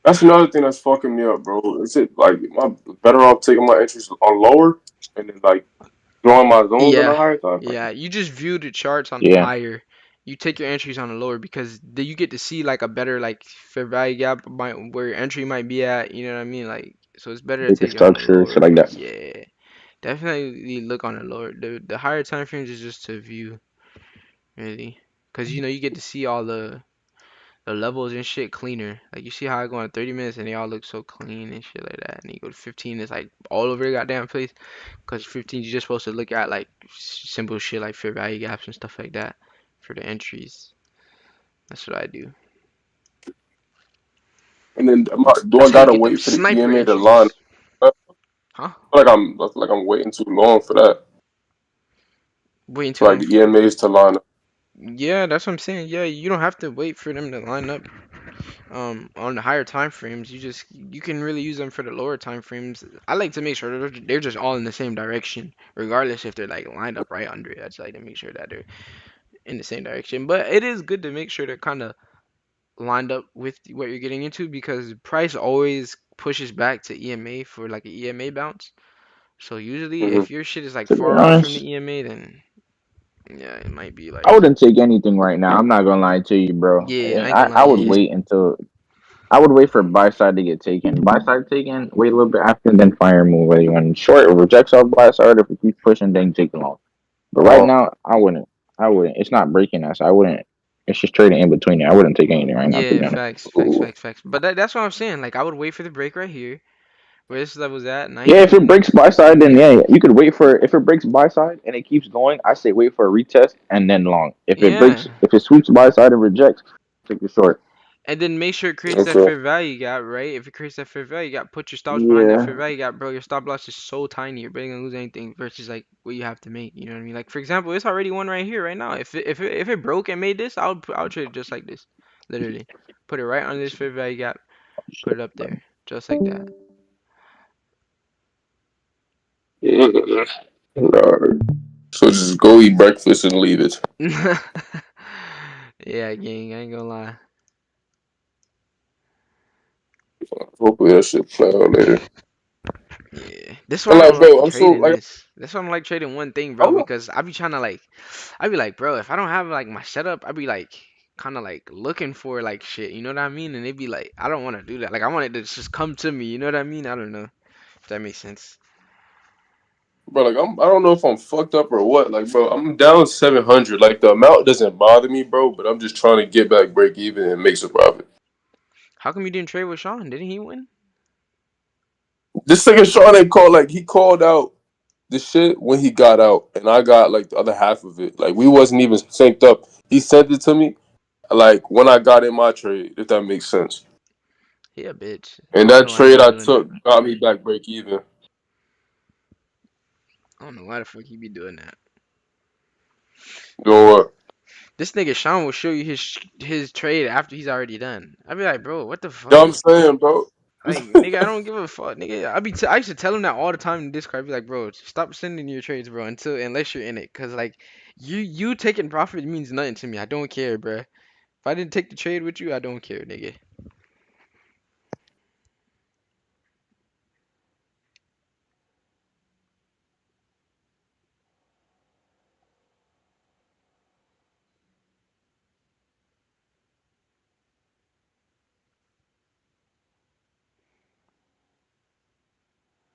That's another thing that's fucking me up, bro. Is it like am I better off taking my interest on lower and then like drawing my zones on a Yeah, higher time frame? yeah. You just view the charts on Yeah. higher. You take your entries on the lower because then you get to see like a better like fair value gap might where your entry might be at. You know what I mean? Like so it's better to Bigger take it on the structure, shit lower. like that. Yeah, definitely look on the lower. The higher time frames is just to view really, because you know you get to see all the levels and shit cleaner. Like you see how I go on 30 minutes and they all look so clean and shit like that. And you go to 15, it's like all over the goddamn place. Cause 15, you're just supposed to look at like simple shit like fair value gaps and stuff like that for the entries. That's what I do. And then do I That's how you gotta get them wait for the sniper EMA to line entries. up? Huh? I feel like I'm waiting too long for that. Waiting too For like long the for. EMAs to line up. Yeah, that's what I'm saying. Yeah, you don't have to wait for them to line up. On the higher time frames, you can really use them for the lower time frames. I like to make sure they're just all in the same direction, regardless if they're like lined up right under it. I just like to make sure that they're in the same direction. But it is good to make sure they're kind of lined up with what you're getting into because price always pushes back to EMA for like an EMA bounce. So usually, Hmm. if your shit is like To be far off from honest, the EMA, then yeah, it might be I like wouldn't take anything right now. I'm not gonna lie to you, bro. yeah, I ain't I, gonna lie, I yeah, would yeah. wait until I would wait for buy side to get taken. Buy side taken, wait a little bit after, then fire move. Whether you want short or rejects off buy side, if it keeps pushing, then take the long. But right Oh, now, I wouldn't. I wouldn't. It's not breaking us. I wouldn't. It's just trading in between it. I wouldn't take anything right now, to Yeah, be honest. facts, facts, ooh. facts, facts. But that's what I'm saying. Like I would wait for the break right here, where this level's at Yeah, if it 19. breaks buy side, then yeah, you could wait for if it breaks buy side and it keeps going. I say wait for a retest and then long. Yeah, If it sweeps buy side and rejects, take the short. and then make sure it creates that Okay. fair value gap, right? If it creates that fair value gap, put your stops behind that fair Yeah, value gap, bro. Your stop loss is so tiny, you're barely gonna lose anything versus like what you have to make. You know what I mean? Like for example, it's already one right here, right now. If it broke and made this, I would trade it just like this, literally. Put it right under this fair value gap, put it up there, just like that. Mm. Alright. So just go eat breakfast and leave it. Yeah, gang, I ain't gonna lie. Hopefully that shit play out later. Yeah, that's why And I like, don't bro, like I'm so trading like, this. That's why I'm like trading one thing, I bro, don't know, because I be trying to like, I be like, bro, if I don't have like my setup, I be like, kind of like looking for like shit, you know what I mean? And it be like, I don't want to do that. Like, I want it to just come to me, you know what I mean? I don't know if that makes sense. bro. Like, I don't know if I'm fucked up or what. Like, bro, I'm down 700. Like, the amount doesn't bother me, bro. But I'm just trying to get back, break even, and make some profit. How come you didn't trade with Sean? Didn't he win? This nigga Sean ain't called. Like, he called out. the shit when he got out, and I got like the other half of it. Like we wasn't even synced up. He sent it to me like when I got in my trade, if that makes sense. He a bitch. And I don't that know why he trade be I doing that. took got me back break even. I don't know why the fuck he be doing that. You know what? This nigga Sean will show you his trade after he's already done. I'd be like, bro, what the You know what fuck? I'm saying, bro? Like, nigga, I don't give a fuck, nigga. I used to tell him that all the time in Discord. I'd be like, bro, stop sending your trades, bro, unless you're in it, cause like, you taking profit means nothing to me. I don't care, bro. If I didn't take the trade with you, I don't care, nigga.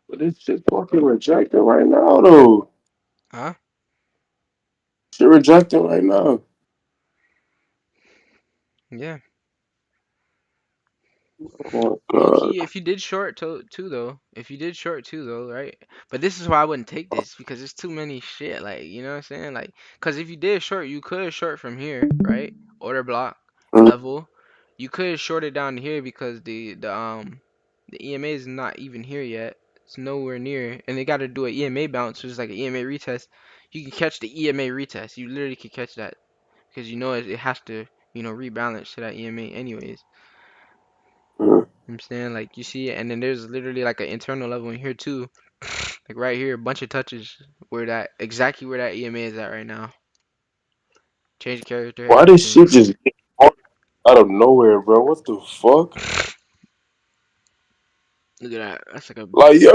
But this shit fucking rejected right now, though. Huh? Shit rejected right now. Yeah. Oh my Low god. key, if you did short too though, if you did short too though, right? But this is why I wouldn't take this because it's too many shit. Like, you know what I'm saying? Like, cause if you did short, you could short from here, right? Order block Mm. level. You could short it down here because the EMA is not even here yet. It's nowhere near, and they got to do an EMA bounce, which is like an EMA retest. You can catch the EMA retest. You literally can catch that because you know it has to, rebalance to that EMA anyways. Mm. I'm saying, like, you see it, and then there's literally like an internal level in here too, like right here, a bunch of touches exactly where that EMA is at right now. Change character, Why this everything. shit just get out of nowhere, bro? What the fuck? Look at that. That's like a Like, yeah,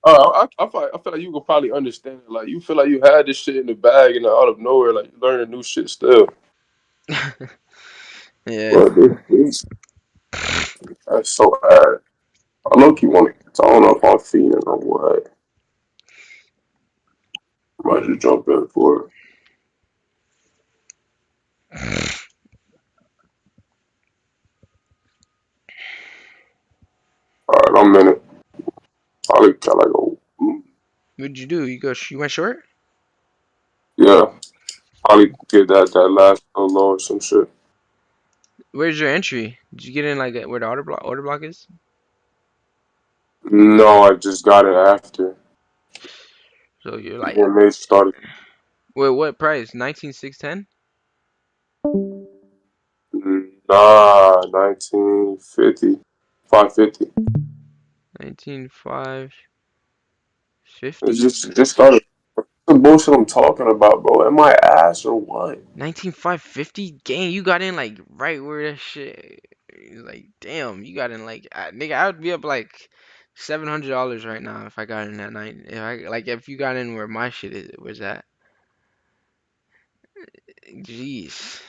I feel like you could probably understand. Like, you feel like you had this shit in the bag and out of nowhere, like, you learning new shit still. yeah. But that's so bad. I low key want to. I don't know if I'm feeding or what. I might just jump in for it. All right, I'm in it. I like go. What'd you do? You went short? Yeah, probably get that last little low or some shit. Where's your entry? Did you get in like where the order block is? No, I just got it after. So you're The like, EMA started. wait, what price? 19,610? Nah, 1950, 550. 19,550? It's just started. The bullshit I'm talking about, bro. Am I ass or what? 19,550? Gang, you got in like right where that shit. Like, damn, you got in like, nigga, I would be up like $700 right now if I got in that night. If you got in where my shit is, where's that? Jeez,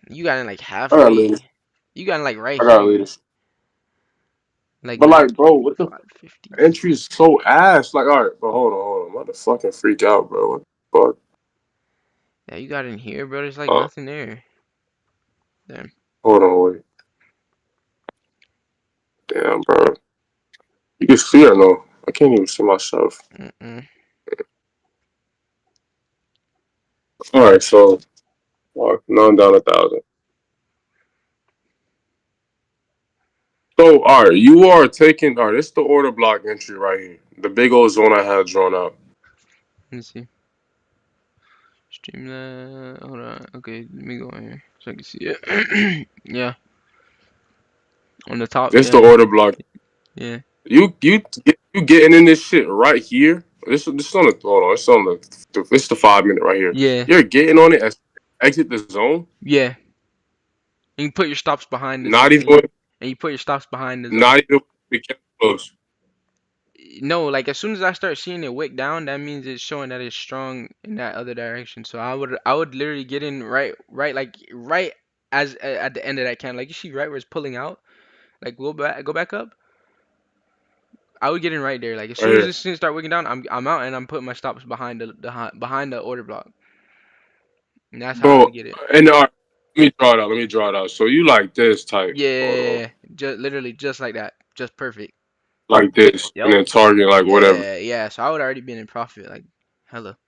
you got in like I got leaders. halfway. You got in like right I got here, leaders. like But like, bro, what the 19,550. entry is so ass? Like, all right, but hold on. I'm about to fucking freak out, bro. What the fuck? Yeah, you got in here, bro. There's like Uh, nothing there. Damn. hold on, wait. Damn, bro. You can see or no? I can't even see myself. Mm-mm. All right, so now I'm down 1,000. So, all right, you are taking. All right, this is the order block entry right here. The big old zone I had drawn out. Let me see. Stream that. Hold on. Okay, let me go in here so I can see it. Yeah, on the top. This the Yeah, order block. yeah, You getting in this shit right here. This is on the hold on. It's on it's the 5 minute right here. yeah, You're getting on it as exit the zone. yeah. And you put your stops behind the Not zone, even and you put your stops behind the zone. not even we kept close. No, like as soon as I start seeing it wick down, that means it's showing that it's strong in that other direction. So I would literally get in right as at the end of that candle. Like you see right where it's pulling out. Like go back up. I would get in right there. Like as Right soon as here. this thing start wicking down, I'm out and I'm putting my stops behind the order block. And that's how I would Bro, get it. and let me draw it out. So you like this type. Hold on. Yeah, just literally just like that. Just perfect. Like this. And Yep. then target like whatever. Yeah, yeah. So I would already been in profit. Like Hella.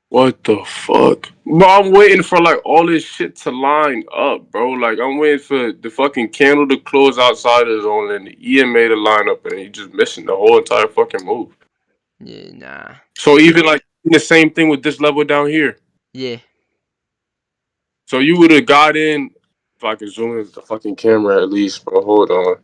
What the fuck? Bro, I'm waiting for like all this shit to line up, bro. Like I'm waiting for the fucking candle to close outside the zone and the EMA to line up, and you just missing the whole entire fucking move. Yeah, nah. So even like the same thing with this level down here. Yeah, So you would have got in. If I could zoom in the fucking camera at least, bro. Hold on.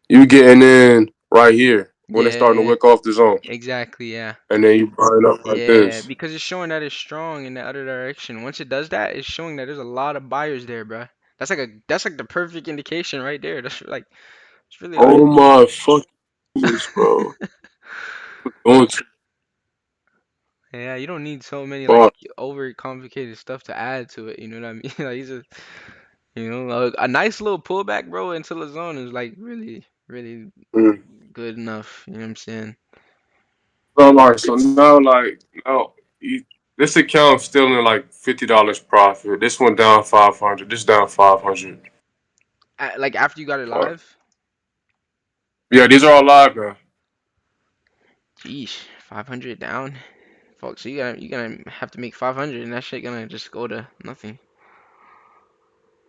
You getting in right here when it's starting to yeah, wick off the zone, exactly. Yeah, and then you burn up like yeah. this. Because it's showing that it's strong in the other direction. Once it does that, it's showing that there's a lot of buyers there, bruh. That's like the perfect indication right there. That's like it's really all Oh you need. my fucking goodness, bro. Going to Yeah, you don't need so many like fuck. over complicated stuff to add to it. You know what I mean? Like it's just, a nice little pullback, bro, into the zone is like really, really Mm. good enough. You know what I'm saying? So, alright, so now like now you, this account's still in like $50 profit. This one down 500. This down 500. Like after you got it Fuck. live, Yeah, these are all live now. geez, 500 down. Fuck, so you gonna have to make 500, and that shit gonna just go to nothing.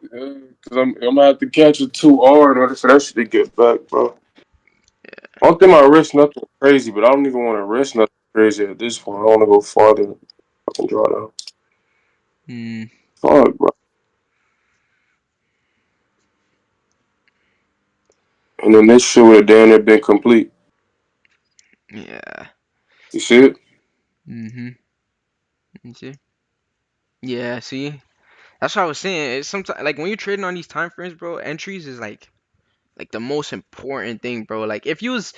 Yeah, cause I'm gonna have to catch a 2R in order for that shit to get back, bro. I don't think I risk nothing crazy, but I don't even want to risk nothing crazy at this point. I want to go farther. Fucking draw down. Hmm. Fuck, bro. And then this shit would have damn near been complete. Yeah. You see it? Mm-hmm. You see? Yeah. See, that's what I was saying. It's sometimes like when you're trading on these time frames, bro. Entries is like the most important thing, bro. Like if you was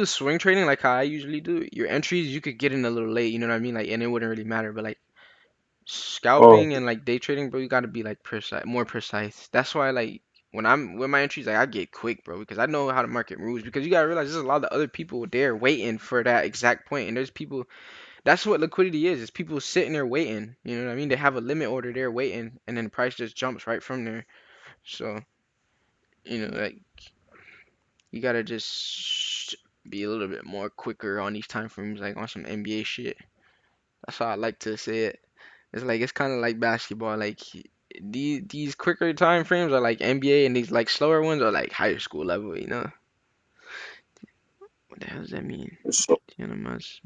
swing trading like how I usually do, your entries you could get in a little late, you know what I mean? Like and it wouldn't really matter. But like Oh. scalping and like day trading, bro, you gotta be like precise, more precise. That's why like when I'm with my entries, like I get quick, bro, because I know how the market moves. Because you gotta realize there's a lot of other people there waiting for that exact point, and there's people. That's what liquidity is. It's people sitting there waiting. You know what I mean? They have a limit order there waiting, and then the price just jumps right from there. So like you gotta just be a little bit more quicker on these time frames, like on some NBA shit. That's how I like to say it. It's like it's kind of like basketball. Like these quicker time frames are like NBA, and these like slower ones are like higher school level. You know what the hell does that mean? So, Tiana Mas-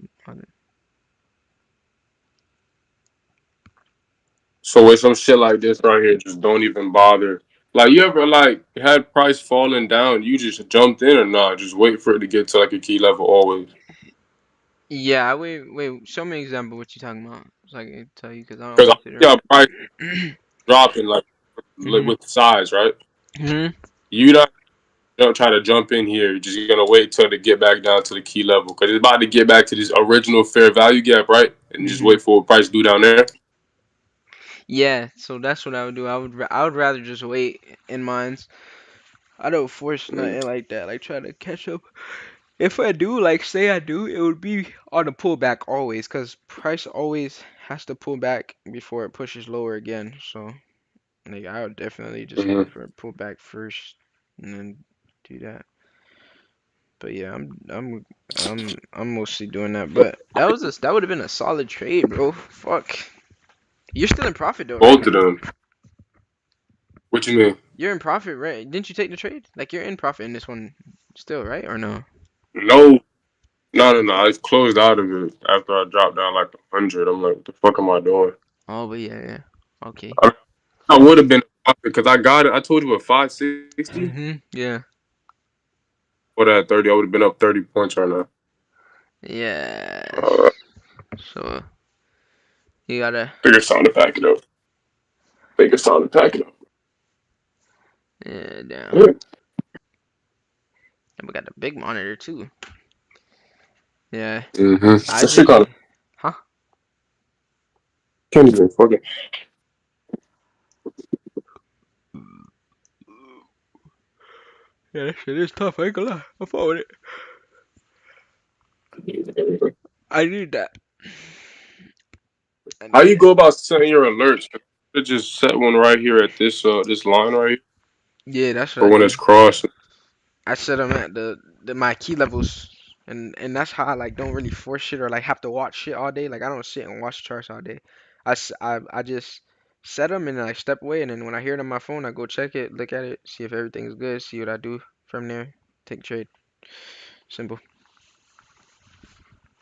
so with some shit like this right here, just don't even bother. Like you ever like had price falling down, you just jumped in or not? Just wait for it to get to like a key level always. Yeah, wait. Show me an example. What you talking about? So I can tell you, cause I don't Because go I through see the. how price dropping like Mhm. with the size, right? Mhm. You don't try to jump in here. You're just gonna wait till to get back down to the key level because it's about to get back to this original fair value gap, right? And just Mhm. wait for what price do down there. Yeah. So that's what I would do. I would rather just wait in mines. I don't force Mm. nothing like that. Like try to catch up. If I do, like say I do, it would be on a pullback always, cause price always has to pull back before it pushes lower again. So like I would definitely just wait Mm-hmm. for a pullback first and then do that. But yeah, I'm mostly doing that. But that would have been a solid trade, bro. Fuck. You're still in profit though, right? Both of them. What you mean? You're in profit, right? Didn't you take the trade? Like you're in profit in this one still, right? Or no? No, no. I closed out of it after I dropped down like 100. I'm like, what the fuck am I doing? Oh, but yeah, yeah. Okay. I, I would have been because I got it. I told you what 560 Yeah. for that 30. I would have been up 30 points right now. Yes. Uh, So you gotta, think it's time to pack it up. Think it's time to pack it up. yeah, down. Yeah. And we got the big monitor too. Yeah. Mm-hmm. I That shit just, kind of huh? can't even fucking. Yeah, that shit is tough. I ain't gonna lie. I fought with it. I need that. I How need you it. go about setting your alerts? You just set one right here at this line right here Yeah, that's what for I when it's do. crossed. I set them at the my key levels. and that's how I like don't really force shit or like have to watch shit all day. Like I don't sit and watch charts all day. I just set them and then I step away, and then when I hear it on my phone, I go check it, look at it, see if everything's good, see what I do from there, take trade. Simple.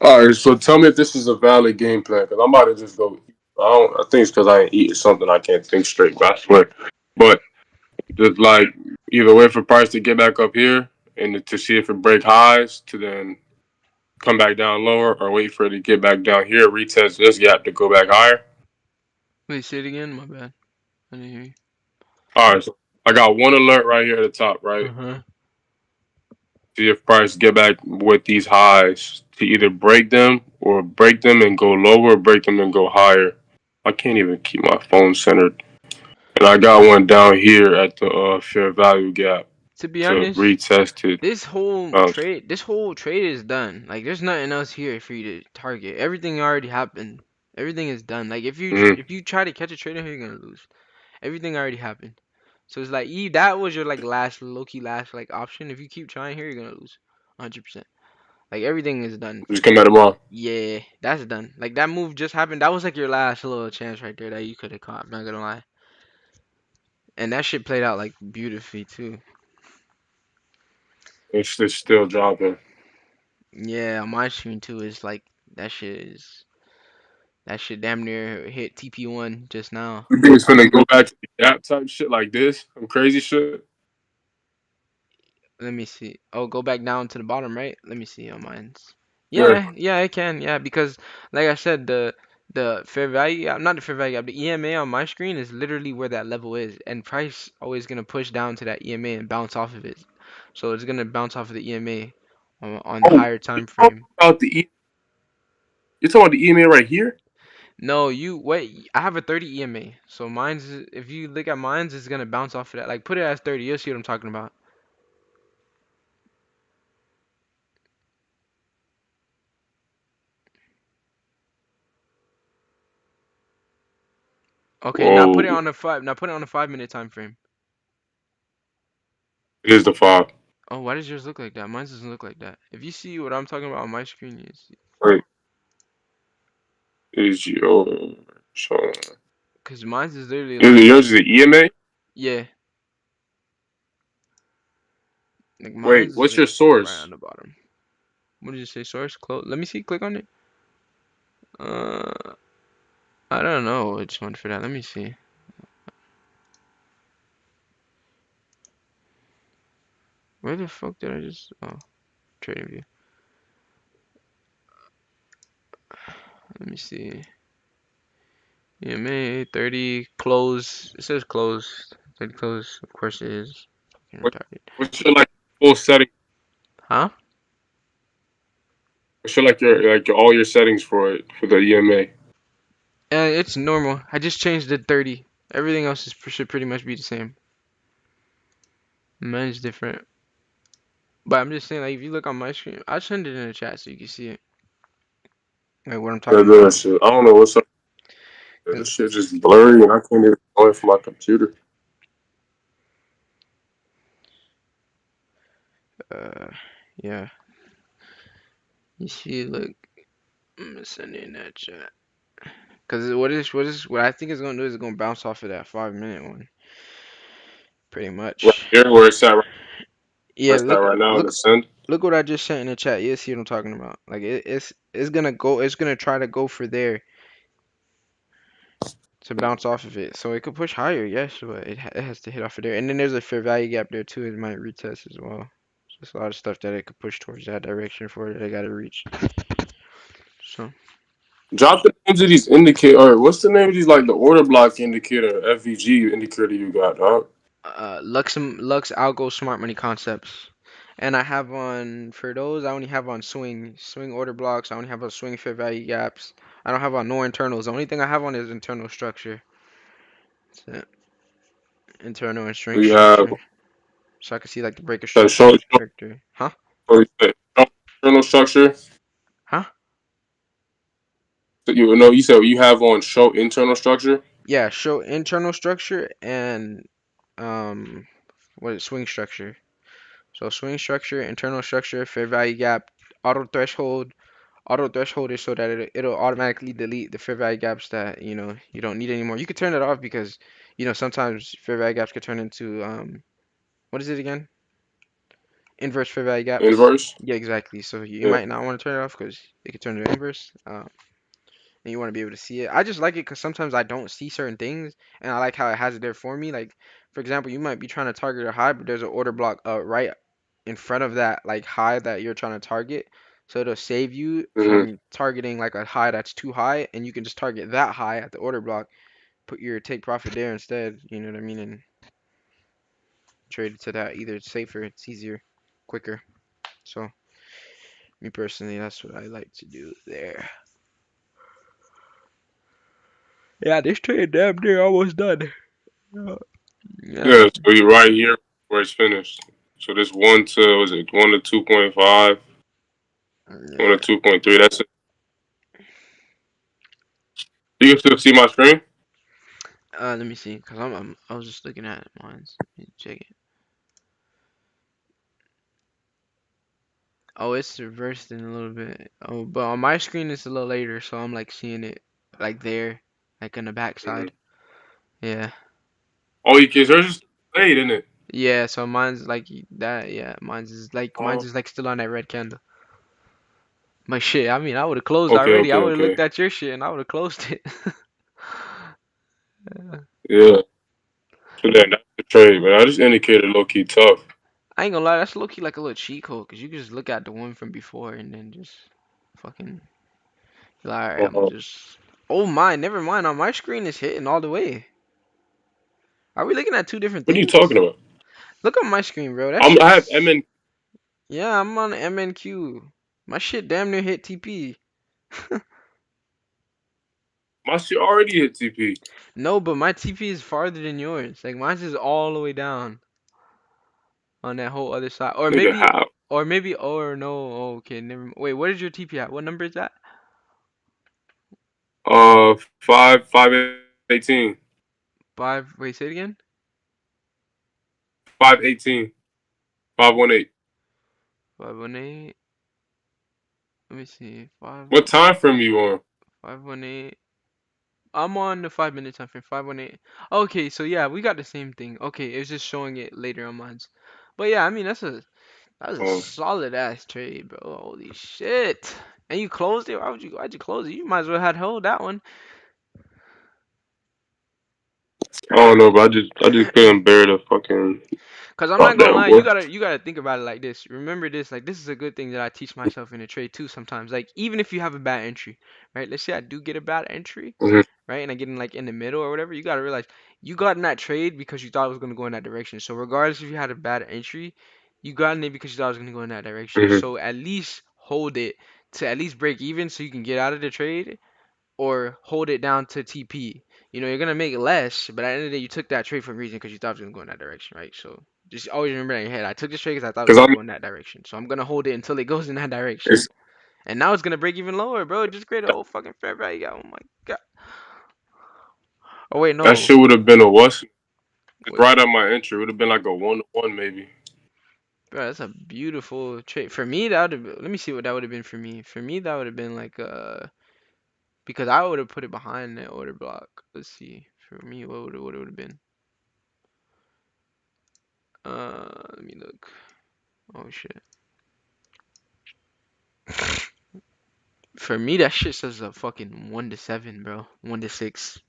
All right, so tell me if this is a valid game plan because I'm about to just go. I think it's because I ain't eating something I can't think straight. But I swear, but just like either wait for price to get back up here and to see if it break highs to then come back down lower, or wait for it to get back down here, retest this gap to go back higher. Wait, say it again. My bad. I didn't hear you. All right, so I got one alert right here at the top, right? Uh-huh. See if price get back with these highs to either break them or break them and go lower, or break them and go higher. I can't even keep my phone centered. And I got one down here at the fair value gap To be to honest, retest it. Bounce. this whole trade is done. Like there's nothing else here for you to target. Everything already happened. Everything is done. Like Mm-hmm. if you try to catch a trade in here, you're gonna lose. Everything already happened. So it's like that was your like last low key last like option. If you keep trying here, you're gonna lose. 100%. Like everything is done. Just come at them all. Yeah, that's done. Like that move just happened. That was like your last little chance right there that you could have caught. I'm not gonna lie. And that shit played out like beautifully too. It's still dropping. Yeah, on my screen too is like that shit is that shit damn near hit TP1 just now. You think it's gonna go back to the gap type shit like this? Some crazy shit. Let me see. Oh, go back down to the bottom, right? Let me see on mine's. Yeah. Yeah, I can. Yeah, because like I said, the fair value, not the fair value gap, the EMA on my screen is literally where that level is, and price always gonna push down to that EMA and bounce off of it. So it's gonna bounce off of the EMA on the Oh, higher you time talking frame. about the you're talking about the EMA right here? No, you wait. I have a 30 EMA, so mine's if you look at mine's, it's gonna bounce off of that. Like put it as 30. You'll see what I'm talking about. Okay, now put it Whoa, on the five. Now put it on the 5 minute time frame. it is the five. Oh, why does yours look like that? Mine doesn't look like that. If you see what I'm talking about on my screen, you see. Wait, is your so Because mine's is literally is like, yours is the EMA? yeah, like Wait, mine's is what's like your right on source? the bottom. What did you say? Source? Close. Let me see. Click on it. Uh, I don't know which one for that. Let me see. Where the fuck did I just? Oh, trading view. Let me see. EMA 30 close. It says closed. 30 close. Of course it is. Fucking What, retarded. what's your like full setting? Huh? What's your all your settings for it for the EMA? It's normal. I just changed the 30. Everything else should pretty much be the same. Mine's different. But I'm just saying, like, if you look on my screen, I'll send it in the chat so you can see it. Like, what I'm Yeah, talking that about. shit. I don't know what's up. This 'Cause, shit just blurry and I can't even go it from my computer. uh, yeah. You see, look, I'm gonna send it in that chat. Because what I think it's gonna do is it's gonna bounce off of that 5 minute one. Pretty Right much. here where it's at right, where Yeah, it's at right now in the look, send. look what I just sent in the chat. You see what I'm talking about? Like, it's gonna go, it's gonna try to go for there to bounce off of it. So it could push higher, yes, but it has to hit off of there. And then there's a fair value gap there too. It might retest as well. So there's a lot of stuff that it could push towards that direction for it that I gotta reach. So Drop the names of these indicator or what's the name of these like the order block indicator, FVG indicator you got, dog? Lux Algo Smart Money Concepts. And I have on for those I only have on swing order blocks. I only have on swing fair value gaps. I don't have on no internals. The only thing I have on is internal structure. That's it. Internal and string We have structure. So I can see like the breaker that structure character. Huh? show internal structure. Huh? So you know you said you have on show internal structure. Yeah, show internal structure and what is swing structure. So swing structure, internal structure, fair value gap, Auto threshold. Auto threshold is so that it'll automatically delete the fair value gaps that you don't need anymore. You could turn it off because sometimes fair value gaps could turn into what is it again? Inverse fair value gaps. Inverse. Yeah, exactly. So you Yeah. might not want to turn it off because it could turn to inverse. And you want to be able to see it. I just like it because sometimes I don't see certain things, and I like how it has it there for me. Like, for example, you might be trying to target a high, but there's an order block right in front of that like high that you're trying to target. So it'll save you Hmm. from targeting like a high that's too high, and you can just target that high at the order block, put your take profit there instead. You know what I mean? And trade it to that. Either it's safer, it's easier, quicker. So me personally, that's what I like to do there. Yeah, this trade damn near almost done. Yeah. Yeah. So you're right here where it's finished. So this one to was it 1 to 2.5, one to Yeah. 2.3. That's it. You can still see my screen. Let me see, cause I was just looking at mine. Let me check it. Oh, it's reversed in a little bit. Oh, but on my screen it's a little later, so I'm like seeing it like there, like on the back Hmm. side. Yeah. Oh, you can. There's just late, isn't it? Yeah, so mine's like that. Yeah, mine's Oh. is like still on that red candle. My shit. I mean, I would have closed Okay. already. I Okay. would have looked Okay. at your shit and I would have closed it. Yeah. So then that's the trade, man. I just indicated low key tough. I ain't gonna lie, that's low key like a little cheat code, cause you can just look at the one from before and then just fucking like, alright, I'm gonna Uh-huh. just. Oh my, never mind. On my screen it's hitting all the way. Are we looking at two different What are you talking things? about? Look on my screen, bro. That I have shit's. MN. Yeah, I'm on MNQ. My shit damn near hit TP. My shit already hit TP. No, but my TP is farther than yours. Like mine's is all the way down on that whole other side. Nigga, how? Or no. Oh, okay, never. Wait, what is your TP at? What number is that? 518. Five. Wait, say it again. 518. 518. 518. Let me see. What time frame you on? 518. I'm on the 5 minute time frame. 518. Okay, so yeah, we got the same thing. Okay, it's just showing it later on mine. But yeah, I mean that was a Oh, solid ass trade, bro. Holy shit. And you closed it? Why'd you close it? You might as well had held that one. I don't know, but I just couldn't bear the fucking Cause I'm not gonna goddamn lie, boy. you gotta think about it like this. Remember this, like this is a good thing that I teach myself in a trade too sometimes. Like even if you have a bad entry, right? Let's say I do get a bad entry, Hmm. right? And I get in like in the middle or whatever, you gotta realize you got in that trade because you thought it was gonna go in that direction. So regardless if you had a bad entry, you got in it because you thought it was gonna go in that direction. Hmm. So at least hold it to at least break even so you can get out of the trade or hold it down to TP. You're gonna make less, but at the end of the day, you took that trade for a reason because you thought it was gonna go in that direction, right? So just always remember that in your head. I took this trade because I thought it was Cause gonna I'm go in that direction. So I'm gonna hold it until it goes in that direction. it's And now it's gonna break even lower, bro. It just created a whole fucking fair value gap. Oh my god. Oh wait, that no. shit would have been a what's it's Wait, right at my entry. It would have been like a 1 to 1 maybe. bro, that's a beautiful trade. For me, that would have. Let me see what that would have been for me. For me, that would have been like because I would have put it behind the order block. Let's see. For me, what would have been? Let me look. Oh shit. For me, that shit says a fucking 1 to 7, bro. 1 to 6.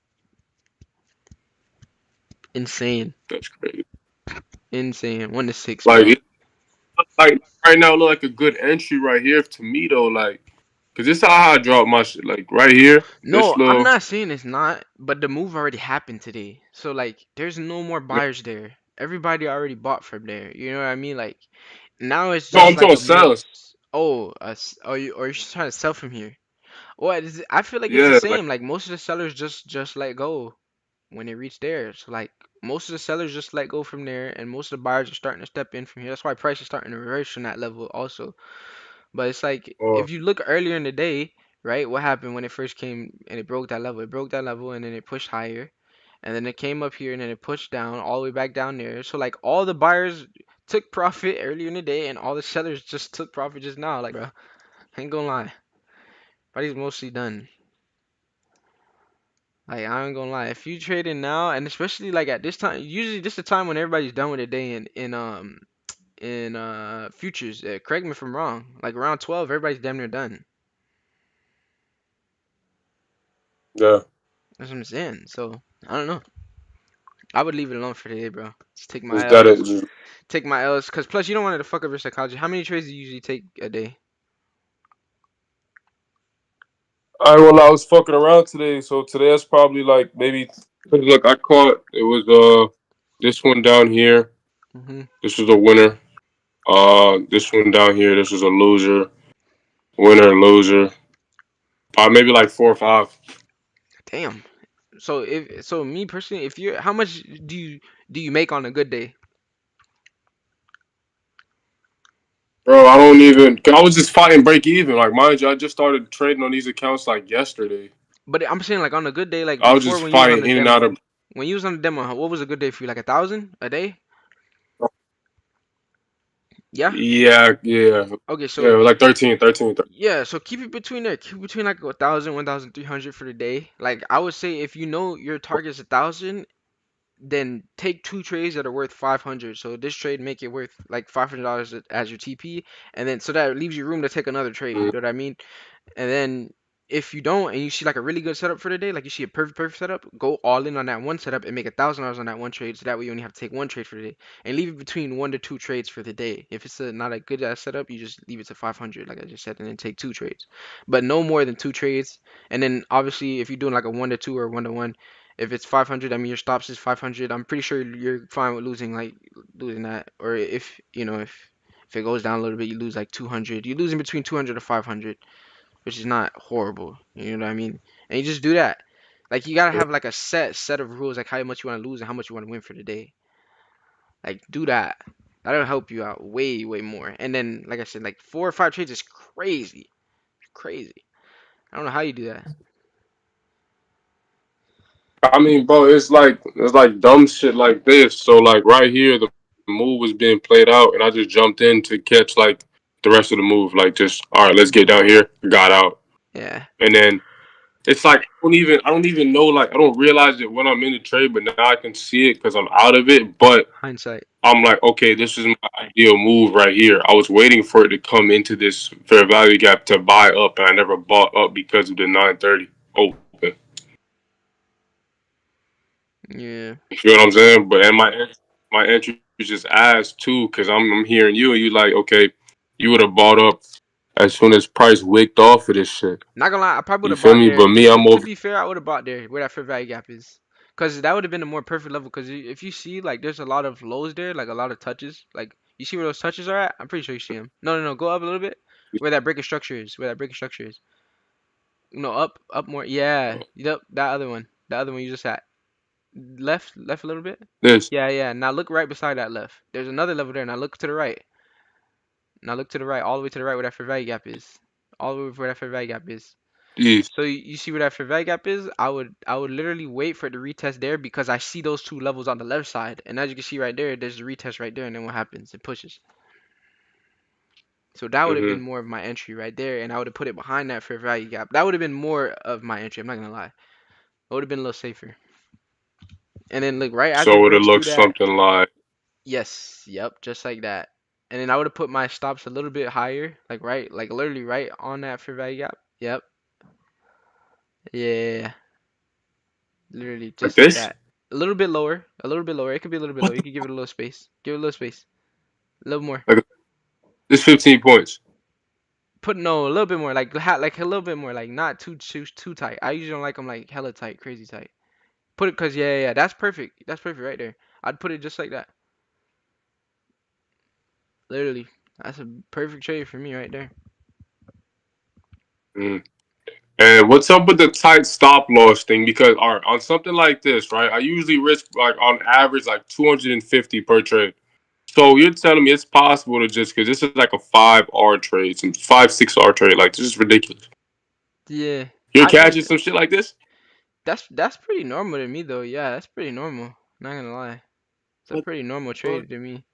Insane. That's crazy. Insane. 1 to 6, Like bro. it, like right now, it look like a good entry right here to me though. Like, cause this how I drop my shit. Like right here, this No, I'm little. not saying it's not, but the move already happened today. So, like, there's no more buyers there. Everybody already bought from there. You know what I mean? Like, now it's No, just I'm like talking a more. sales. Or you just trying to sell from here? Well, I feel like it's the Yeah, like same. Like, most of the sellers just let go when they reach there. So like most of the sellers just let go from there, and most of the buyers are starting to step in from here. That's why price is starting to reverse from that level also. But it's like uh, if you look earlier in the day, right? What happened when it first came and it broke that level? It broke that level and then it pushed higher, and then it came up here and then it pushed down all the way back down there. So like all the buyers took profit earlier in the day, and all the sellers just took profit just now. Like, bro. Ain't gonna lie. Everybody's mostly done. Like I ain't gonna lie. If you trading now, and especially like at this time, usually this is the time when everybody's done with the day in futures. Correct me if I'm wrong. Like around 12, everybody's damn near done. Yeah, That's what I'm saying. So I don't know. I would leave it alone for today, bro. Just take my just got it. L's. Just, Take my L's. Cause plus you don't want it to fuck up your psychology. How many trades do you usually take a day? well, I was fucking around today, so today that's probably like maybe. Cause look, I caught it was this one down here. Hmm. This was a winner. This one down here. This was a loser. Winner, loser. Maybe like 4 or 5. Damn. So me personally, if you're how much do you make on a good day? Bro, I don't even. I was just fighting break even. Like, mind you, I just started trading on these accounts like yesterday. But I'm saying like on a good day, like I was before just when you was on fighting the in and demo. out of. When you was on the demo, what was a good day for you? Like 1,000 a day? Yeah. Yeah, yeah, Okay, yeah. so Like 13, 13, 13. yeah, so keep it between there. Keep it between like 1,000, 1,300 for the day. Like I would say if you know your target's 1,000, then take two trades that are worth 500. So this trade make it worth like $500 as your TP, and then so that leaves you room to take another trade. You know what I mean? And then if you don't and you see like a really good setup for the day, like you see a perfect setup, go all in on that one setup and make $1,000 on that one trade. So that way you only have to take one trade for the day and leave it between 1 to 2 trades for the day. If it's not a good ass setup, you just leave it to 500, like I just said, and then take two trades, but no more than two trades. And then obviously if you're doing like a 1 to 2 or 1 to 1, if it's 500, I mean your stops is 500. I'm pretty sure you're fine with losing that, or if you know if it goes down a little bit, you lose like 200. You're losing between 200 to 500, which is not horrible. You know what I mean? And you just do that. Like you gotta have like a set of rules, like how much you want to lose and how much you want to win for the day. Like do that. That'll help you out way more. And then, like I said, like 4 or 5 trades is crazy, crazy. I don't know how you do that. I mean, bro, it's like dumb shit like this. So like right here, the move was being played out, and I just jumped in to catch like the rest of the move. Like just all right, let's get down here. Got out, Yeah, and then it's like I don't even know. Like I don't realize it when I'm in the trade, but now I can see it because I'm out of it. But hindsight. I'm like, okay, this is my ideal move right here. I was waiting for it to come into this fair value gap to buy up, and I never bought up because of the 930 open. Yeah. You feel what I'm saying? But and my entry is just ass too, because I'm hearing you, and you like, okay, you would have bought up as soon as price wicked off of this shit. Not gonna lie, I probably would You have feel bought me? there. But me, I'm To over. be fair, I would have bought there where that fair value gap is, cause that would have been a more perfect level. Cause if you see like there's a lot of lows there, like a lot of touches. Like you see where those touches are at. I'm pretty sure you see them. No. Go up a little bit. Where that breaking structure is. Where that breaking structure is. No, up more. Yeah. Yep. That other one. The other one you just at. Left a little bit. This, Yeah. Now look right beside that left. There's another level there. Now look to the right. Now look to the right, all the way to the right where that fair value gap is. All the way where that fair value gap is. these, So you see where that fair value gap is? I would literally wait for it to retest there because I see those two levels on the left side. And as you can see right there, there's the retest right there, and then what happens? It pushes. So that would have been mm-hmm. more of my entry right there, and I would have put it behind that fair value gap. That would have been more of my entry. I'm not gonna lie. It would have been a little safer. And then look right after it So it breaks through looks that. something like Yes, yep, just like that. And then I would have put my stops a little bit higher, like right, like literally right on that fair value gap. Yep. Yeah. Literally just like this. that. A little bit lower. A little bit lower. It could be a little bit lower. What You the could give it a little space. Give it a little space. A little more. like this 15 points. Put no, a little bit more. Like a little bit more. Like not too tight. I usually don't like them like hella tight, crazy tight. Put it cause yeah. That's perfect. That's perfect right there. I'd put it just like that. Literally. That's a perfect trade for me right there. Mm. And what's up with the tight stop loss thing? Because all right, on something like this, right? I usually risk like on average like 250 per trade. So you're telling me it's possible to just because this is like a 5R trade, some 5 6R trade, like this is ridiculous. Yeah. You're I catching think some shit like this? that's pretty normal to me though. Yeah, that's pretty normal. Not gonna lie. It's a What pretty normal the fuck? trade to me.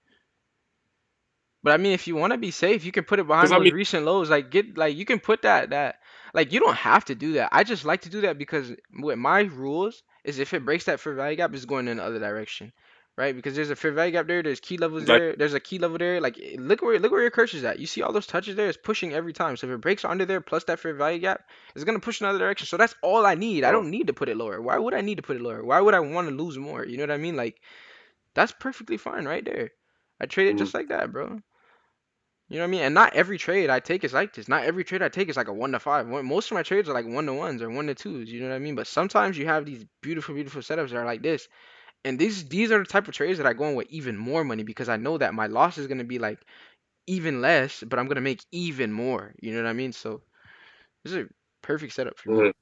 But I mean, if you want to be safe, you can put it Because behind I those mean, recent lows. Like get like you can put that like you don't have to do that. I just like to do that because with my rules is if it breaks that fair value gap, it's going in the other direction, right? Because there's a fair value gap there. There's key levels like, there. There's a key level there. Like look where your cursor is at. You see all those touches there. It's pushing every time. So if it breaks under there plus that fair value gap, it's gonna push in the other direction. So that's all I need. I uh, don't need to put it lower. Why would I need to put it lower? Why would I want to lose more? You know what I mean? Like that's perfectly fine right there. I trade it mm, just like that, bro. You know what I mean? And not every trade I take is like this. Not every trade I take is like a 1 to 5. Most of my trades are like 1 to 1s or 1 to 2s. You know what I mean? But sometimes you have these beautiful, beautiful setups that are like this. And these are the type of trades that I go in with even more money because I know that my loss is gonna be like even less, but I'm gonna make even more. You know what I mean? So this is a perfect setup for me. mm.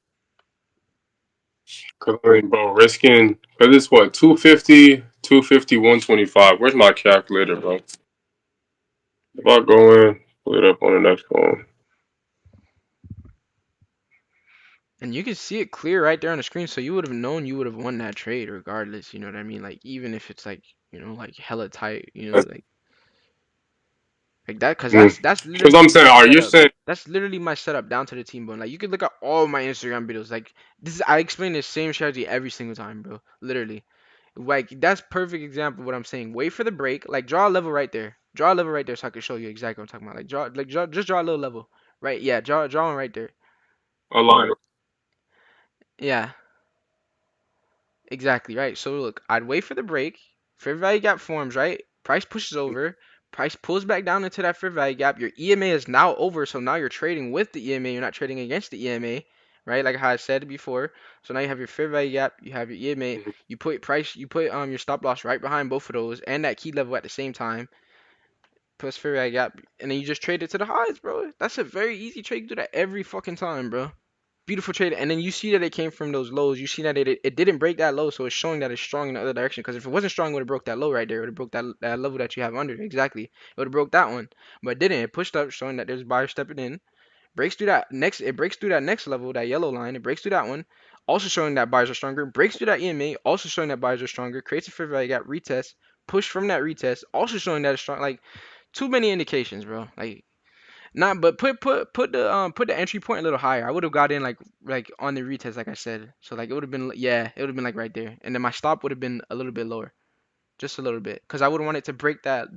Cause I mean, bro, risking, cause it's what, 250, 250, 125. Where's my calculator, bro? If I go in, pull it up on the next phone. And you can see it clear right there on the screen, so you would have known you would have won that trade regardless. You know what I mean? Like even if it's like like hella tight. Like that, cause Mm. that's Cause literally I'm saying, my all right, you're setup. saying, That's literally my setup down to the team bone. Like you could look at all my Instagram videos. Like this is I explain the same strategy every single time, bro. Literally. Like that's perfect example of what I'm saying. Wait for the break. Like draw a level right there. Draw a level right there so I can show you exactly what I'm talking about. Like just draw a little level. Right? Yeah, draw one right there. a line. Yeah. Exactly, right. So look, I'd wait for the break. Fair value gap forms, right? Price pushes over. Price pulls back down into that fair value gap. Your EMA is now over, so now you're trading with the EMA. You're not trading against the EMA, right? Like how I said before. So now you have your fair value gap, you have your EMA. Mhm. You put your stop loss right behind both of those and that key level at the same time. Plus fair value gap, and then you just trade it to the highs, bro. That's a very easy trade. You do that every fucking time, bro. Beautiful trade, and then you see that it came from those lows. You see that it didn't break that low, so it's showing that it's strong in the other direction. Because if it wasn't strong, it would have broke that low right there. It would have broke that level that you have under. Exactly, it would have broke that one, but it didn't. It pushed up, showing that there's buyers stepping in. Breaks through that next. It breaks through that next level, that yellow line. It breaks through that one, also showing that buyers are stronger. Breaks through that EMA, also showing that buyers are stronger. Creates a fair value gap retest. Push from that retest, also showing that it's strong. Like too many indications, bro. Like not, but put the entry point a little higher. I would have got in like on the retest, like I said. So like it would have been it would have been like right there, and then my stop would have been a little bit lower, just a little bit, cause I would want it to break that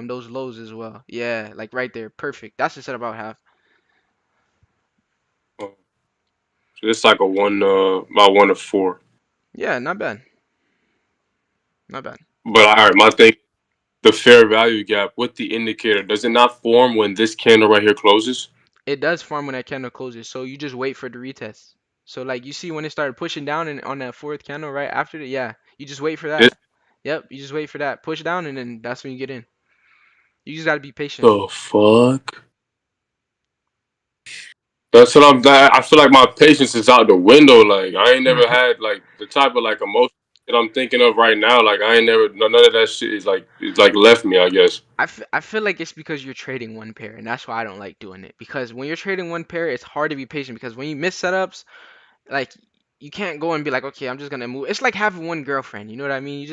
those lows as well. Yeah, like right there, perfect. That's the setup I would have. So it's like a one, about 1 to 4. Yeah, not bad, not bad. But all right, my thing, the fair value gap with the indicator, does it not form when this candle right here closes? It does form when that candle closes, so you just wait for the retest. So like you see when it started pushing down and on that fourth candle right after it, yeah, you just wait for This that. Yep, you just wait for that push down, and then that's when you get in. You just gotta be patient. the fuck? That's what I feel like my patience is out the window. Like I ain't never had like the type of like emotion that I'm thinking of right now. Like I ain't never none of that shit is like it's like left me. I guess, I feel like it's because you're trading one pair, and that's why I don't like doing it. Because when you're trading one pair, it's hard to be patient. Because when you miss setups, like you can't go and be like, okay, I'm just gonna move. It's like having one girlfriend. You know what I mean?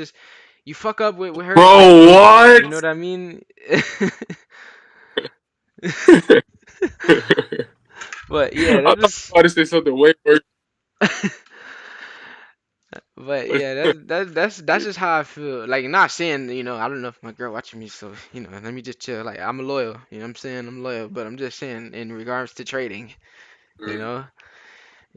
You fuck up with her, like bro. you know What? what I mean? But yeah, I that's thought just. you about to say something way worse. But yeah, that's just how I feel. Like not saying, I don't know if my girl watching me, so let me just chill. Like I'm loyal, you know what I'm saying? I'm loyal, but I'm just saying in regards to trading, you Mm. know,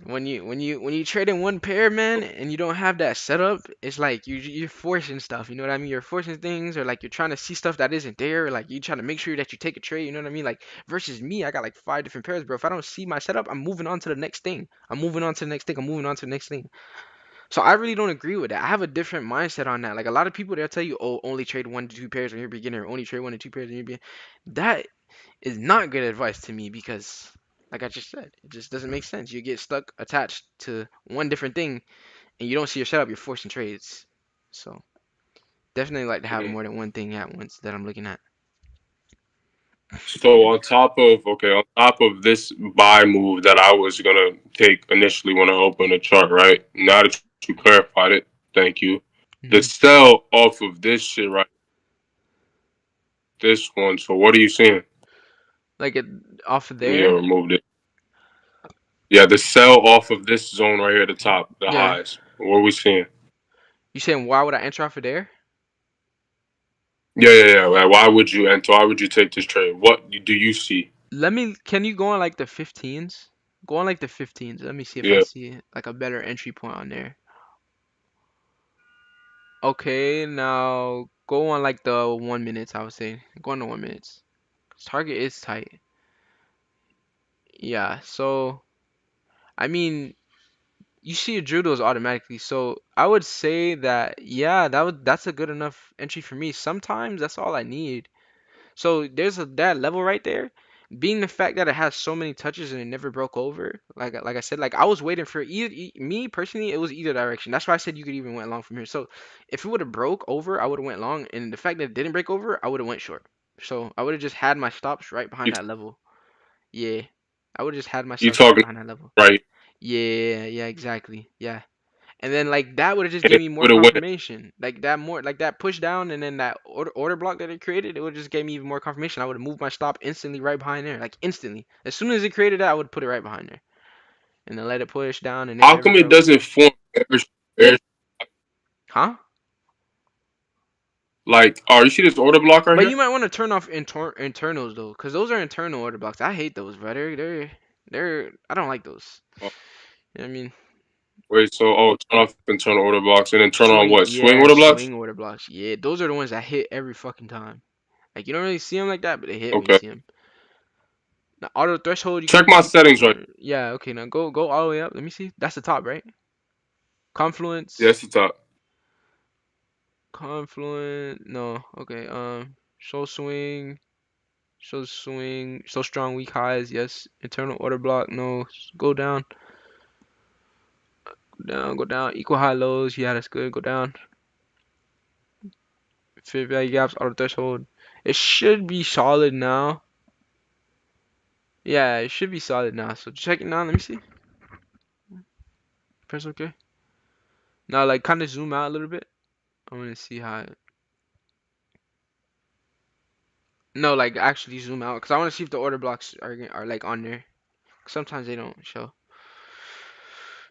when you trade in one pair, man, and you don't have that setup, it's like you're forcing stuff. You know what I mean? You're forcing things, or like you're trying to see stuff that isn't there. Or like you trying to make sure that you take a trade. You know what I mean? Like versus me, I got like 5 different pairs, bro. If I don't see my setup, I'm moving on to the next thing. I'm moving on to the next thing. I'm moving on to the next thing. So I really don't agree with that. I have a different mindset on that. Like a lot of people, they'll tell you, "Oh, only trade 1 to 2 pairs when you're a beginner. Only trade 1 to 2 pairs when you're a beginner." That is not good advice to me because, like I just said, it just doesn't make sense. You get stuck attached to one different thing, and you don't see your setup. You're forcing trades. So definitely like to have Mm. more than one thing at once that I'm looking at. So on top of this buy move that I was gonna take initially when I opened the chart, right? Now that you clarified it, thank you. The Hmm. sell off of this shit, right? this one. So what are you seeing? Like it off of Yeah, there. removed it. Yeah, the sell off of this zone right here at the top, the Yeah. highs. What are we seeing? You saying why would I enter off of there? Yeah, yeah, yeah. Like, why would you enter? Why would you take this trade? What do you see? Let me. Can you go on like the 15s? Go on like the 15s. Let me see if I Yeah. see like a better entry point on there. Okay, now go on like the 1 minutes. I would say go on the 1 minutes. Target is tight. Yeah. So I mean, you see a drill those automatically. So I would say that yeah, that's a good enough entry for me. Sometimes that's all I need. So there's that level right there. Being the fact that it has so many touches and it never broke over, like I said, like I was waiting for me personally, it was either direction. That's why I said you could even went long from here. So if it would have broke over, I would have went long, and the fact that it didn't break over, I would have went short. So I would have just had my stops right behind You that level. Yeah, I would have just had my you stops right talking behind that level. right? Yeah, yeah, exactly. Yeah. And then like that would have just And gave if me you more would have went, confirmation. Like that more like that push down and then that order block that it created, it would just give me even more confirmation. I would have moved my stop instantly right behind there. Like instantly. As soon as it created that, I would put it right behind there. And then let it push down and if it how ever come it broke. doesn't form bearish? Huh? Like, oh, you see this order block right But here? you might want to turn off internals though, because those are internal order blocks. I hate those, bro. They're I don't like those. Oh, You know what I mean? wait, so turn off internal order blocks and then turn on Swing what? Swing yeah, order blocks? swing order blocks. Yeah, those are the ones that hit every fucking time. Like you don't really see them like that, but they hit when you Okay. see them. Now auto threshold you Check can my keep settings right. or yeah, okay, now go all the way up. Let me see. That's the top, right? Yeah, Confluence. that's the top. Confluent no, okay. Show swing, show strong weak highs, yes. Internal order block, no. Go down, go down. Equal high lows, yeah, that's good. Go down. Fair value gaps, auto threshold. It should be solid now. Yeah, it should be solid now. So check it now. Let me see. Press OK. Now, like, kind of zoom out a little bit. I want to see how. No, like actually zoom out because I want to see if the order blocks are like on there. Sometimes they don't show.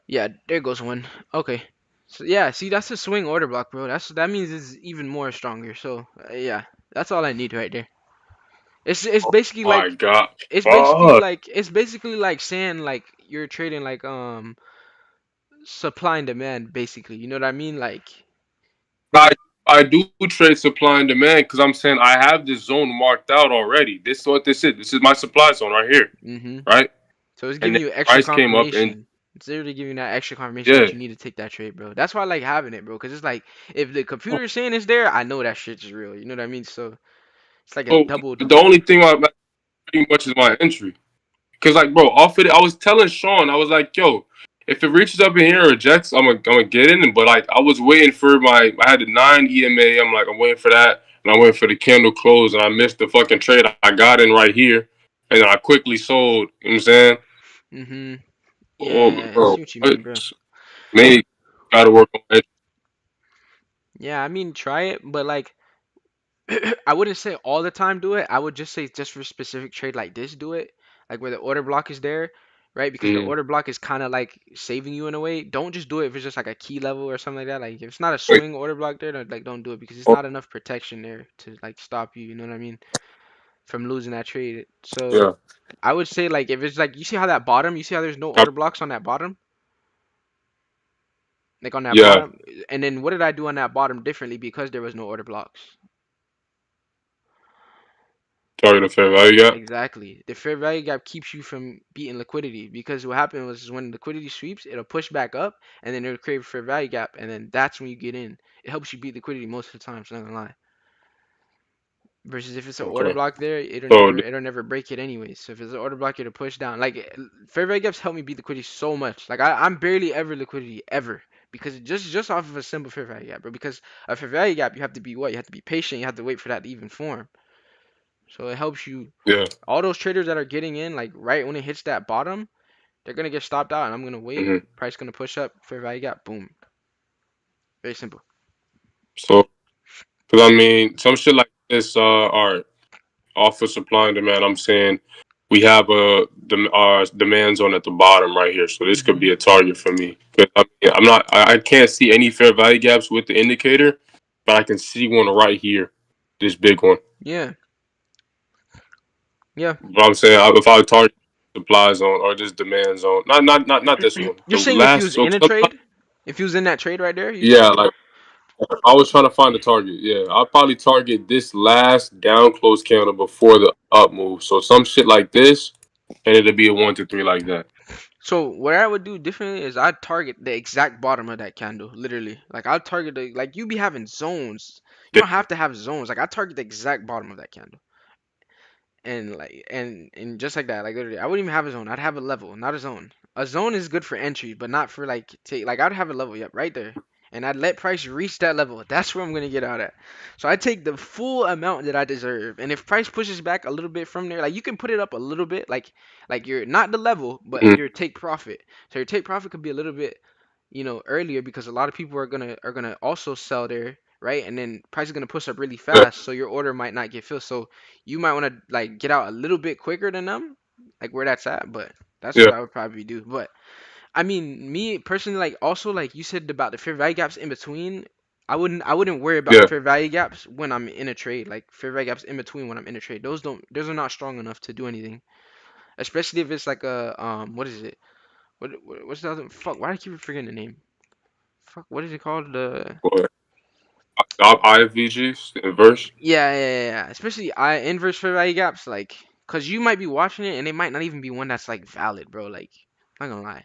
Yeah, there goes one. Okay. So yeah, see that's a swing order block, bro. That means it's even more stronger. So yeah, that's all I need right there. It's basically My like God. Fuck. it's basically like saying like you're trading like supply and demand basically. You know what I mean? Like I I do trade supply and demand because I'm saying I have this zone marked out already. This is what this is. This is my supply zone right here, mhm. right? So it's And giving then you extra price came up and confirmation. It's literally giving you that extra confirmation yeah. that you need to take that trade, bro. That's why I like having it, bro. Cause it's like if the computer is saying it's there, I know that shit's real. You know what I mean? So it's like a So double. the only thing I pretty much is my entry. Cause like bro, off it, I was telling Sean, I was like, yo, if it reaches up in here and rejects, I'm gonna get in. But like I was waiting for I had the 9 EMA. I'm waiting for that, and I'm waiting for the candle close, and I missed the fucking trade. I got in right here, and then I quickly sold. You know what I'm saying? Mhm. Oh, Yeah, I bro, see what you mean, bro. what? Maybe gotta work on it. Yeah, I mean try it, but like I wouldn't say all the time do it. I would just say just for specific trade like this, do it. Like where the order block is there, right? Because the Mm. order block is kind of like saving you in a way. Don't just do it if it's just like a key level or something like that. Like if it's not a Wait, swing order block there, like don't do it because it's oh, not enough protection there to like stop you. You know what I mean? From losing that trade. So yeah, I would say like if it's like you see how that bottom, you see how there's no I- order blocks on that bottom, like on that yeah. bottom. And then what did I do on that bottom differently because there was no order blocks? Target a fair value gap. Exactly. The fair value gap keeps you from beating liquidity because what happened was when liquidity sweeps, it'll push back up and then it'll create a fair value gap and then that's when you get in. It helps you beat liquidity most of the time, so not gonna lie. Versus if it's an order Okay, block there, so it'll never break it anyways. So if it's an order block, it'll push down. Like fair value gaps help me beat liquidity so much. Like I'm barely ever liquidity ever because just off of a simple fair value gap, bro. Because a fair value gap, you have to be what? You have to be patient. You have to wait for that to even form. So it helps you. yeah. All those traders that are getting in, like right when it hits that bottom, they're gonna get stopped out, and I'm gonna wait. Hmm. Price gonna push up. Fair value gap. Boom. Very simple. So, cause I mean, some shit like this. All right. off of supply and demand, I'm saying we have our demand zone at the bottom right here. So this could Hmm. be a target for me. 'Cause I'm not. I can't see any fair value gaps with the indicator, but I can see one right here. This big one. Yeah, yeah. But I'm saying if I target supply zone or this demand zone, not this one. You're The saying if you last was so in a trade, if you was in that trade right there, you yeah, saying? like I was trying to find a target. Yeah, I'll probably target this last down close candle before the up move. So some shit like this, and it'll be a 1 to 3 like that. So what I would do differently is I'd target the exact bottom of that candle, literally. Like I'd target the like you be having zones. You Yeah, don't have to have zones. Like I target the exact bottom of that candle. And like and just like that, like literally, I wouldn't even have a zone. I'd have a level, not a zone. A zone is good for entry, but not for like take. Like I'd have a level, yep, right there, and I'd let price reach that level. That's where I'm gonna get out at. So I take the full amount that I deserve, and if price pushes back a little bit from there, like you can put it up a little bit, like you're not the level, but mm, your take profit. So your take profit could be a little bit, earlier because a lot of people are gonna also sell there, right? And then price is gonna push up really yeah, fast, so your order might not get filled. So you might want to like get out a little bit quicker than them, like where that's at. But that's yeah, what I would probably do. But I mean, me personally, like also like you said about the fair value gaps in between. I wouldn't worry about yeah. fair value gaps when I'm in a trade. Like fair value gaps in between when I'm in a trade. Those are not strong enough to do anything. Especially if it's like a what is it? What's the other fuck? Why do I keep forgetting the name? Fuck, what is it called? The But IFVGs inverse. yeah. Especially I inverse fair value gaps, like, cause you might be watching it and it might not even be one that's like valid, bro. Like, I'm not gonna lie.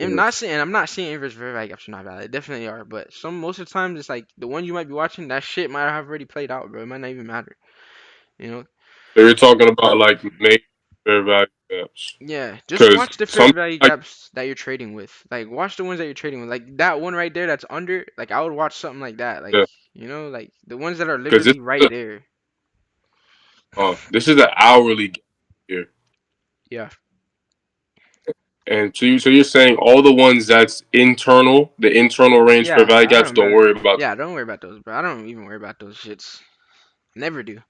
Mm, I'm not saying inverse fair value gaps are not valid. They definitely are, but most of the time it's like the one you might be watching, that shit might have already played out, bro. It might not even matter, you know? So you're talking about like major fair value gaps, Yeah, just because watch the fair some value like gaps that you're trading with. Like, watch the ones that you're trading with. Like that one right there that's under. Like, I would watch something like that. Like, yeah, like the ones that are because literally right there. this is an hourly gap here. Yeah. And so you're saying all the ones that's internal, the internal range fair Yeah, value I gaps, don't don't matter. worry about. Yeah, don't worry about those, bro. I don't even worry about those shits. Never do.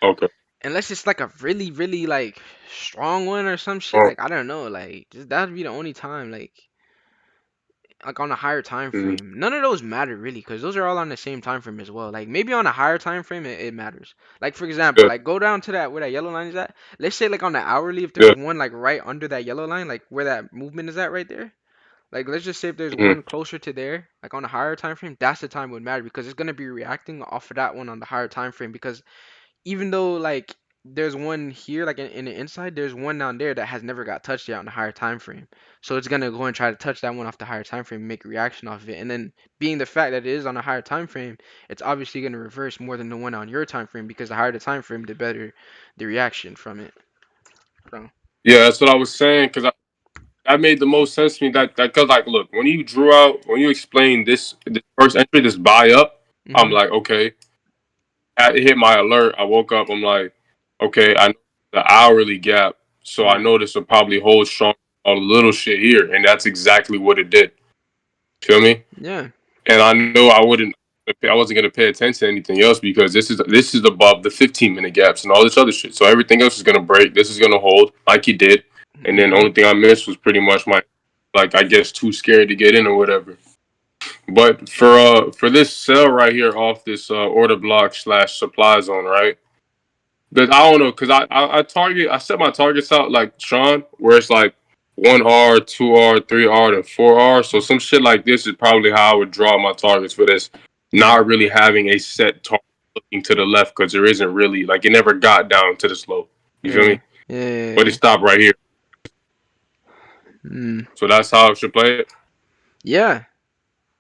Okay. Unless it's like a really, really like strong one or some shit. Like I don't know. Like just that'd be the only time. Like on a higher time Mm, frame. None of those matter really, because those are all on the same time frame as well. Like maybe on a higher time frame it matters. Like for example, yeah, like go down to that where that yellow line is at. Let's say like on the hourly, if there's yeah, one like right under that yellow line, like where that movement is at right there. Like let's just say if there's mm, one closer to there, like on a higher time frame, that's the time it would matter because it's gonna be reacting off of that one on the higher time frame because even though like there's one here like in the inside, there's one down there that has never got touched yet on the higher time frame. So it's gonna go and try to touch that one off the higher time frame and make a reaction off of it. And then being the fact that it is on a higher time frame, it's obviously gonna reverse more than the one on your time frame because the higher the time frame, the better the reaction from it. So yeah. That's what I was saying because that made the most sense to me. That because like, look, when you explained this first entry, this buy up, I'm hmm like, okay. It hit my alert. I woke up. I'm like, okay, I know the hourly gap, so I yeah. know this will probably hold strong on a little shit here, and that's exactly what it did. Feel me? Yeah. And I know I wasn't gonna pay attention to anything else because this is above the 15-minute gaps and all this other shit. So everything else is gonna break. This is gonna hold like you did, and then the hmm only thing I missed was pretty much my, like, I guess too scared to get in or whatever. But for this sell right here off this order block slash supply zone, right? Because I don't know, because I set my targets out like Sean, where it's like 1R, 2R, 3R, and 4R. So some shit like this is probably how I would draw my targets for this. Yeah. Not really having a set target looking to the left because there isn't really, like, it never got down to this low. You feel Yeah. me? But it Yeah. stopped right here. Mm. So that's how I should play it. Yeah.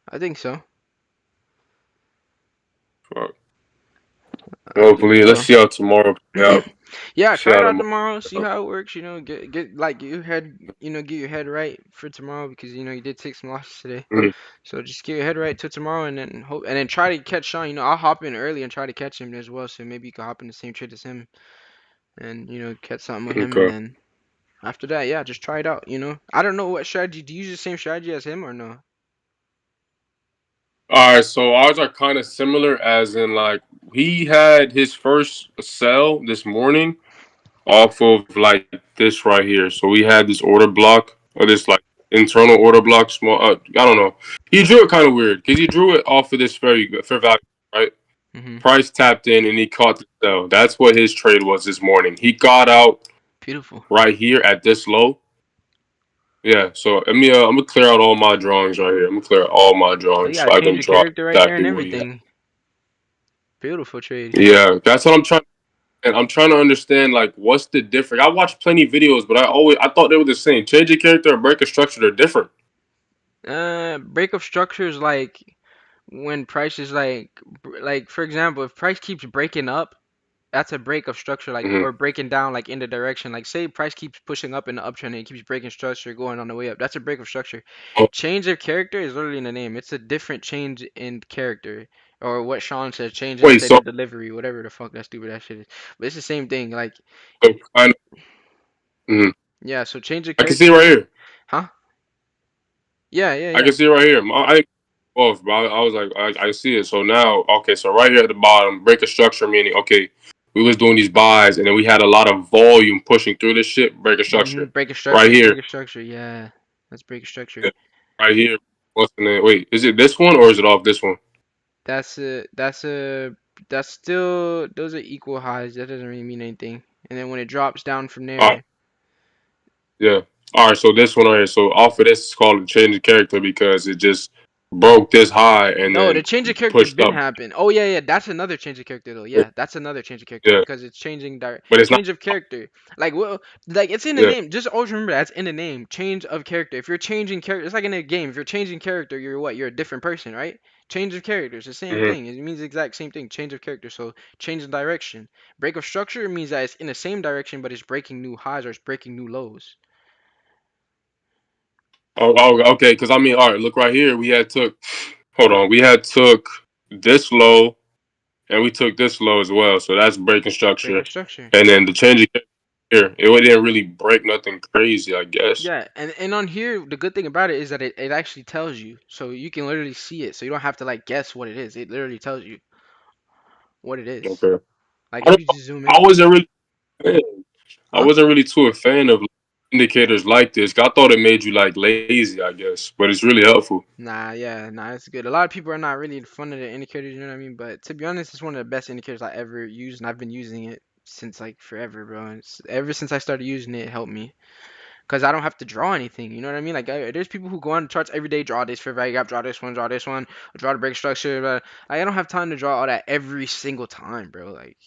I think so. Fuck. I think Hopefully, let's so. see how tomorrow play out. Yeah, See try it how out tomorrow. tomorrow. See Play out. how it works. Get your head right for tomorrow because you did take some losses today. Mhm. So just get your head right till tomorrow, and then hope, and then try to catch Sean. I'll hop in early and try to catch him as well. So maybe you can hop in the same trade as him, and catch something with him, and Okay. then after that, yeah, just try it out. I don't know what strategy. Do you use the same strategy as him or no? All right, so ours are kind of similar, as in like he had his first sell this morning off of like this right here. So we had this order block or this like internal order block, small. I don't know. He drew it kind of weird because he drew it off of this very good fair value, right? Hmm. Price tapped in and he caught the sell. That's what his trade was this morning. He got out Beautiful. right here at this low. Yeah, so I'm gonna clear out all my drawings right here. I'm gonna clear out all my Oh, you drawings so gotta I change can your draw character right there exactly and what he had. everything. Beautiful trade. Yeah, that's what I'm trying. And I'm trying to understand like what's the difference. I watched plenty of videos, but I thought they were the same. Change a character or break a structure, they're different. Break of structure is like when price is like for example, if price keeps breaking up, that's a break of structure, like, Hmm. or breaking down like in the direction. Like say price keeps pushing up in the uptrend and it keeps breaking structure going on the way up. That's a break of structure. Oh, Change of character is literally in the name. It's a different change in character. Or what Sean says, change in wait, state so, of delivery, whatever the fuck that stupid that shit is. But it's the same thing. Like, so kind of, mhm. yeah, so change of I can see it character. right here. Huh? Yeah, yeah, I yeah. can see it right here. I off, bro. I was like, I see it. So now, okay, so right here at the bottom, break a structure meaning okay, we was doing these buys and then we had a lot of volume pushing through this shit. Break a structure. Break a Right structure, break here, a structure. Yeah, let's break a structure. yeah, right here. What's the name? Wait, is it this one or is it off this one? That's a that's a that's still those are equal highs. That doesn't really mean anything. And then when it drops down from Uh, there, yeah. All right, so this one right here. So off of this, it's called a change of character because it just broke this high and no, the then change of character pushed been up. happen. Oh yeah, yeah, that's another change of character though. Yeah, Yeah, that's another change of character yeah, because it's changing but it's not. change of character. Like well, like it's in the Yeah. name. Just always remember that's in the name. Change of character. If you're changing character, it's like in a game. If you're changing character, you're what? You're a different person, right? Change of character. It's the same Hmm. thing. It means the exact same thing. Change of character. So change of direction. Break of structure means that it's in the same direction, but it's breaking new highs or it's breaking new lows. Okay. Because I mean, all right. Look right here. We had took. Hold on. We had took this low and we took this low as well. So that's breaking Break structure. of structure. And then the change of character here, it didn't really break nothing crazy, I guess. Yeah, and on here, the good thing about it is that it actually tells you, so you can literally see it, so you don't have to like guess what it is. It literally tells you what it is. Okay. Like I if don't. you just zoom I in, wasn't really. I huh? wasn't really too a fan of indicators like this. I thought it made you like lazy, I guess, but it's really helpful. Nah, yeah, nah, it's good. A lot of people are not really fond of the indicators, you know what I mean? But to be honest, it's one of the best indicators I ever used, and I've been using it since like forever, bro. And ever since I started using it, it helped me. Cause I don't have to draw anything. You know what I mean? Like there's people who go on charts every day, draw this fair value gap, draw this one, draw the break structure. But I don't have time to draw all that every single time, bro. Like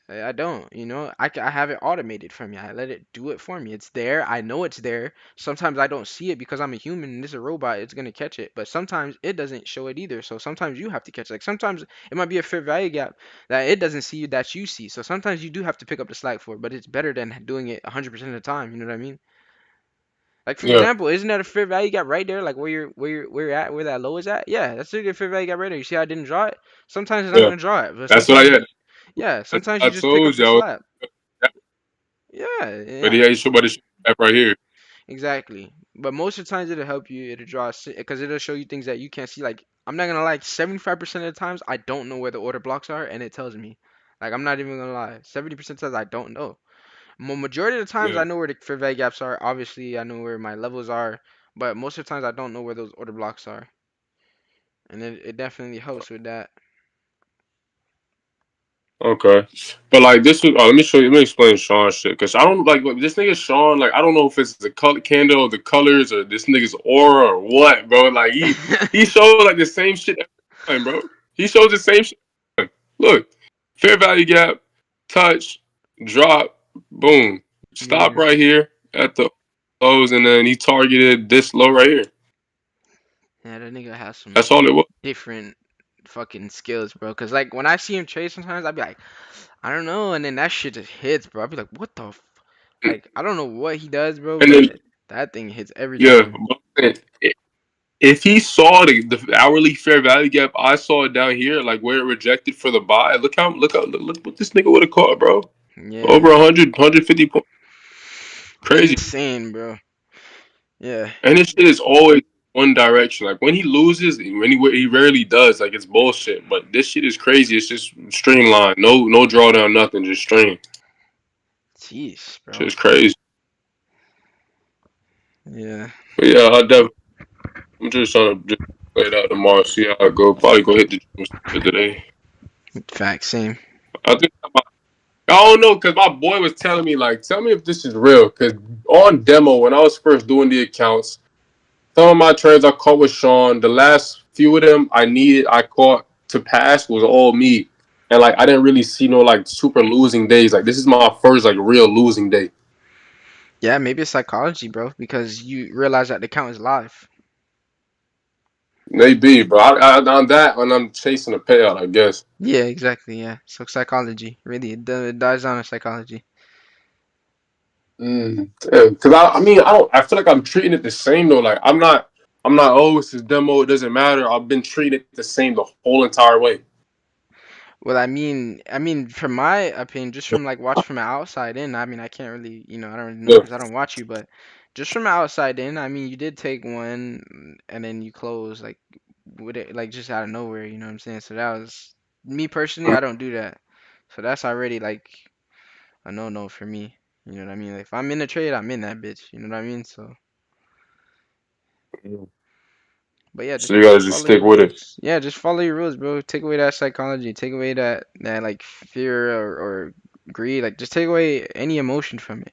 I don't. You know, I have it automated for me. I let it do it for me. It's there. I know it's there. Sometimes I don't see it because I'm a human and this is a robot. It's gonna catch it. But sometimes it doesn't show it either. So sometimes you have to catch it. Like sometimes it might be a fair value gap that it doesn't see that you see. So sometimes you do have to pick up the slack for it. But it's better than doing it 100% of the time. You know what I mean? Like for Yeah, example, isn't that a fair value gap right there? Like where you're at, where that low is at? Yeah, that's a fair value gap right there. You see how I didn't draw it? Sometimes it's not yeah. gonna draw it, but That's what sometimes I you had. yeah, That's sometimes you what I just pick up told the you. slack. Yeah, But yeah, yeah, but it's right here. exactly. But most of the times it'll help you, it'll draw because it'll show you things that you can't see. Like I'm not gonna lie, 75% of the times I don't know where the order blocks are, and it tells me. Like I'm not even gonna lie, 70% of the times I don't know. Majority of the times I Yeah. know where the fair value gaps are. Obviously, I know where my levels are, but most of the times I don't know where those order blocks are, and it definitely helps with that. Okay. But like this is, let me show you. Let me explain Sean's shit because I don't like this nigga Sean. Like I don't know if it's the color candle, or the colors, or this nigga's aura or what, bro. Like he shows like the same shit every time, bro. He shows the same shit. Look, fair value gap, touch, drop, boom, stop Yeah, right here at the lows, and then he targeted this low right here. yeah, that nigga has some That's all it was. different fucking skills, bro. Cause like when I see him trade, sometimes I'd be like, I don't know, and then that shit just hits, bro. I'd be like, what the, like I don't know what he does, bro, And then but that thing hits every yeah, time. but if he saw the hourly fair value gap, I saw it down here, like where it rejected for the buy. Look what this nigga would have caught, bro. Yeah, Over 150 points, it's crazy. insane, bro. Yeah, And this shit is always. one direction. Like when he loses, he rarely does. Like it's bullshit. But this shit is crazy. It's just streamlined. No drawdown, nothing. Just stream. Jeez, bro. Shit's crazy. Yeah. But yeah, I'm just trying to just play that tomorrow. See how it go. Probably go hit the gym today. Fact, same. I think I don't know because my boy was telling me like, tell me if this is real. Because on demo when I was first doing the accounts, some of my trades I caught with Sean. The last few of them I caught to pass was all me. And like I didn't really see no like super losing days. Like this is my first like real losing day. Yeah, maybe it's psychology, bro, because you realize that the count is live. Maybe, bro. On that when I'm chasing a payout, I guess. Yeah, exactly. Yeah. So psychology, really, it dies down to psychology. Because I mean I feel like I'm treating it the same though. Like I'm not oh it's this demo, it doesn't matter. I've been treating it the same the whole entire way. Well, I mean, from my opinion, just from like watching from the outside in, I mean, I can't really, I don't really know Yeah. because I don't watch you, but just from the outside in, I mean, you did take one and then you close like with it, like just out of nowhere, you know what I'm saying? So that was me personally, I don't do that. So that's already like a no-no for me. You know what I mean? Like if I'm in a trade, I'm in that bitch. You know what I mean? So, but yeah, So just you just gotta just follow your stick with it. rules. Yeah, just follow your rules, bro. Take away that psychology. Take away that like fear or greed. Like just take away any emotion from it.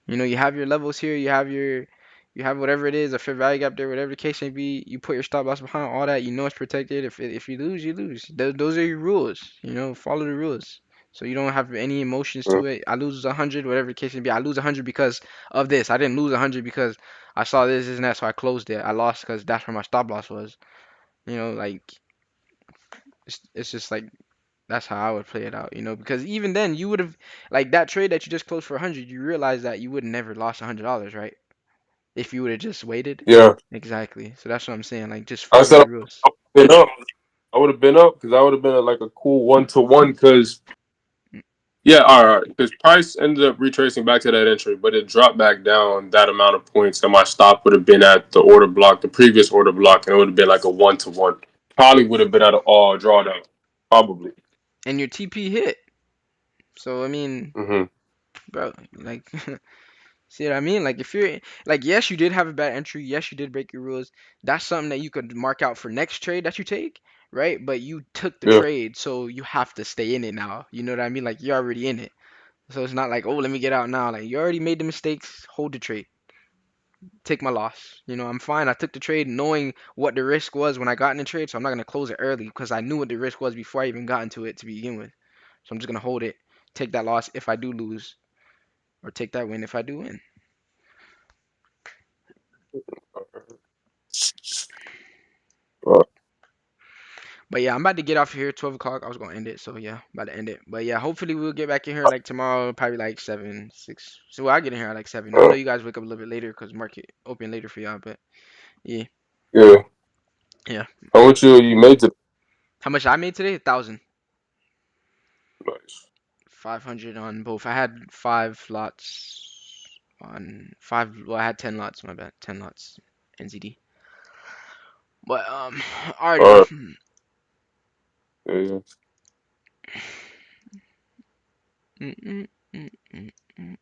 You have your levels here. You have whatever it is, a fair value gap there, whatever the case may be. You put your stop loss behind all that. You know it's protected. If you lose, you lose. Those are your rules. Follow the rules. So you don't have any emotions Yeah. to it. I lose 100, whatever the case may be. I lose 100 because of this. I didn't lose 100 because I saw this and that, so I closed it. I lost because that's where my stop loss was. Like it's just like that's how I would play it out. Because even then you would have like that trade that you just closed for 100. You realize that you would have never lost $100, right? If you would have just waited. Yeah. Exactly. So that's what I'm saying. Like, just I follow said your rules. I would have been up. I would have been up because I would have been like a cool 1-to-1 because yeah, all right. Because price ended up retracing back to that entry, but it dropped back down that amount of points, and my stop would have been at the order block, the previous order block, and it would have been like a 1-to-1. Probably would have been at an all drawdown. Probably. And your TP hit. So, I mean, Hmm. bro, like, see what I mean? Like, if you're, like, yes, you did have a bad entry. Yes, you did break your rules. That's something that you could mark out for next trade that you take, right? But you took the Yeah. trade, so you have to stay in it now. You know what I mean? Like, you're already in it. So it's not like, oh, let me get out now. Like, you already made the mistakes. Hold the trade. Take my loss. I'm fine. I took the trade knowing what the risk was when I got in the trade, so I'm not gonna close it early because I knew what the risk was before I even got into it to begin with. So I'm just gonna hold it, take that loss if I do lose, or take that win if I do win. But yeah, I'm about to get off here. 12 o'clock. I was gonna end it, so yeah, about to end it. But yeah, hopefully we'll get back in here like tomorrow, probably like 7, 6. So I get in here at like 7. I know you guys wake up a little bit later because market open later for y'all, but yeah, Yeah. yeah. How much you made to How much I made today? 1,000. nice. 500 on both. I had 5 lots on 5. Well, I had 10 lots. My bad. 10 lots. NZD. But alrighty, All bro. right. Yeah, yeah. Mm, mm, mm, mm, mm.